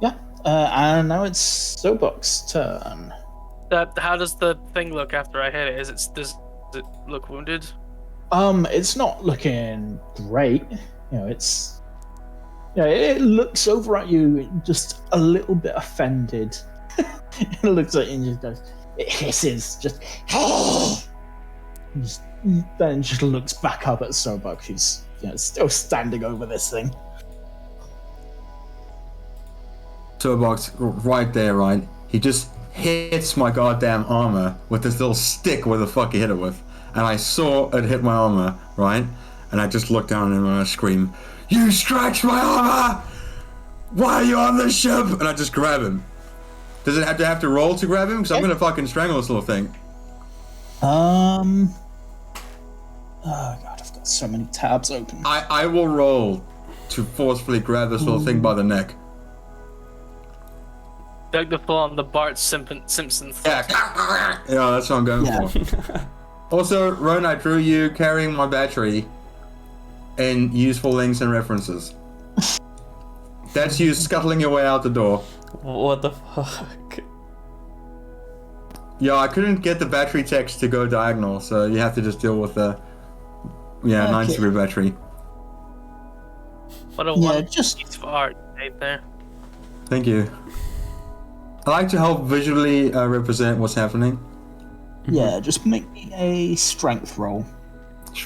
A: Yeah. And now it's Sobok's turn.
C: How does the thing look after I hit it? Does it look wounded?
A: It's not looking great. It looks over at you just a little bit offended. It looks at you and just goes, it hisses, then just looks back up at Sobok, who's still standing over this thing.
B: Turbox right there, right? He just hits my goddamn armor with this little stick where the fuck he hit it with. And I saw it hit my armor, right? And I just looked down and I scream, "You scratched my armor! Why are you on the ship?" And I just grab him. Does it have to roll to grab him? Because I'm gonna fucking strangle this little thing.
A: Oh god, I've got so many tabs open.
B: I will roll to forcefully grab this little thing by the neck.
C: Like the full on the Bart Simpson.
B: Yeah, that's what I'm going for. Also, Ron, I drew you carrying my battery in useful links and references. That's you scuttling your way out the door.
D: What the fuck?
B: Yeah, I couldn't get the battery text to go diagonal, so you have to just deal with the 9-degree battery.
C: What a wonderful piece of art right there.
B: Thank you. I like to help visually represent what's happening.
A: Yeah, just make me a strength roll.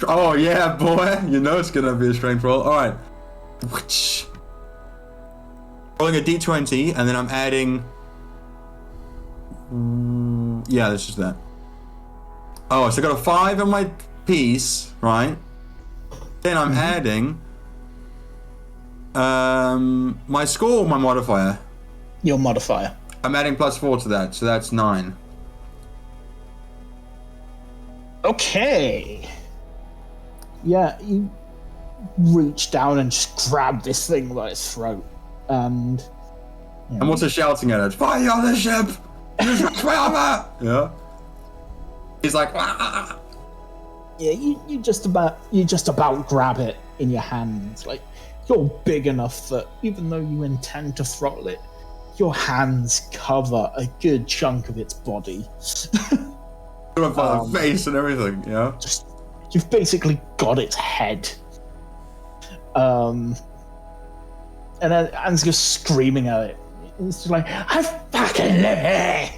B: Oh yeah, boy! You know it's gonna be a strength roll. All right. Rolling a d20, and then I'm adding. Yeah, this is that. Oh, so I got a 5 on my piece, right? Then I'm adding my score or my modifier.
A: Your modifier.
B: I'm adding +4 to that, so that's 9.
A: Okay. Yeah, you reach down and just grab this thing by its throat, and
B: I'm also shouting at it, "Fire on the ship! You scratched my armor!" Yeah. He's like, "Ah!"
A: Yeah, you just about grab it in your hands. Like, you're big enough that even though you intend to throttle it, your hands cover a good chunk of its body.
B: The face and everything, yeah.
A: You've basically got its head. And then Anne's just screaming at it. It's just like, "I fucking live here!"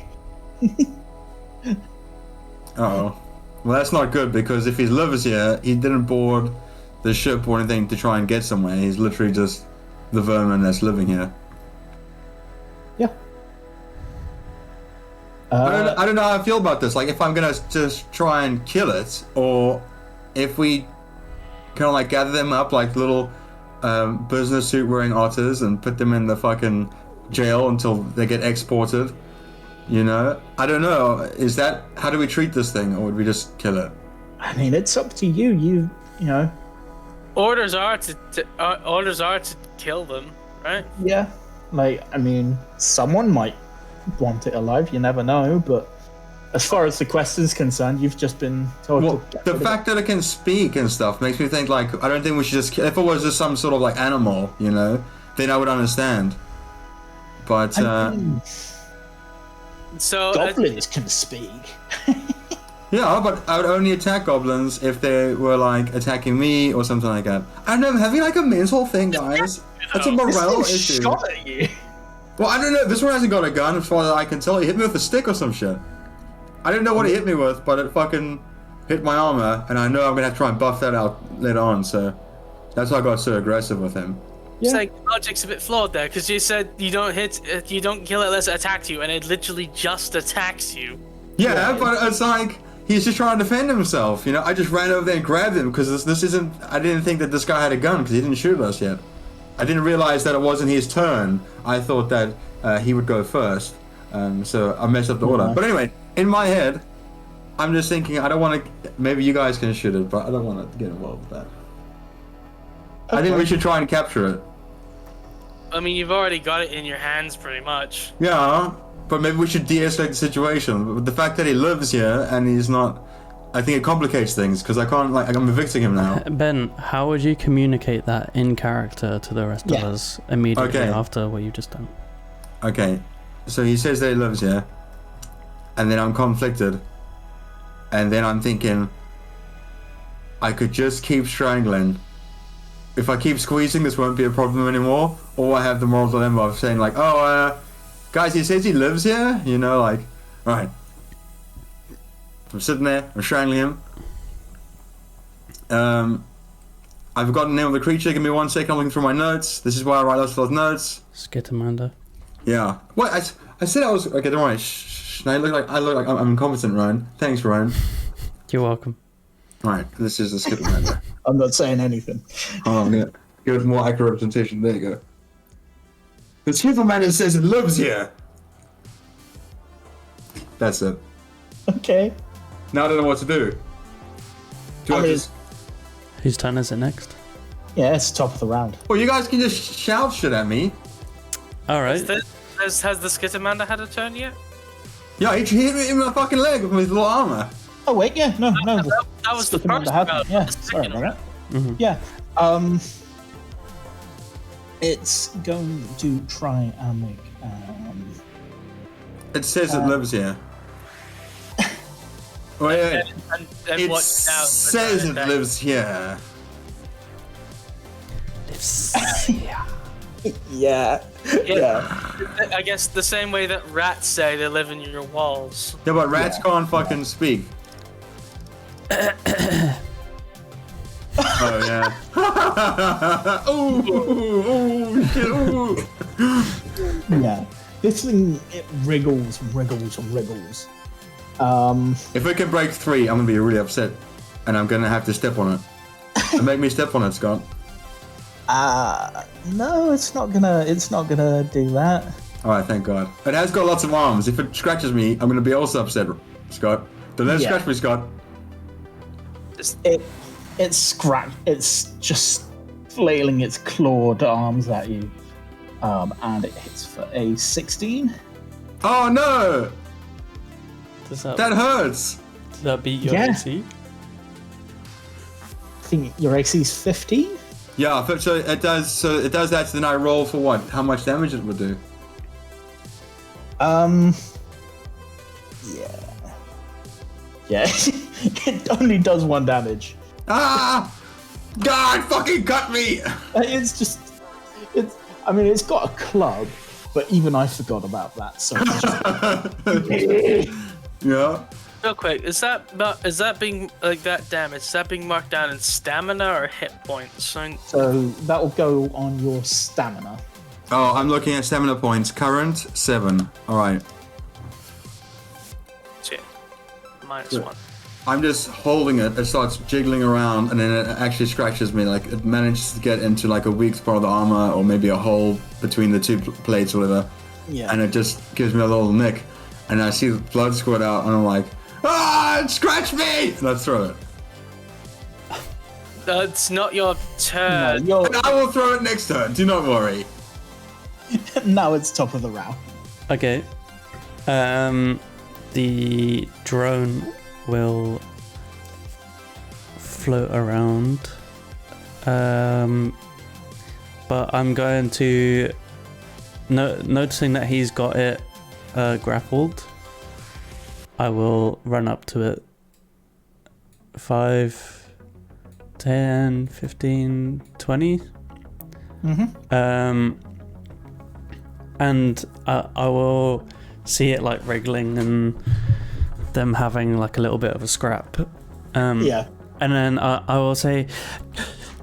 B: Uh-oh. Well, that's not good, because if his liver's here, he didn't board the ship or anything to try and get somewhere. He's literally just the vermin that's living here.
A: Yeah.
B: I don't know how I feel about this. Like, if I'm gonna just try and kill it, or if we kind of like gather them up like little business suit wearing otters and put them in the fucking jail until they get exported. You know, I don't know. Is that how do we treat this thing, or would we just kill it?
A: I mean, it's up to you. You know.
C: Orders are to kill them, right?
A: Yeah. Like, I mean, someone might want it alive. You never know. But as far as the quest is concerned, you've just been told
B: Well,
A: to get
B: the
A: rid of
B: fact that it can speak and stuff makes me think like I don't think we should just. If it was just some sort of like animal, you know, then I would understand. But
A: it. I mean,
C: So
A: goblins can speak.
B: yeah, but I would only attack goblins if they were like attacking me or something like that. I don't know, having like a mental thing, guys. That's a morale
A: This thing
B: issue.
A: shot at you.
B: Well, I don't know. This one hasn't got a gun, as far as I can tell. He hit me with a stick or some shit. I didn't know what he hit me with, but it fucking hit my armor, and I know I'm gonna have to try and buff that out later on. So that's why I got so aggressive with him.
C: it's
A: Yeah.
C: like logic's a bit flawed there because you said you don't kill it unless it attacks you, and it literally just attacks you.
B: Yeah, but it's like he's just trying to defend himself. You know, I just ran over there and grabbed him because this isn't. I didn't think that this guy had a gun because he didn't shoot us yet. I didn't realize that it wasn't his turn. I thought that he would go first. So I messed up the order. But anyway, in my head, I'm just thinking I don't want to. Maybe you guys can shoot it, but I don't want to get involved with that. I think we should try and capture it.
C: I mean, you've already got it in your hands, pretty much.
B: Yeah, but maybe we should de-escalate the situation. But the fact that he lives here and he's not, I think it complicates things because I can't like I'm evicting him now.
D: Ben, how would you communicate that in character to the rest of
A: Yeah.
D: us immediately
B: Okay.
D: after what you've just done?
B: Okay, so he says that he lives here, and then I'm conflicted, and then I'm thinking I could just keep strangling. If I keep squeezing, this won't be a problem anymore. Or I have the moral dilemma of saying like, oh, guys, he says he lives here. You know, like, right. I'm sitting there, I'm strangling him. I've forgotten the name of the creature. Give me 1 second. I'm looking through my notes. This is why I write lots of those notes.
D: Skittermander.
B: Yeah. What I said I was okay. Don't worry. I look like I'm incompetent, Ryan. Thanks, Ryan.
D: You're welcome.
B: All right. This is a skip reminder.
A: I'm not saying anything.
B: Oh, I'm gonna give it more accurate representation. There you go. The Superman says it lives here. That's it.
A: Okay.
B: Now I don't know what to do. Do I,
A: I mean,
B: just?
D: Whose turn is it next?
A: Yeah, it's top of the round.
B: Well, you guys can just shout shit at me.
D: All right.
C: Has the Skittermander had a turn yet?
B: Yeah, he hit me in my fucking leg with his little armor.
A: Oh wait, yeah, no.
C: That was the
A: Skipping on
C: first
A: habit.
C: round,
A: Yeah,
C: not the
A: sorry
C: second
A: about
C: one.
A: that. Yeah. It's going to try and make.
B: It says it lives here. Wait.
C: And
B: It
C: what now?
B: says it lives here.
A: Yeah.
C: Yeah. I guess the same way that rats say they live in your walls.
B: Yeah, but rats can't fucking speak. Oh yeah. Ooh, shit, ooh.
A: Yeah. This thing, it wriggles.
B: If we can break 3, I'm gonna be really upset, and I'm gonna have to step on it. And make me step on it, Scott.
A: No, it's not gonna do that.
B: All right, thank God. It has got lots of arms. If it scratches me, I'm gonna be also upset, Scott. Don't let it
A: Yeah.
B: scratch me, Scott.
A: It's just flailing its clawed arms at you. And it hits for a 16.
B: Oh no,
D: Does that
B: hurts.
D: beat your
A: Yeah.
D: AC?
A: I think your AC is 15.
B: Yeah, so it does. So it does that. So then I roll for what? How much damage it would do?
A: Yeah. It only does 1 damage.
B: Ah! God, fucking cut me!
A: It's got a club, but even I forgot about that. So it's just,
B: Yeah.
C: Real quick, is that being like that damage? Is that being marked down in stamina or hit points?
A: so that will go on your stamina.
B: Oh, I'm looking at stamina points. Current 7. All right.
C: Shit. -1.
B: I'm just holding it. It starts jiggling around, and then it actually scratches me. Like it manages to get into like a weak spot of the armor, or maybe a hole between the two plates or whatever.
A: Yeah.
B: And it just gives me a little nick. and I see the blood squirt out, and I'm like, scratch me! And I throw it.
C: That's not your turn.
A: No,
B: And I will throw it next turn, do not worry.
A: now it's top of the round.
D: Okay. The drone will float around. But I'm going to noticing that he's got it grappled. I will run up to it. 5, 10, 15, 20. And I will see it like wriggling and them having like a little bit of a scrap.
A: Yeah.
D: And then I will say,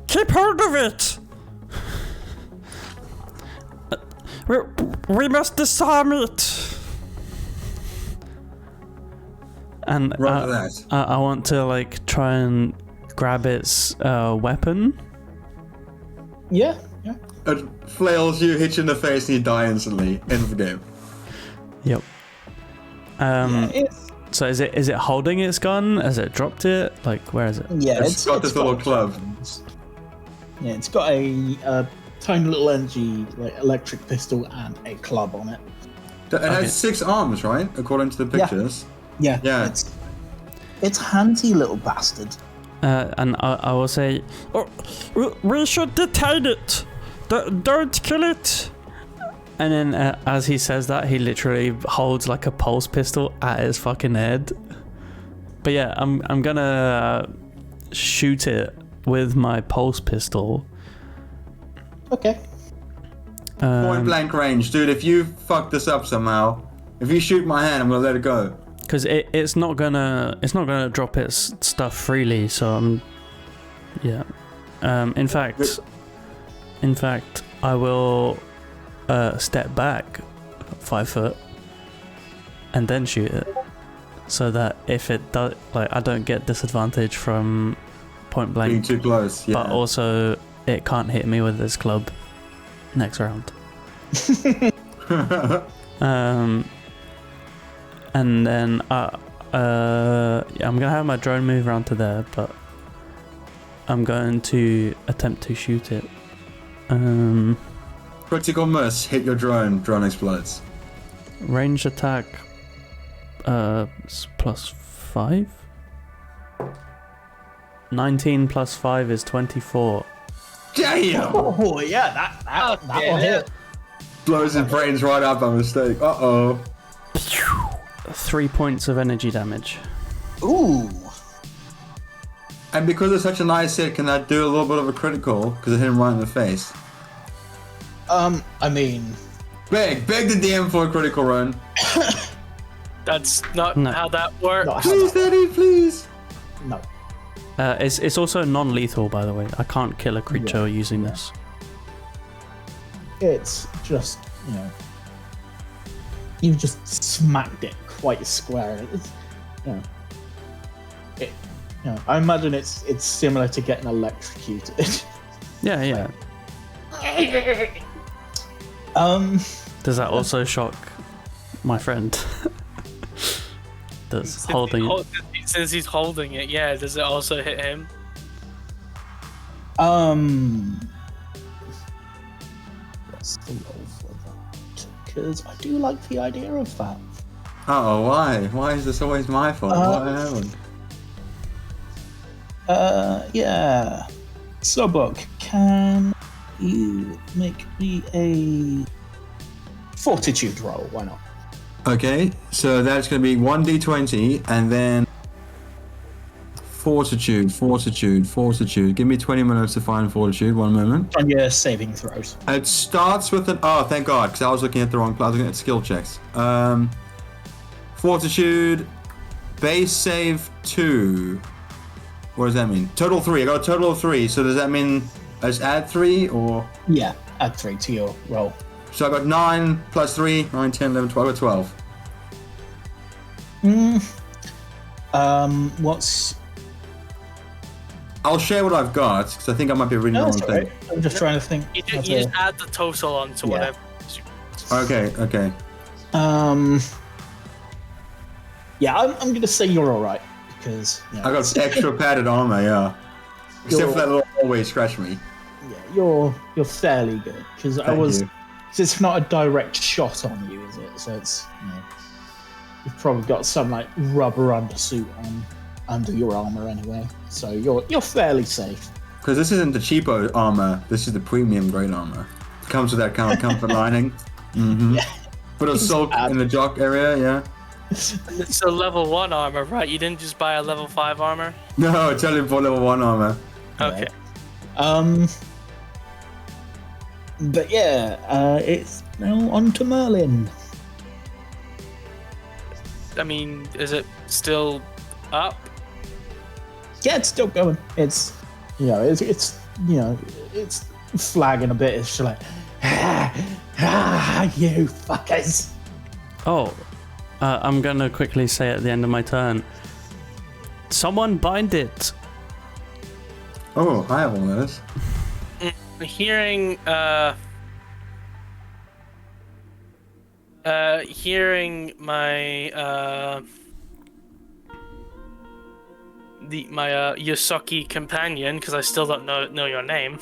D: keep hold of it! We must disarm it! And
B: Roger that.
D: I want to like try and grab its weapon.
A: Yeah.
B: It flails you, hits you in the face, and you die instantly. End of the game.
D: Yep. So is it holding its gun? Has it dropped it? Like, where is it?
A: Yeah,
B: It's got this little club.
A: Yeah, it's got a tiny little energy, like electric pistol and a club on it.
B: It has 6 arms, right? According to the pictures.
A: Yeah.
B: Yeah.
A: It's handy little bastard.
D: And I will say, we should detain it. Don't kill it. And then as he says that, he literally holds like a pulse pistol at his fucking head. But yeah, I'm gonna shoot it with my pulse pistol.
A: Okay.
B: Point blank range. Dude, if you fuck this up somehow, if you shoot my hand, I'm gonna let it go.
D: Because it's not gonna drop its stuff freely, so I'm in fact I will step back 5 foot and then shoot it, so that if it does, like, I don't get disadvantage from point blank
B: Being too close, yeah.
D: but also it can't hit me with this club next round. And then I'm gonna have my drone move around to there, but I'm going to attempt to shoot it.
B: Critical miss, hit your drone, drone explodes.
D: Ranged attack +5. 19 plus 5 is 24.
B: Damn!
A: Oh yeah, that will hit.
B: Blows his brains right out by mistake. Uh-oh.
D: 3 points of energy damage.
A: Ooh.
B: And because it's such a nice hit, can that do a little bit of a critical? Because it hit him right in the face.
A: I mean,
B: Beg the DM for a critical run.
C: That's not
D: No.
C: how that works.
A: not how
B: Please,
A: that
B: Daddy, please.
A: works. No.
D: It's also non-lethal, by the way. I can't kill a creature using this.
A: It's just, you've just smacked it quite square. It's, I imagine it's similar to getting electrocuted.
D: Yeah. Does that also shock my friend? That's holding it.
C: Since he's holding it, yeah. Does it also hit him?
A: What's the roll for that? Because I do like the idea of that.
B: Uh-oh, why? Why is this always my fault? What happened?
A: Yeah. So, Buck, can you make me a fortitude roll? Why not?
B: Okay, so that's going to be 1d20 and then fortitude. Give me 20 minutes to find fortitude. 1 moment.
A: On your saving throws.
B: It starts with an... Oh, thank God, because I was looking at the wrong... I was looking at skill checks. Fortitude, base save 2. What does that mean? Total 3. I got a total of 3. So does that mean I just add 3 or...
A: Yeah, add 3 to your roll.
B: So I got 9 plus 3, 9, 10, 11, 12. I got 12.
A: What's...
B: I'll share what I've got, because I think I might be reading the wrong
A: that's
B: thing.
A: alright. I'm just trying to think.
C: You
A: how
C: just
A: to-
C: add the total onto
A: Yeah.
C: whatever.
B: Okay.
A: Yeah, I'm gonna say you're all right because
B: I got extra padded armor, yeah. Except for that little hallway scratch me.
A: Yeah, you're fairly good because
B: You.
A: It's not a direct shot on you, is it? So it's you've probably got some like rubber undersuit on under your armor anyway, so you're fairly safe.
B: Because this isn't the cheapo armor, this is the premium grade armor. It comes with that kind of comfort lining. Mm-hmm.
A: Yeah.
B: Bit of silk in the jock area, yeah.
C: It's a level 1 armor, right? You didn't just buy a level 5 armor?
B: No, it's only for level 1 armor.
C: Okay.
A: But yeah, it's now on to Merlin.
C: I mean, is it still up?
A: Yeah, it's still going. It's it's flagging a bit. It's just like you fuckers.
D: Oh, I'm gonna quickly say at the end of my turn. Someone bind it.
B: Oh, I have one of those.
C: Hearing my my Yosaki companion, because I still don't know your name.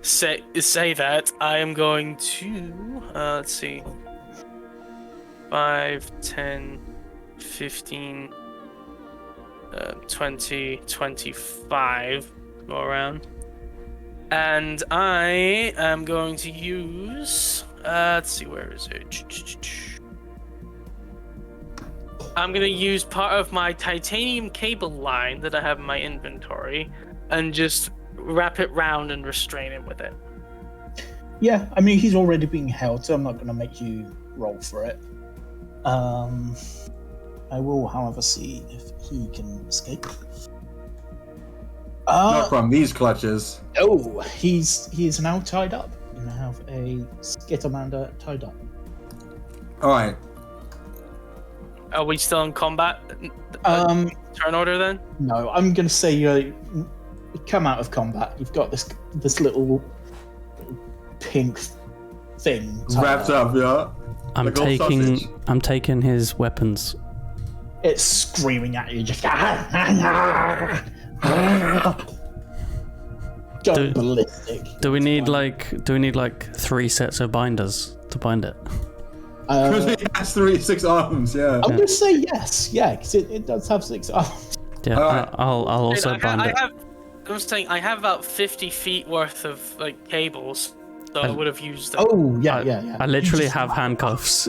C: say that I am going to let's see, 5, 10, 15, 20, 25, go around. And I am going to use, let's see, where is it? I'm going to use part of my titanium cable line that I have in my inventory and just wrap it round and restrain it with it.
A: Yeah, I mean, he's already being held, so I'm not going to make you roll for it. I will, however, see if he can escape.
B: Not from these clutches.
A: Oh, he is now tied up. You now have a Skittermander tied up.
B: Alright.
C: Are we still in combat? Turn order then?
A: No, I'm going to say you come out of combat. You've got this little pink thing
B: Wrapped up, yeah.
D: I'm taking his weapons.
A: It's screaming at you, just going ballistic.
D: Do we need like 3 sets of binders to bind it?
B: Because it has 6 arms, yeah.
A: I'm gonna say yes, yeah, because it does have 6 arms.
D: Yeah,
B: Alright.
D: I'll also bind it.
C: I'm saying I have about 50 feet worth of like cables, so I would have used them.
A: Oh yeah.
D: I literally have handcuffs.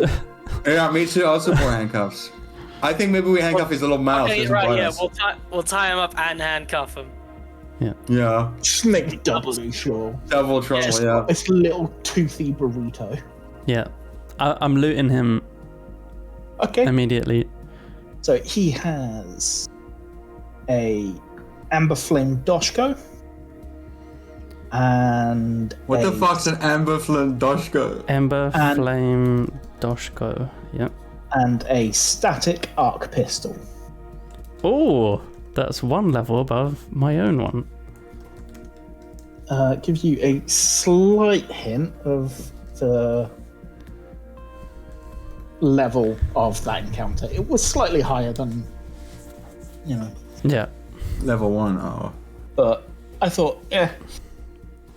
B: Yeah, me too, also for handcuffs. I think maybe we handcuff his little mouth.
C: Okay, right, yeah, we'll tie him up and handcuff him.
B: Yeah.
A: Just make doubly sure.
B: Double trouble, yeah.
A: It's a little toothy burrito.
D: Yeah, I'm looting him.
A: Okay.
D: Immediately.
A: So he has a Amber Flame Doshko. And
B: what the fuck's an Amber Flame Doshko?
D: Amber Flame Doshko, yep.
A: And a Static Arc Pistol.
D: Oh, that's 1 level above my own one.
A: Gives you a slight hint of the level of that encounter. It was slightly higher than,
D: Yeah.
B: Level 1, oh.
A: But I thought, yeah.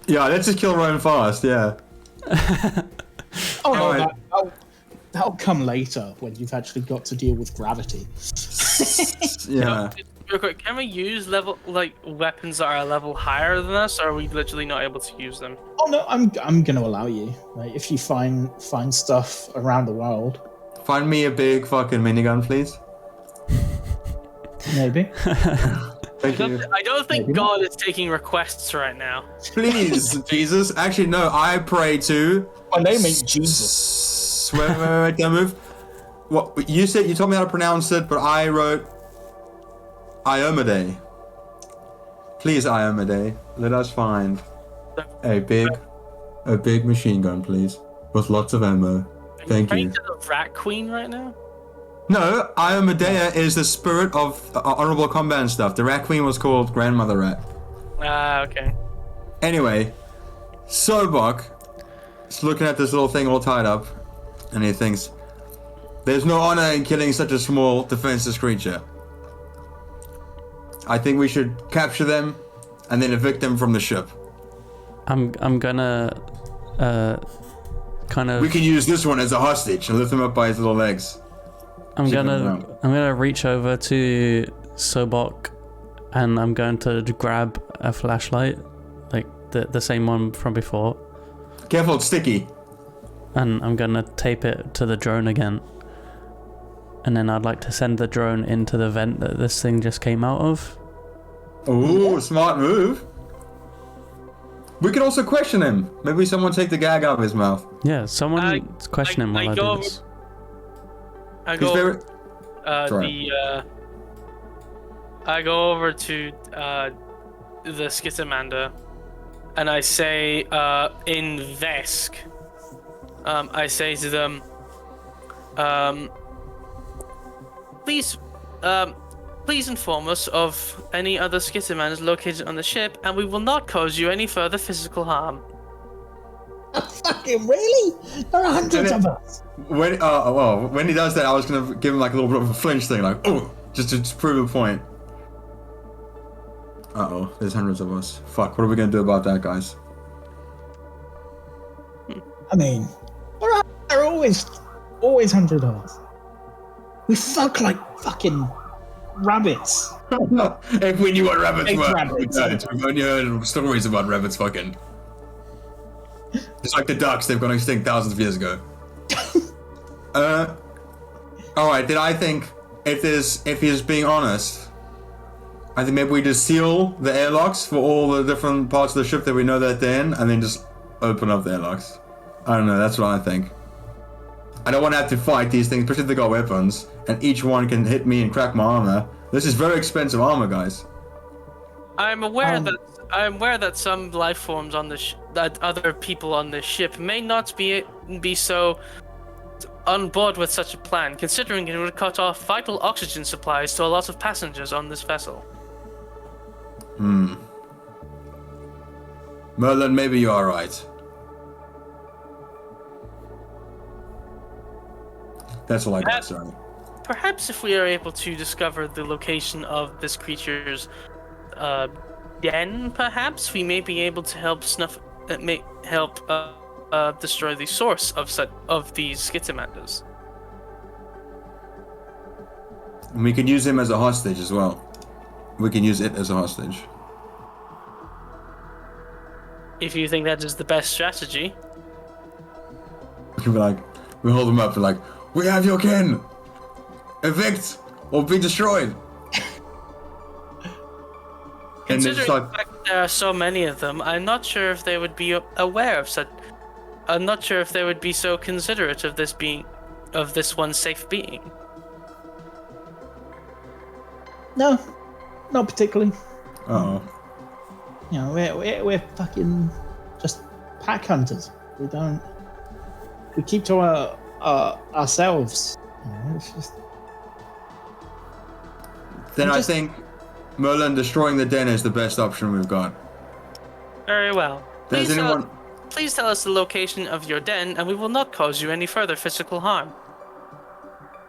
B: Yeah, let's just kill Ryan fast, yeah.
A: Oh, no, that'll come later when you've actually got to deal with gravity.
B: Yeah.
C: Real quick, can we use weapons that are a level higher than us, or are we literally not able to use them?
A: Oh no, I'm gonna allow you. Like, if you find stuff around the world.
B: Find me a big fucking minigun, please.
A: Maybe.
B: Thank you.
C: I don't think
A: Maybe
C: God is taking requests right now.
B: Please, Jesus. Actually, no, I pray to...
A: My name ain't Jesus.
B: Wait, don't move. What, you told me how to pronounce it, but I wrote... Iomade. Please, Iomade, let us find a big machine gun, please, with lots of ammo. Thank you.
C: Are you praying to the Rat Queen right now?
B: No, Iomade is the spirit of honorable combat and stuff. The Rat Queen was called Grandmother Rat.
C: Ah, okay.
B: Anyway, Sobok is looking at this little thing all tied up, and he thinks, There's no honor in killing such a small, defenseless creature. I think we should capture them and then evict them from the ship.
D: I'm gonna kind of.
B: We can use this one as a hostage and lift him up by his little legs.
D: I'm gonna reach over to Sobok, and I'm going to grab a flashlight, like the same one from before.
B: Careful, it's sticky.
D: And I'm gonna tape it to the drone again. And then I'd like to send the drone into the vent that this thing just came out of.
B: Ooh, smart move. We could also question him. Maybe someone take the gag out of his mouth.
D: Yeah, someone question him while I do this.
C: I go over to the Skittermander, and I say in Vesk, I say to them, please inform us of any other Skittermanders located on the ship, and we will not cause you any further physical harm.
A: Fucking really? There are hundreds of us.
B: When he does that, I was gonna give him like a little bit of a flinch thing, like just to prove a point. There's hundreds of us. Fuck, what are we gonna do about that, guys?
A: I mean, there are always hundreds of us. We fuck like fucking rabbits.
B: If we knew what rabbits were,
A: rabbits.
B: We've only heard stories about rabbits fucking. It's like the ducks, they've gone extinct thousands of years ago. Alright, then I think if he's being honest, I think maybe we just seal the airlocks for all the different parts of the ship that we know that they're in, and then just open up the airlocks. I don't know, that's what I think. I don't want to have to fight these things, especially if they got weapons, and each one can hit me and crack my armor. This is very expensive armor, guys.
C: I'm aware that some life forms on that other people on this ship may not be so on board with such a plan, considering it would cut off vital oxygen supplies to a lot of passengers on this vessel.
B: Merlin, maybe you are right. That's all I got, sorry.
C: Perhaps if we are able to discover the location of this creature's den, perhaps we may be able to help destroy the source of these Skittermanders.
B: And we can use him as a hostage as well. We can use it as a hostage.
C: If you think that is the best strategy.
B: We can be like, we hold him up and like, we have your kin! Evict or be destroyed!
C: Considering the fact that there are so many of them, I'm not sure if they would be aware of such. I'm not sure if they would be so considerate of this one safe being.
A: No, not particularly.
B: Uh-oh.
A: You know, we're fucking just pack hunters. We keep to ourselves. You know, it's just.
B: Then I think Merlin destroying the den is the best option we've got.
C: Very well.
B: Does anyone?
C: Please tell us the location of your den, and we will not cause you any further physical harm.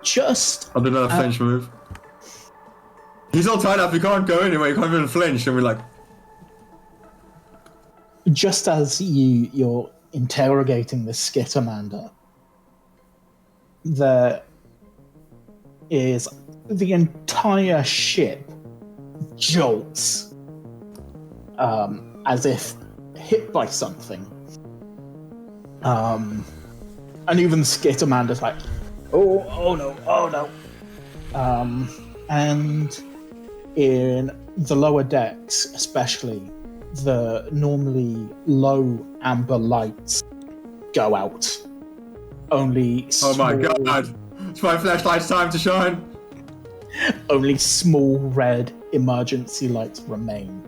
A: Just.
B: I'll do another flinch move. He's all tied up, he can't go anyway, he can't even flinch, and we're like...
A: Just as you're interrogating the Skittermander, there is the entire ship jolts as if hit by something. And even the Skittermander's like, oh no. And in the lower decks, especially, the normally low amber lights go out. Only
B: Oh my god! It's my flashlight's time to shine!
A: Only small red emergency lights remain.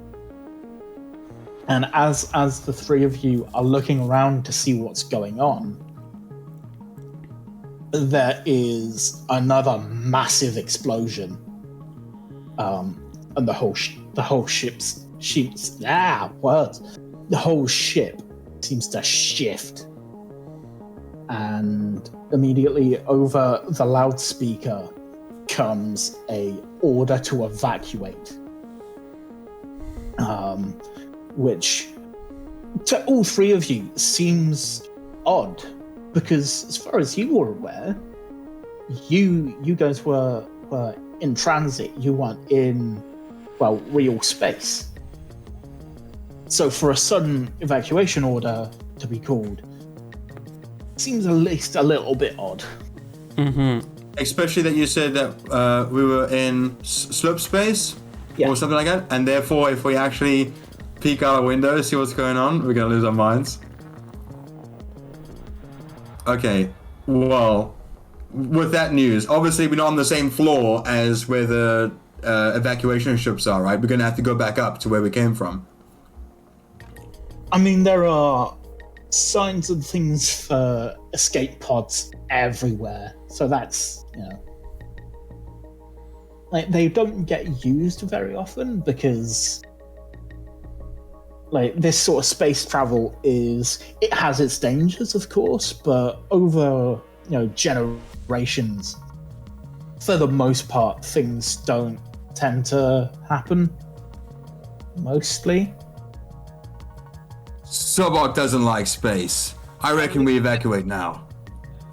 A: And as the three of you are looking around to see what's going on, there is another massive explosion. And the whole ship seems to shift. And immediately over the loudspeaker comes a order to evacuate, which to all three of you seems odd, because as far as you were aware, you guys were in transit. You weren't in, well, real space. So for a sudden evacuation order to be called seems at least a little bit odd.
D: Mm-hmm.
B: Especially that you said that we were in slope space or something like that, and therefore if we actually peek out a window, see what's going on, we're gonna lose our minds. Okay, well, with that news, obviously we're not on the same floor as where the evacuation ships are, right? We're gonna have to go back up to where we came from.
A: I mean, there are signs and things for escape pods everywhere, so that's, you know, like, they don't get used very often because, like, this sort of space travel it has its dangers, of course, but over, you know, generations, for the most part, things don't tend to happen. Mostly.
B: Sobok doesn't like space. I reckon we evacuate now.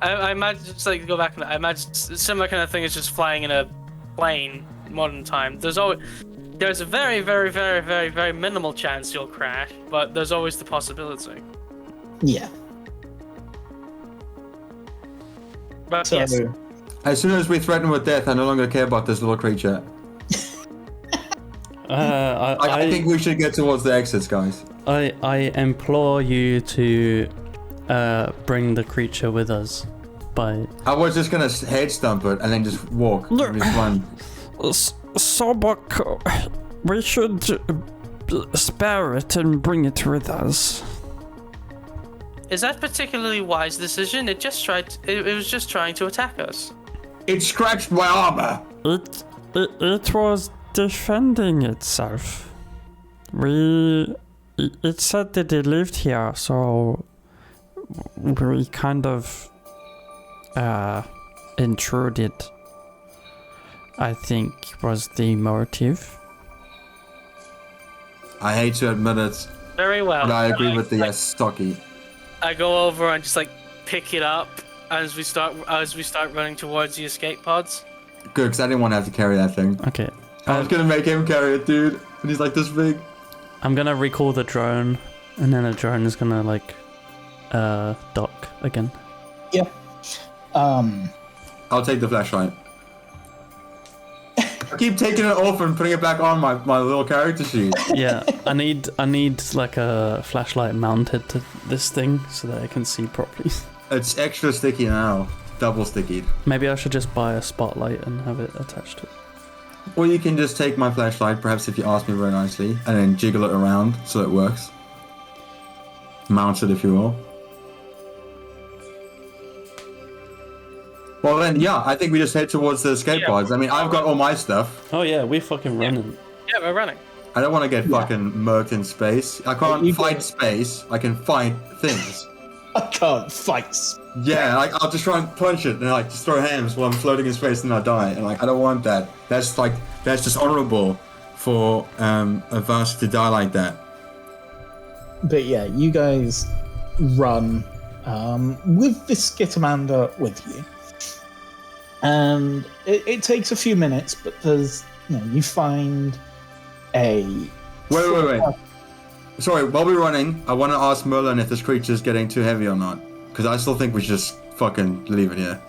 C: I imagine, just like go back, I imagine similar kind of thing is just flying in a plane in modern time. There's a very, very, very, very, very minimal chance you'll crash, but there's always the possibility.
A: Yeah.
C: But
A: So,
C: yes.
B: As soon as we threaten with death, I no longer care about this little creature. I think we should get towards the exits, guys.
D: I implore you to bring the creature with us. By
B: I was just gonna head stump it and then just walk. It'd be fun.
E: Sobok, we should spare it and bring it with us.
C: Is that particularly wise decision? It was just trying to attack us.
B: It scratched my armor.
E: It was defending itself. It said that it lived here, so we kind of intruded, I think, was the motive.
B: I hate to admit it,
C: Very well.
B: but I agree with the stocky.
C: I go over and just like pick it up as we start running towards the escape pods.
B: Good, because I didn't want to have to carry that thing.
D: okay,
B: I was gonna make him carry it, dude. And he's like this big.
D: I'm gonna recall the drone, and then the drone is gonna like dock again.
A: yeah.
B: I'll take the flashlight. I keep taking it off and putting it back on my little character sheet.
D: Yeah, I need like a flashlight mounted to this thing so that I can see properly.
B: It's extra sticky now. Double sticky.
D: Maybe I should just buy a spotlight and have it attached to it.
B: Or you can just take my flashlight, perhaps if you ask me very nicely, and then jiggle it around so it works. Mount it, if you will. Well then, yeah, I think we just head towards the escape pods. I mean, I've got all my stuff.
D: Oh yeah, we're fucking running.
C: Yeah, we're running.
B: I don't want to get fucking murked in space. I can't fight space. I can fight things.
A: I can't fight.
B: Yeah, like I'll just try and punch it and like just throw hands while I'm floating in space and I die. And like I don't want that. That's dishonorable for a Vast to die like that.
A: But yeah, you guys run with this Skitamander with you. And it takes a few minutes, but you find a...
B: Wait. Sorry, while we're running, I want to ask Merlin if this creature's getting too heavy or not. Because I still think we should just fucking leave it here.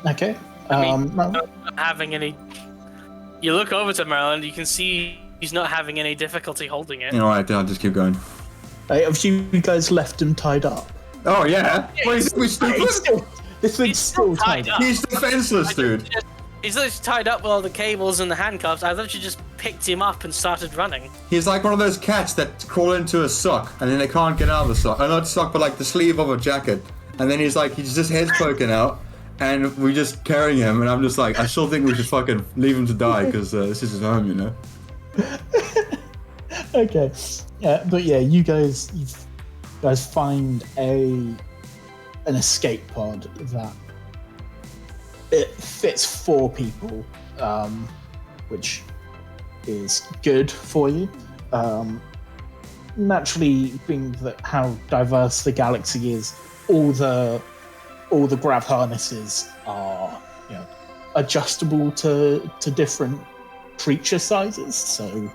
A: Okay.
C: Not having any... You look over to Merlin, you can see he's not having any difficulty holding it.
B: Alright, then I'll just keep going.
A: Have you guys left him tied up?
B: Oh, yeah? What is we stupid?
A: This thing's still tied up.
B: He's defenseless, dude.
C: He's literally tied up with all the cables and the handcuffs. I literally just picked him up and started running.
B: He's like one of those cats that crawl into a sock and then they can't get out of the sock. Not sock, but like the sleeve of a jacket. And then he's just head's poking out and we're just carrying him. And I'm just like, I still think we should fucking leave him to die because this is his home, you know?
A: Okay. Yeah, but yeah, you guys, guys find an escape pod that it fits 4 people, which is good for you. Naturally, being that how diverse the galaxy is, all the grav harnesses are, you know, adjustable to different creature sizes. So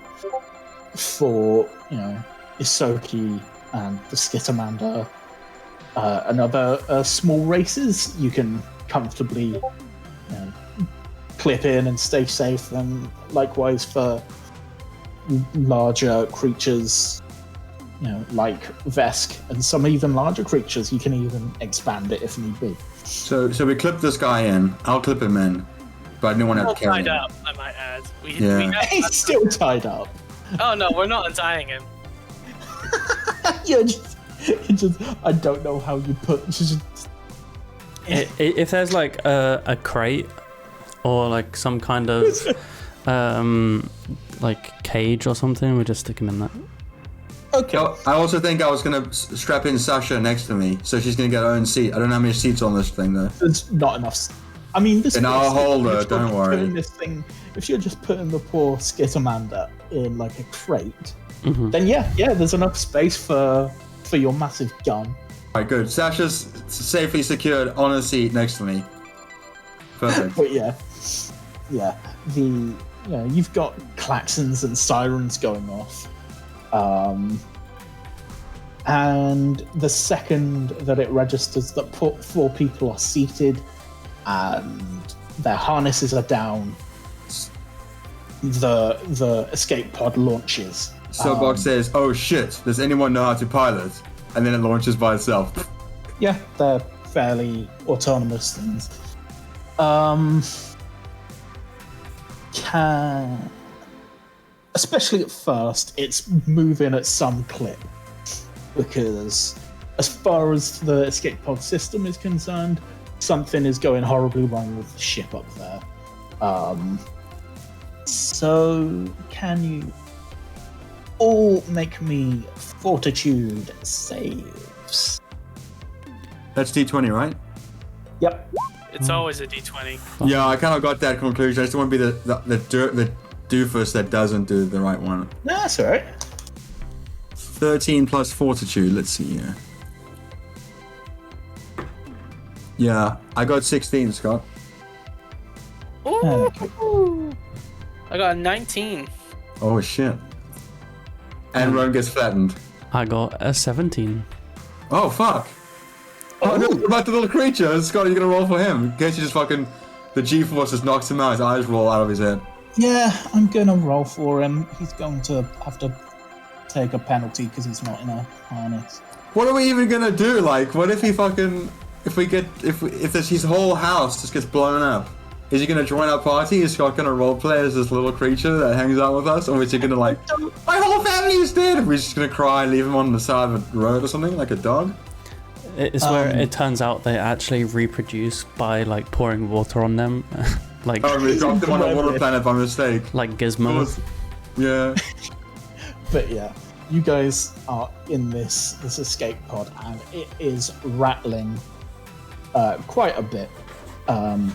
A: for, you know, Isoki and the Skittermander and other small races, you can comfortably, you know, clip in and stay safe. And likewise for larger creatures, you know, like Vesk and some even larger creatures, you can even expand it if need be.
B: So we clip this guy in. I'll clip him in, but I didn't want to carry
C: tied
B: him.
C: up, I might add.
A: He's still tied up.
C: Oh no, we're not untying him.
A: You're just, I don't know how you put.
D: If there's like a crate or like some kind of like cage or something, we just stick him in that.
A: Okay.
B: I also think I was gonna strap in Sasha next to me, so she's gonna get her own seat. I don't know how many seats on this thing though.
A: There's not enough. I mean, this.
B: In our holder, don't worry.
A: This thing, if you're just putting the poor Skittermander in like a crate,
D: Mm-hmm.
A: then yeah, there's enough space for your massive gun.
B: Alright, good. Sasha's safely secured on a seat next to me. Perfect.
A: But yeah, you've got klaxons and sirens going off. And the second that it registers that 4 people are seated and their harnesses are down, the escape pod launches.
B: Soapbox says, "Oh shit! Does anyone know how to pilot?" And then it launches by itself.
A: Yeah, they're fairly autonomous things. Especially at first, it's moving at some clip, because as far as the escape pod system is concerned, something is going horribly wrong with the ship up there. So can you all make me fortitude saves?
B: That's D20, right?
A: Yep.
C: It's always a D20.
B: Yeah, I kind of got that conclusion. I just want to be the doofus that doesn't do the right one.
A: No, that's alright.
B: 13 plus fortitude. Let's see here. Yeah, I got 16, Scott.
C: Ooh. I got a 19.
B: Oh shit. And Ron gets flattened.
D: I got a 17.
B: Oh fuck. Oh no, what about the little creature? Scott, are you gonna roll for him? In case you just fucking the G-force just knocks him out, his eyes roll out of his head.
A: Yeah, I'm gonna roll for him. He's going to have to take a penalty because he's not in a harness.
B: What are we even gonna do? Like, what if he fucking if his whole house just gets blown up? Is he gonna join our party? Is Scott gonna roleplay as this little creature that hangs out with us? Or is he gonna like, my whole family is dead? Are we just gonna cry and leave him on the side of a road or something, like a dog?
D: It's where it turns out they actually reproduce by like pouring water on them. Like,
B: oh, we dropped him on a water planet by mistake.
D: Like Gizmo.
B: Yeah.
A: But yeah, you guys are in this escape pod and it is rattling quite a bit.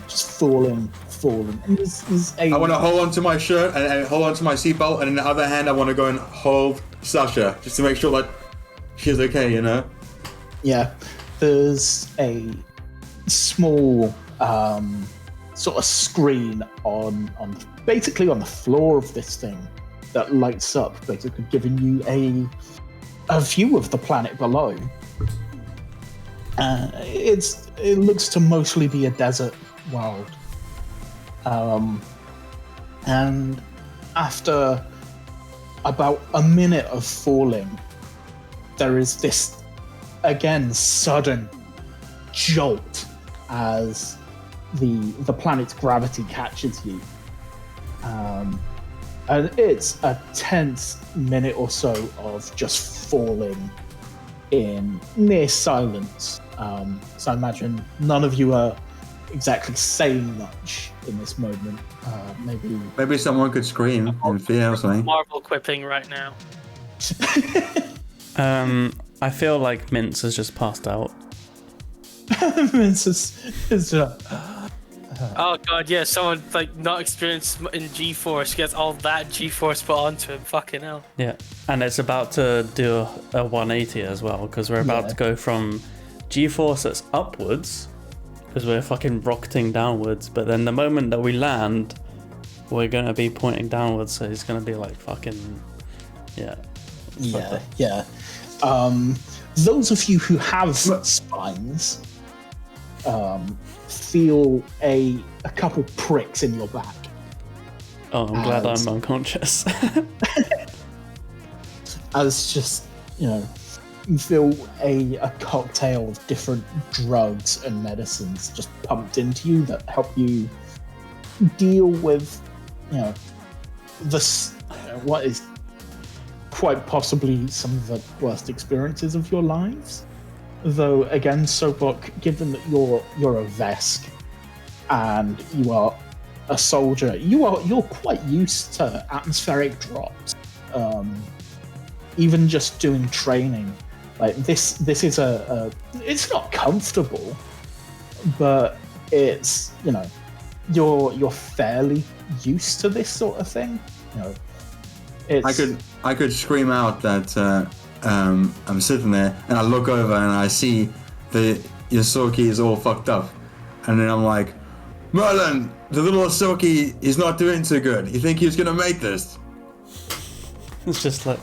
A: Just falling. And there's
B: I want to hold on to my shirt and hold on to my seatbelt, and in the other hand I want to go and hold Sasha just to make sure that she's okay, you know?
A: Yeah, there's a small sort of screen on basically on the floor of this thing that lights up, basically giving you a view of the planet below. It looks to mostly be a desert world. And after about a minute of falling, there is this, again, sudden jolt as the planet's gravity catches you. And it's a tense minute or so of just falling in near silence. So I imagine none of you are exactly saying much in this moment.
B: Maybe someone could scream in fear or something.
C: Marvel quipping right now.
D: I feel like Mince has just passed out.
A: It's just,
C: Oh god, yeah, someone like not experienced in G-force gets all that G-force put onto him. Fucking hell.
D: Yeah, and it's about to do a 180 as well, because we're about to go from G-force that's upwards, because we're fucking rocketing downwards, but then the moment that we land, we're going to be pointing downwards, so it's going to be like fucking... Yeah.
A: Those of you who have spines feel a couple pricks in your back.
D: Oh, I'm glad I'm unconscious.
A: As just, you feel a cocktail of different drugs and medicines just pumped into you that help you deal with, what is quite possibly some of the worst experiences of your lives. Though again, Sobok, given that you're a Vesk and you are a soldier, you're quite used to atmospheric drops. Even just doing training, like this is it's not comfortable, but it's you're fairly used to this sort of thing.
B: I could scream out that I'm sitting there and I look over and I see the Yosoki is all fucked up, and then I'm like, Merlin, the little Yosoki is not doing too good. You think he's gonna make this?
D: It's just like...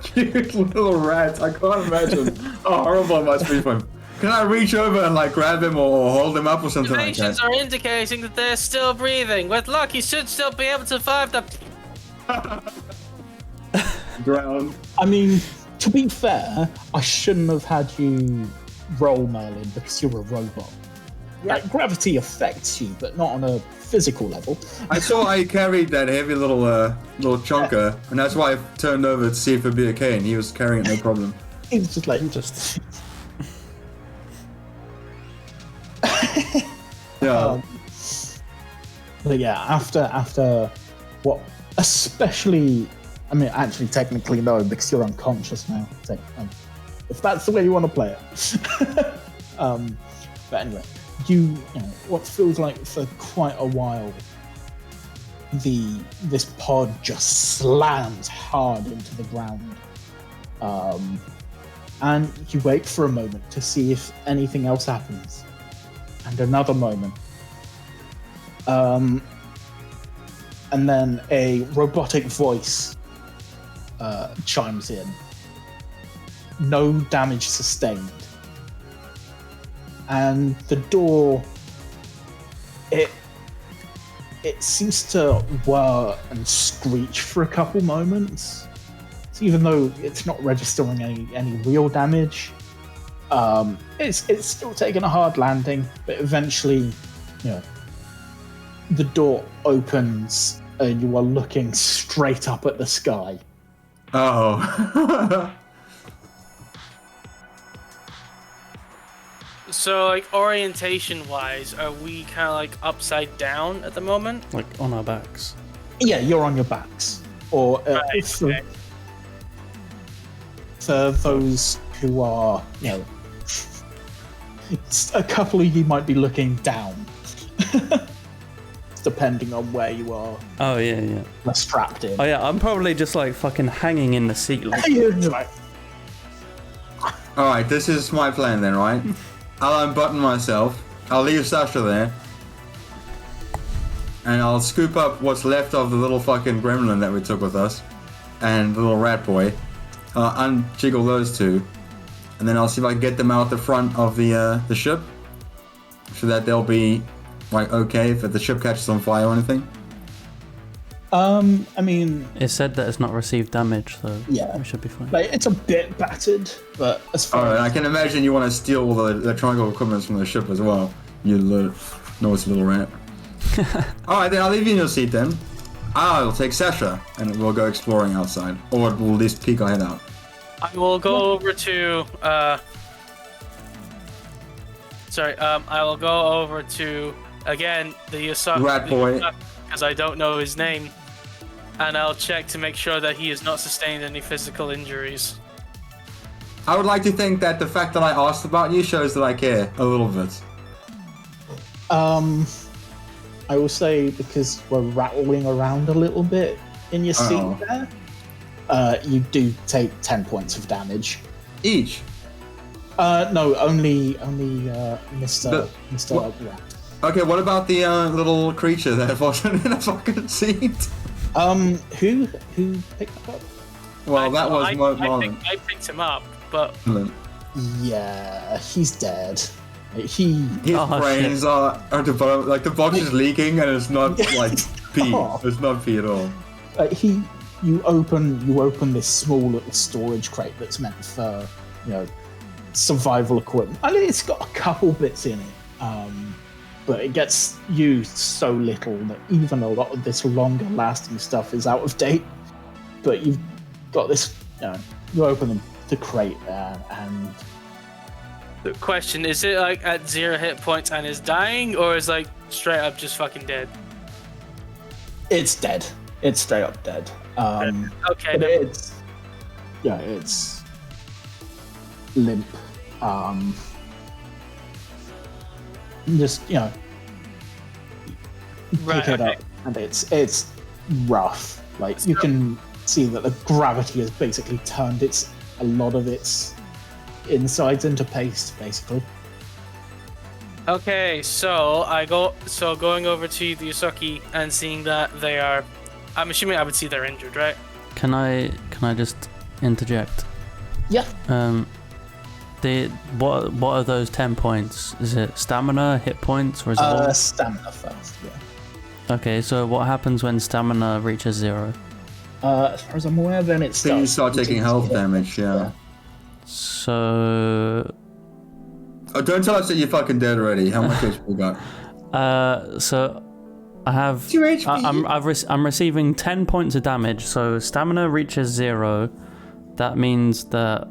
B: Cute little rat. I can't imagine how horrible it must be for him. Can I reach over and like grab him or hold him up or something like that?
C: Observations are indicating that they're still breathing. With luck, he should still be able to survive the...
B: Drown.
A: I mean, to be fair, I shouldn't have had you roll, Merlin, because you're a robot. Like, gravity affects you, but not on a physical level.
B: I saw I carried that heavy little chonker, and that's why I turned over to see if it'd be okay, and he was carrying it no problem.
A: He was just like...
B: Yeah.
A: But yeah, after what, especially, I mean, actually, technically no, because you're unconscious now. If that's the way you want to play it. But anyway, what feels like for quite a while, this pod just slams hard into the ground, and you wait for a moment to see if anything else happens. And another moment. And then a robotic voice chimes in. No damage sustained. And the door, it seems to whir and screech for a couple moments. So even though it's not registering any real damage, it's still taking a hard landing, but eventually, the door opens and you are looking straight up at the sky.
B: Oh.
C: So, like, orientation-wise, are we kind of like upside down at the moment?
D: Like on our backs.
A: Yeah, you're on your backs. Or for those who are, a couple of you might be looking down. Depending on where you are.
D: Oh, yeah.
A: Strapped in.
D: Oh, yeah, I'm probably just like fucking hanging in the seat. Like...
B: Alright, this is my plan then, right? I'll unbutton myself, I'll leave Sasha there, and I'll scoop up what's left of the little fucking gremlin that we took with us, and the little rat boy, unjiggle those two, and then I'll see if I can get them out the front of the ship, so that they'll be, like, okay if the ship catches on fire or anything.
A: I mean...
D: It said that it's not received damage, so
A: yeah,
D: we should be fine.
A: Like, it's a bit battered, but as far
B: Alright, I can imagine you want to steal all the electronic equipment from the ship as well. You naughty little rat. Alright, then I'll leave you in your seat then. I'll take Sasha, and we'll go exploring outside. Or we'll at least peek our head out.
C: I will go over to... I will go over to, again, the Yosoki...
B: Rat boy.
C: Because I don't know his name. and I'll check to make sure that he has not sustained any physical injuries.
B: I would like to think that the fact that I asked about you shows that I care a little bit.
A: I will say, because we're rattling around a little bit in your seat there, you do take 10 points of damage.
B: Each?
A: No, only Mr. Rat.
B: Okay, what about the little creature that wasn't in a fucking seat?
A: Who picked that up?
B: Well, that was Marlon.
C: I picked him up, but
A: Yeah, he's dead. His
B: brains are developed, like the box is leaking and it's not like pee.
A: Oh.
B: It's not pee at all.
A: You open this small little storage crate that's meant for, survival equipment. I mean, it's got a couple bits in it, but it gets used so little that even a lot of this longer lasting stuff is out of date. But you've got this, you open the crate and
C: the question is it like at 0 hit points and is dying, or is like straight up just fucking dead?
A: it's dead. It's straight up dead.
C: Okay.
A: But it's limp. Just pick it up, and it's rough. Like you can see that the gravity has basically turned a lot of its insides into paste, basically.
C: Okay, so going over to the Yusuke and seeing that they are, I'm assuming I would see they're injured, right?
D: Can I just interject?
A: Yeah.
D: What are those 10 points? Is it stamina, hit points, or is it all?
A: Stamina first, yeah.
D: Okay, so what happens when stamina reaches 0?
A: As far as I'm aware, then it
B: So you start taking health damage, yeah.
D: So...
B: Oh, don't tell us that you're fucking dead already. How much HP you got?
D: So I have...
B: 2 HP.
D: I'm receiving 10 points of damage, so stamina reaches 0. That means that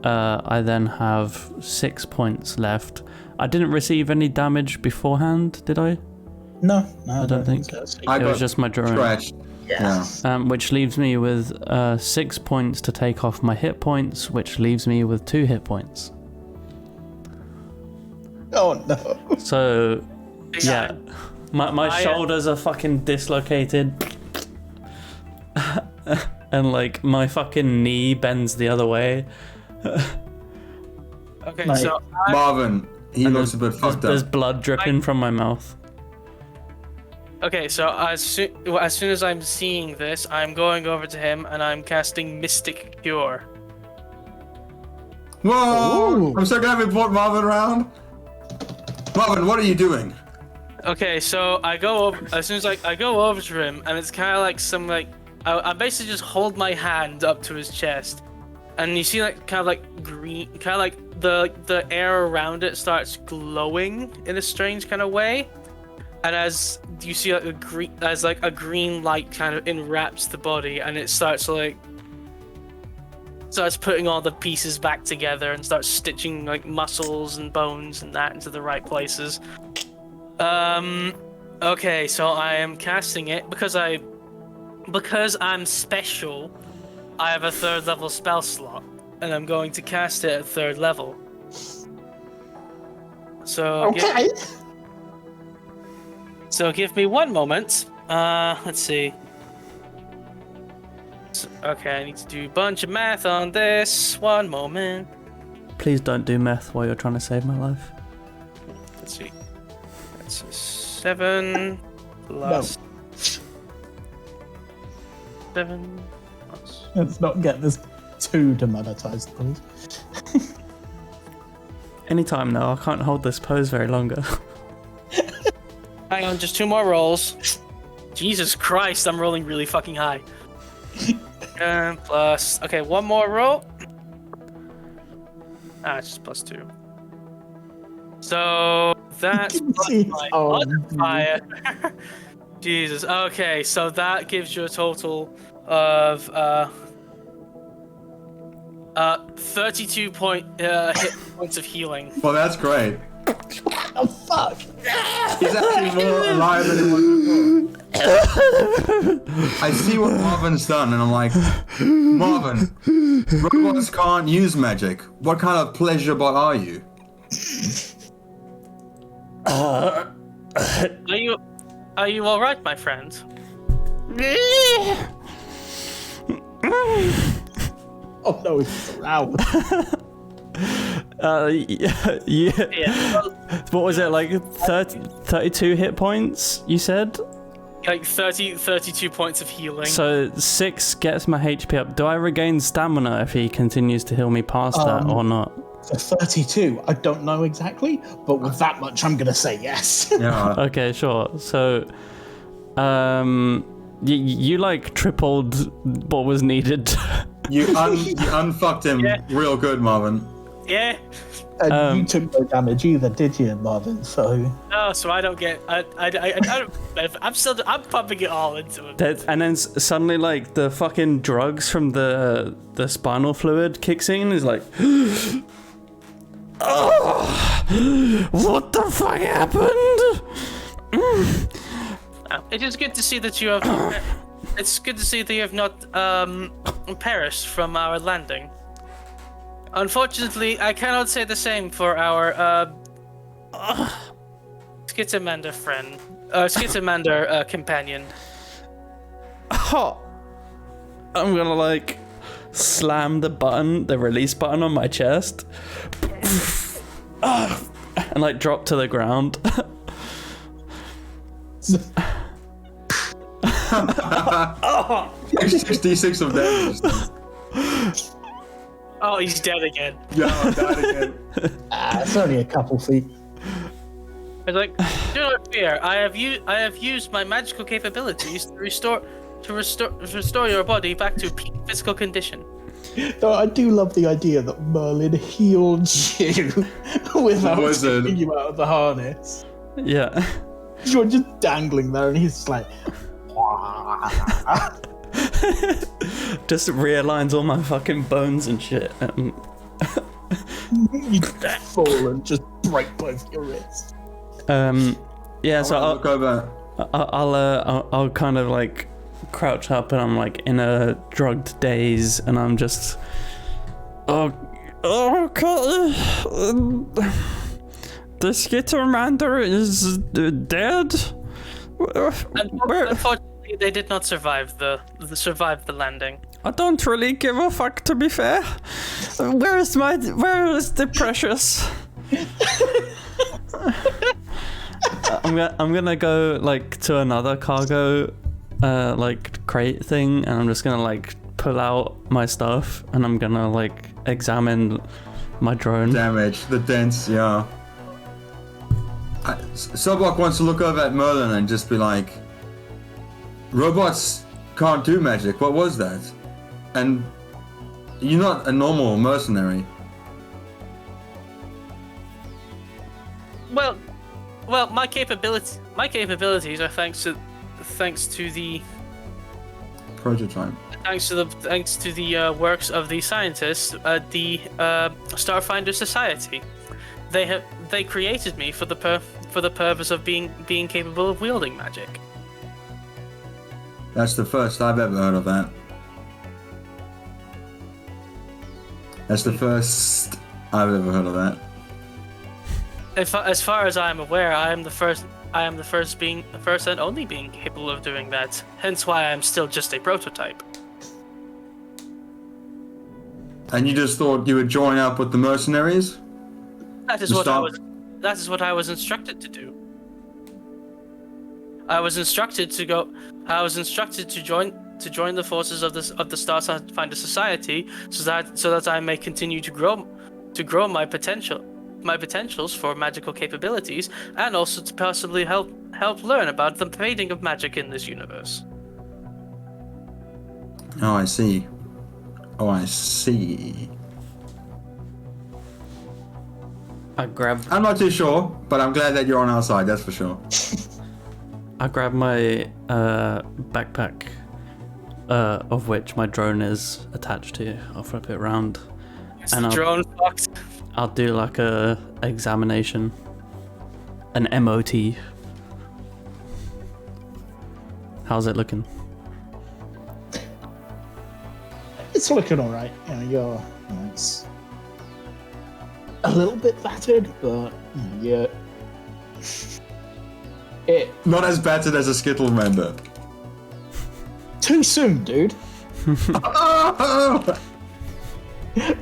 D: I then have 6 points left. I didn't receive any damage beforehand, did I?
A: No,
D: I don't think.
A: so.
B: I
D: It was
B: got
D: just my drone.
B: trashed. Yeah.
D: Which leaves me with 6 points to take off my hit points, which leaves me with 2 hit points.
A: Oh no.
D: So, yeah. My shoulders are fucking dislocated. And like my fucking knee bends the other way.
C: Okay,
A: Like,
C: so
B: Marvin, he
D: And
B: looks a bit fucked
D: There's
B: up.
D: blood dripping from my mouth.
C: as soon as I'm seeing this, I'm going over to him and I'm casting Mystic Cure.
B: Whoa!
A: Ooh.
B: I'm so glad we brought Marvin around. Marvin, what are you doing?
C: Okay, so I go over as soon as I go over to him, and it's kind of like I basically just hold my hand up to his chest, and you see like kind of like green, kind of like the air around it starts glowing in a strange kind of way, and as you see like a green light kind of enwraps the body, and it starts putting all the pieces back together and starts stitching like muscles and bones and that into the right places. Okay, so I am casting it because I'm special. I have a 3rd level spell slot, and I'm going to cast it at 3rd level. So
A: Okay.
C: give me one moment. Let's see. Okay, I need to do a bunch of math on this. One moment.
D: Please don't do meth while you're trying to save my life.
C: Let's see. That's a 7 plus 7 plus.
A: Let's not get this too demonetized, please.
D: Anytime now, I can't hold this pose very longer.
C: Hang on, just 2 more rolls. Jesus Christ, I'm rolling really fucking high. And plus, okay, 1 more roll. It's just plus 2. So that's plus my modifier. Jesus. Okay, so that gives you a total of 32 hit points of healing.
B: Well, that's great.
A: Oh fuck!
B: He's actually more alive than he was before. I see what Marvin's done, and I'm like, Marvin, robots can't use magic. What kind of pleasure bot are you?
C: Are you all right, my friend?
A: Oh no, it's loud.
C: Yeah.
D: What was it, like 32 hit points, you said?
C: Like 32 points of healing.
D: So 6 gets my HP up. Do I regain stamina if he continues to heal me past that or not?
A: So 32, I don't know exactly, but with that much, I'm gonna say yes.
B: Yeah.
D: Okay, sure. So, you like tripled what was needed.
B: You unfucked him real good, Marvin.
C: Yeah.
A: And you took no damage either, did you, Marvin? So.
C: No, so I don't get. I don't. I'm pumping it all into him.
D: And then suddenly, like, the fucking drugs from the spinal fluid kicks in. Is like, oh, what the fuck happened?
C: It is good to see that you have. It's good to see that you have not perished from our landing. Unfortunately, I cannot say the same for our Skittermander friend, Skittermander companion.
D: Oh, I'm gonna like slam the release button on my chest, and like drop to the ground.
B: It's 66 of damage.
C: Oh, he's dead again.
B: Yeah, I'm dead again.
A: It's only a couple feet.
C: It's like, do not fear. I have used my magical capabilities to restore your body back to peak physical condition.
A: Though I do love the idea that Merlin healed you without taking you out of the harness.
D: Yeah.
A: You're just dangling there, and he's just like.
D: Just realigns all my fucking bones and shit.
A: You fall and just break both your wrists.
D: Yeah. So
B: look over.
D: I'll kind of like crouch up, and I'm like in a drugged daze, and I'm just okay. The Skittermander is dead.
C: Unfortunately, they did not survive the landing.
D: I don't really give a fuck, to be fair. Where is the precious? I'm gonna go like to another cargo like crate thing, and I'm just gonna like pull out my stuff, and I'm gonna like examine my drone.
B: Damage, the dents, yeah. Sobok wants to look over at Merlin and just be like, robots can't do magic, what was that? And you're not a normal mercenary.
C: Well, my capabilities are thanks to the
B: Prototype.
C: thanks to the works of the scientists at the Starfinder Society. They created me for the purpose of being capable of wielding magic.
B: That's the first I've ever heard of that. That's the first I've ever heard of that.
C: As far as I am aware, I am the first and only being capable of doing that. Hence why I am still just a prototype.
B: And you just thought you would join up with the mercenaries?
C: That is what I was instructed to do. I was instructed to join the forces of the Starfinder Society so that I may continue to grow my potentials for magical capabilities, and also to possibly help learn about the fading of magic in this universe.
B: Oh, I see. I'm not too sure, but I'm glad that you're on our side, that's for sure.
D: I grab my backpack, of which my drone is attached to. I'll flip it around.
C: And the drone fucked.
D: I'll do like a examination, an MOT. How's it looking?
A: It's looking all right. It's a little bit battered, but yeah,
B: Not as battered as a Skittle member.
A: too soon, dude.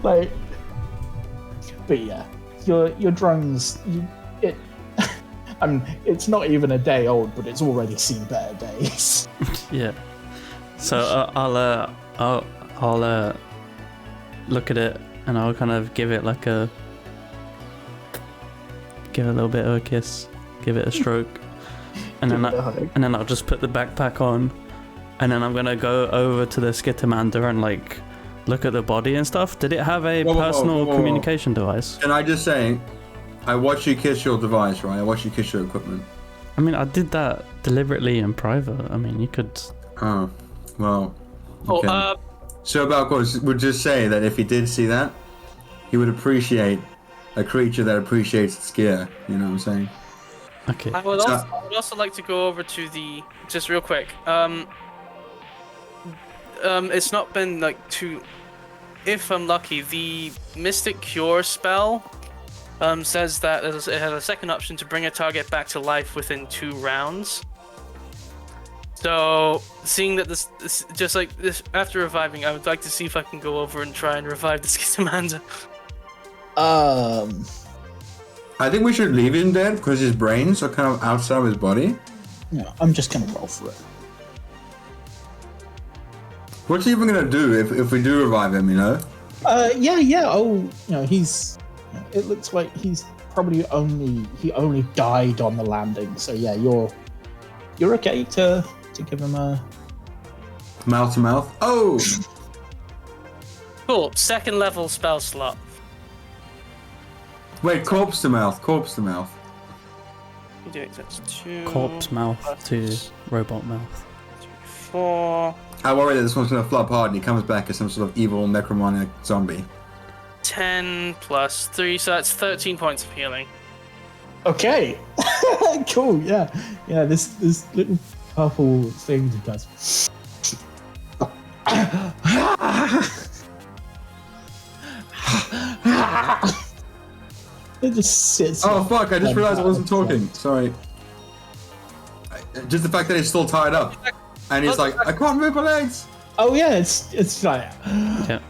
A: Like, but yeah, your drones. It's not even a day old, but it's already seen better days.
D: Yeah. So I'll look at it and I'll kind of give it a little bit of a kiss, give it a stroke, and then I'll just put the backpack on, and then I'm gonna go over to the Skittermander and like look at the body and stuff. Did it have a personal communication device?
B: Can I just say, I watched you kiss your device, right? I watched you kiss your equipment.
D: I mean, I did that deliberately in private. I mean, you could.
B: Oh, well. Okay. So Balcor would just say that if he did see that, he would appreciate a creature that appreciates its gear. You know what I'm saying?
D: Okay.
C: I would also like to go over to the just real quick. It's not been like too. If I'm lucky, the Mystic Cure spell says that it has a second option to bring a target back to life within 2 rounds. So, seeing that this just like this after reviving, I would like to see if I can go over and try and revive the Skittermander.
B: I think we should leave him dead because his brains are kind of outside of his body.
A: Yeah, I'm just gonna roll for it.
B: What's he even gonna do if we do revive him? You know?
A: Yeah. Oh, he's. It looks like he's probably only died on the landing. So yeah, you're okay to give him a
B: Mouth to mouth. Oh.
C: Cool. 2nd level spell slot.
B: Wait, corpse to mouth. Corpse to mouth.
C: You do it. That's 2.
D: Corpse mouth to robot mouth.
C: 4.
B: I worry that this one's gonna flop hard and he comes back as some sort of evil necromonic zombie.
C: 10 plus 3, so that's 13 points of healing.
A: Okay. Cool. Yeah. This little purple thing that does. It just sits.
B: Oh fuck! I just realized I wasn't talking. Sorry. Just the fact that he's still tied up, and he's like, I can't move my legs.
A: Oh yeah, it's like.
D: Yeah.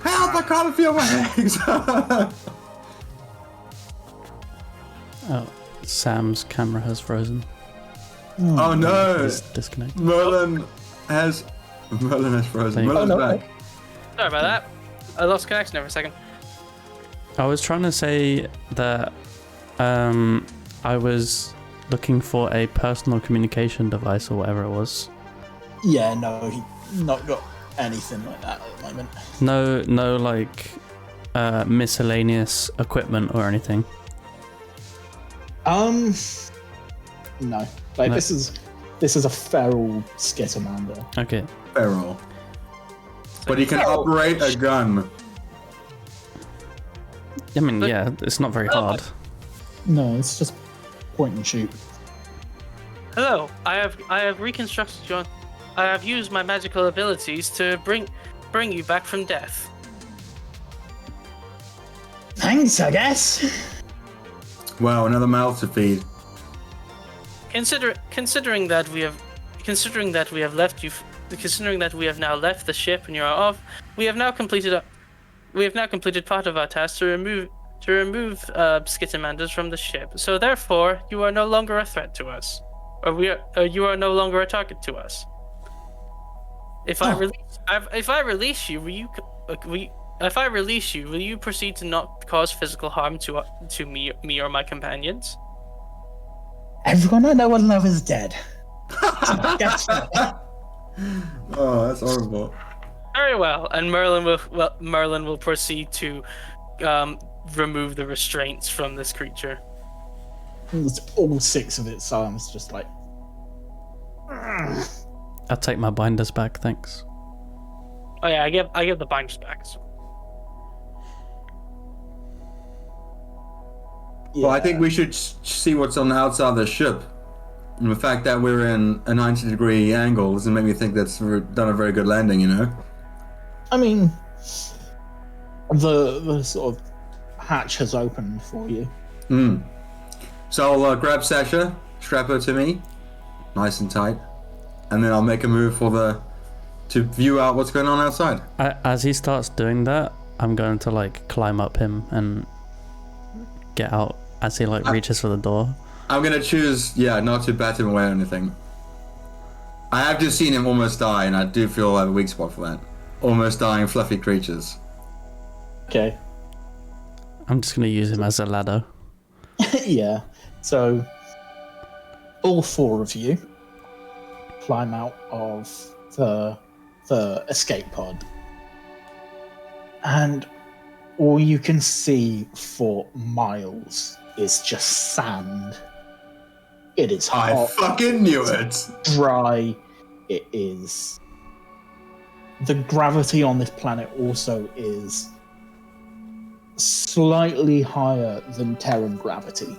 B: Help! I can't feel my legs.
D: Oh, Sam's camera has frozen.
B: Oh no!
D: It's disconnected.
B: Merlin has frozen. Merlin's back.
C: Sorry about that. I lost connection there for a second.
D: I was trying to say that I was looking for a personal communication device or whatever it was.
A: Yeah, no, he not got anything like that at the moment.
D: No, like miscellaneous equipment or anything.
A: No. Like
D: No.
A: this is a feral Skittermander.
D: Okay.
B: Feral. But he can operate a gun.
D: I mean, yeah, it's not very hard.
A: No, it's just point and shoot.
C: Hello, I have reconstructed your. I have used my magical abilities to bring you back from death.
A: Thanks, I guess.
B: Wow, another mouth to feed.
C: Considering that we have left you, considering that we have now left the ship and you are off, we have now completed part of our task to remove Skittermanders from the ship. So therefore, you are no longer a threat to us, you are no longer a target to us. If I release you, will you proceed to not cause physical harm to me or my companions?
A: Everyone I know and love is dead. So guess what?
B: Oh, that's horrible.
C: Very well, and Merlin will proceed to remove the restraints from this creature.
A: It's all 6 of its arms just like.
D: I'll take my binders back, thanks.
C: Oh yeah, I give the binders back. So.
B: Well, I think we should see what's on the outside of the ship. And the fact that we're in a 90-degree angle doesn't make me think that's done a very good landing, you know?
A: I mean, the sort of hatch has opened for you.
B: So I'll grab Sasha, strap her to me, nice and tight, and then I'll make a move to view out what's going on outside.
D: As he starts doing that, I'm going to like climb up him and get out as he like reaches for the door.
B: I'm gonna choose, not to bat him away or anything. I have just seen him almost die, and I do feel I have a weak spot for that. Almost dying fluffy creatures.
A: Okay.
D: I'm just going to use him as a ladder.
A: Yeah. So, all four of you climb out of the escape pod. And all you can see for miles is just sand. It is hot.
B: I fucking knew it!
A: Dry. It is. The gravity on this planet also is slightly higher than Terran gravity.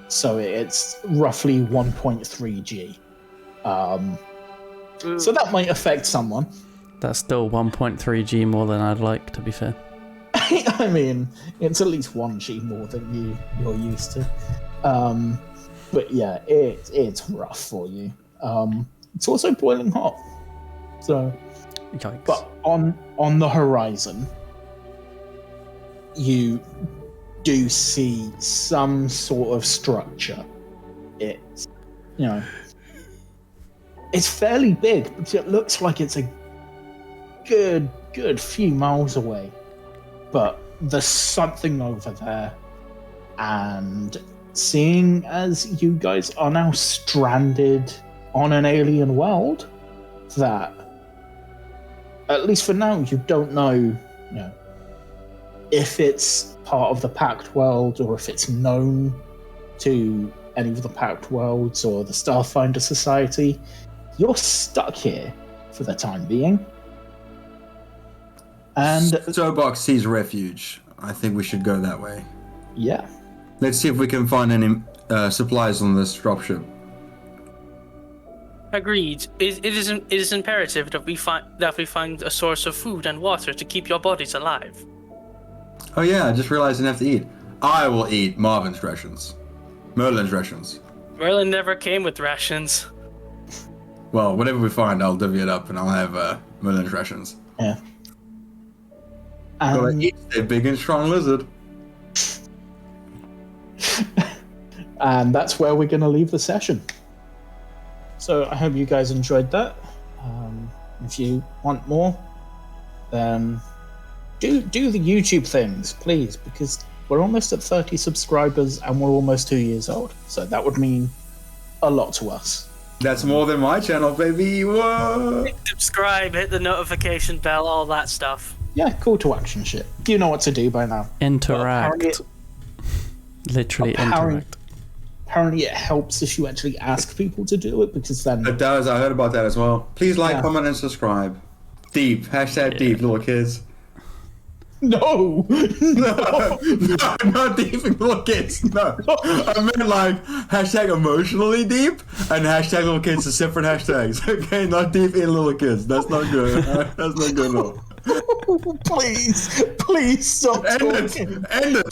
A: So it's roughly 1.3 G. So that might affect someone.
D: That's still 1.3 G more than I'd like, to be fair.
A: I mean, it's at least 1 G more than you're used to. But yeah, it's rough for you. It's also boiling hot. So,
D: Yikes.
A: but on the horizon, you do see some sort of structure. It's, it's fairly big, but it looks like it's a good few miles away. But there's something over there, and seeing as you guys are now stranded on an alien world, that at least for now you don't know, if it's part of the Pact world or if it's known to any of the Pact worlds or the Starfinder Society. You're stuck here for the time being. And
B: Soapbox sees refuge. I think we should go that way.
A: yeah.
B: Let's see if we can find any supplies on this dropship.
C: Agreed. It is imperative that we find a source of food and water to keep your bodies alive.
B: Oh yeah, I just realized I didn't have to eat. I will eat Marvin's rations. Merlin's rations.
C: Merlin never came with rations.
B: Well, whatever we find, I'll divvy it up and I'll have Merlin's rations.
A: Yeah.
B: Gotta eat a big and strong lizard.
A: And that's where we're going to leave the session. So I hope you guys enjoyed that. If you want more, then do the YouTube things, please, because we're almost at 30 subscribers and we're almost 2 years old. So that would mean a lot to us.
B: That's more than my channel, baby. Whoa!
C: Subscribe, hit the notification bell, all that stuff.
A: Yeah, call to action shit. You know what to do by now.
D: Interact. Literally interact.
A: Apparently it helps if you actually ask people to do it, because then...
B: It does. I heard about that as well. Please like,
A: Yeah.
B: comment, and subscribe. Deep. Hashtag deep, little kids.
A: No!
B: No, not deep in little kids. No. I meant like hashtag emotionally deep and hashtag little kids are separate hashtags. Okay, not deep in little kids. That's not good. That's not good at all.
A: Please stop
B: End
A: talking.
B: it. End it.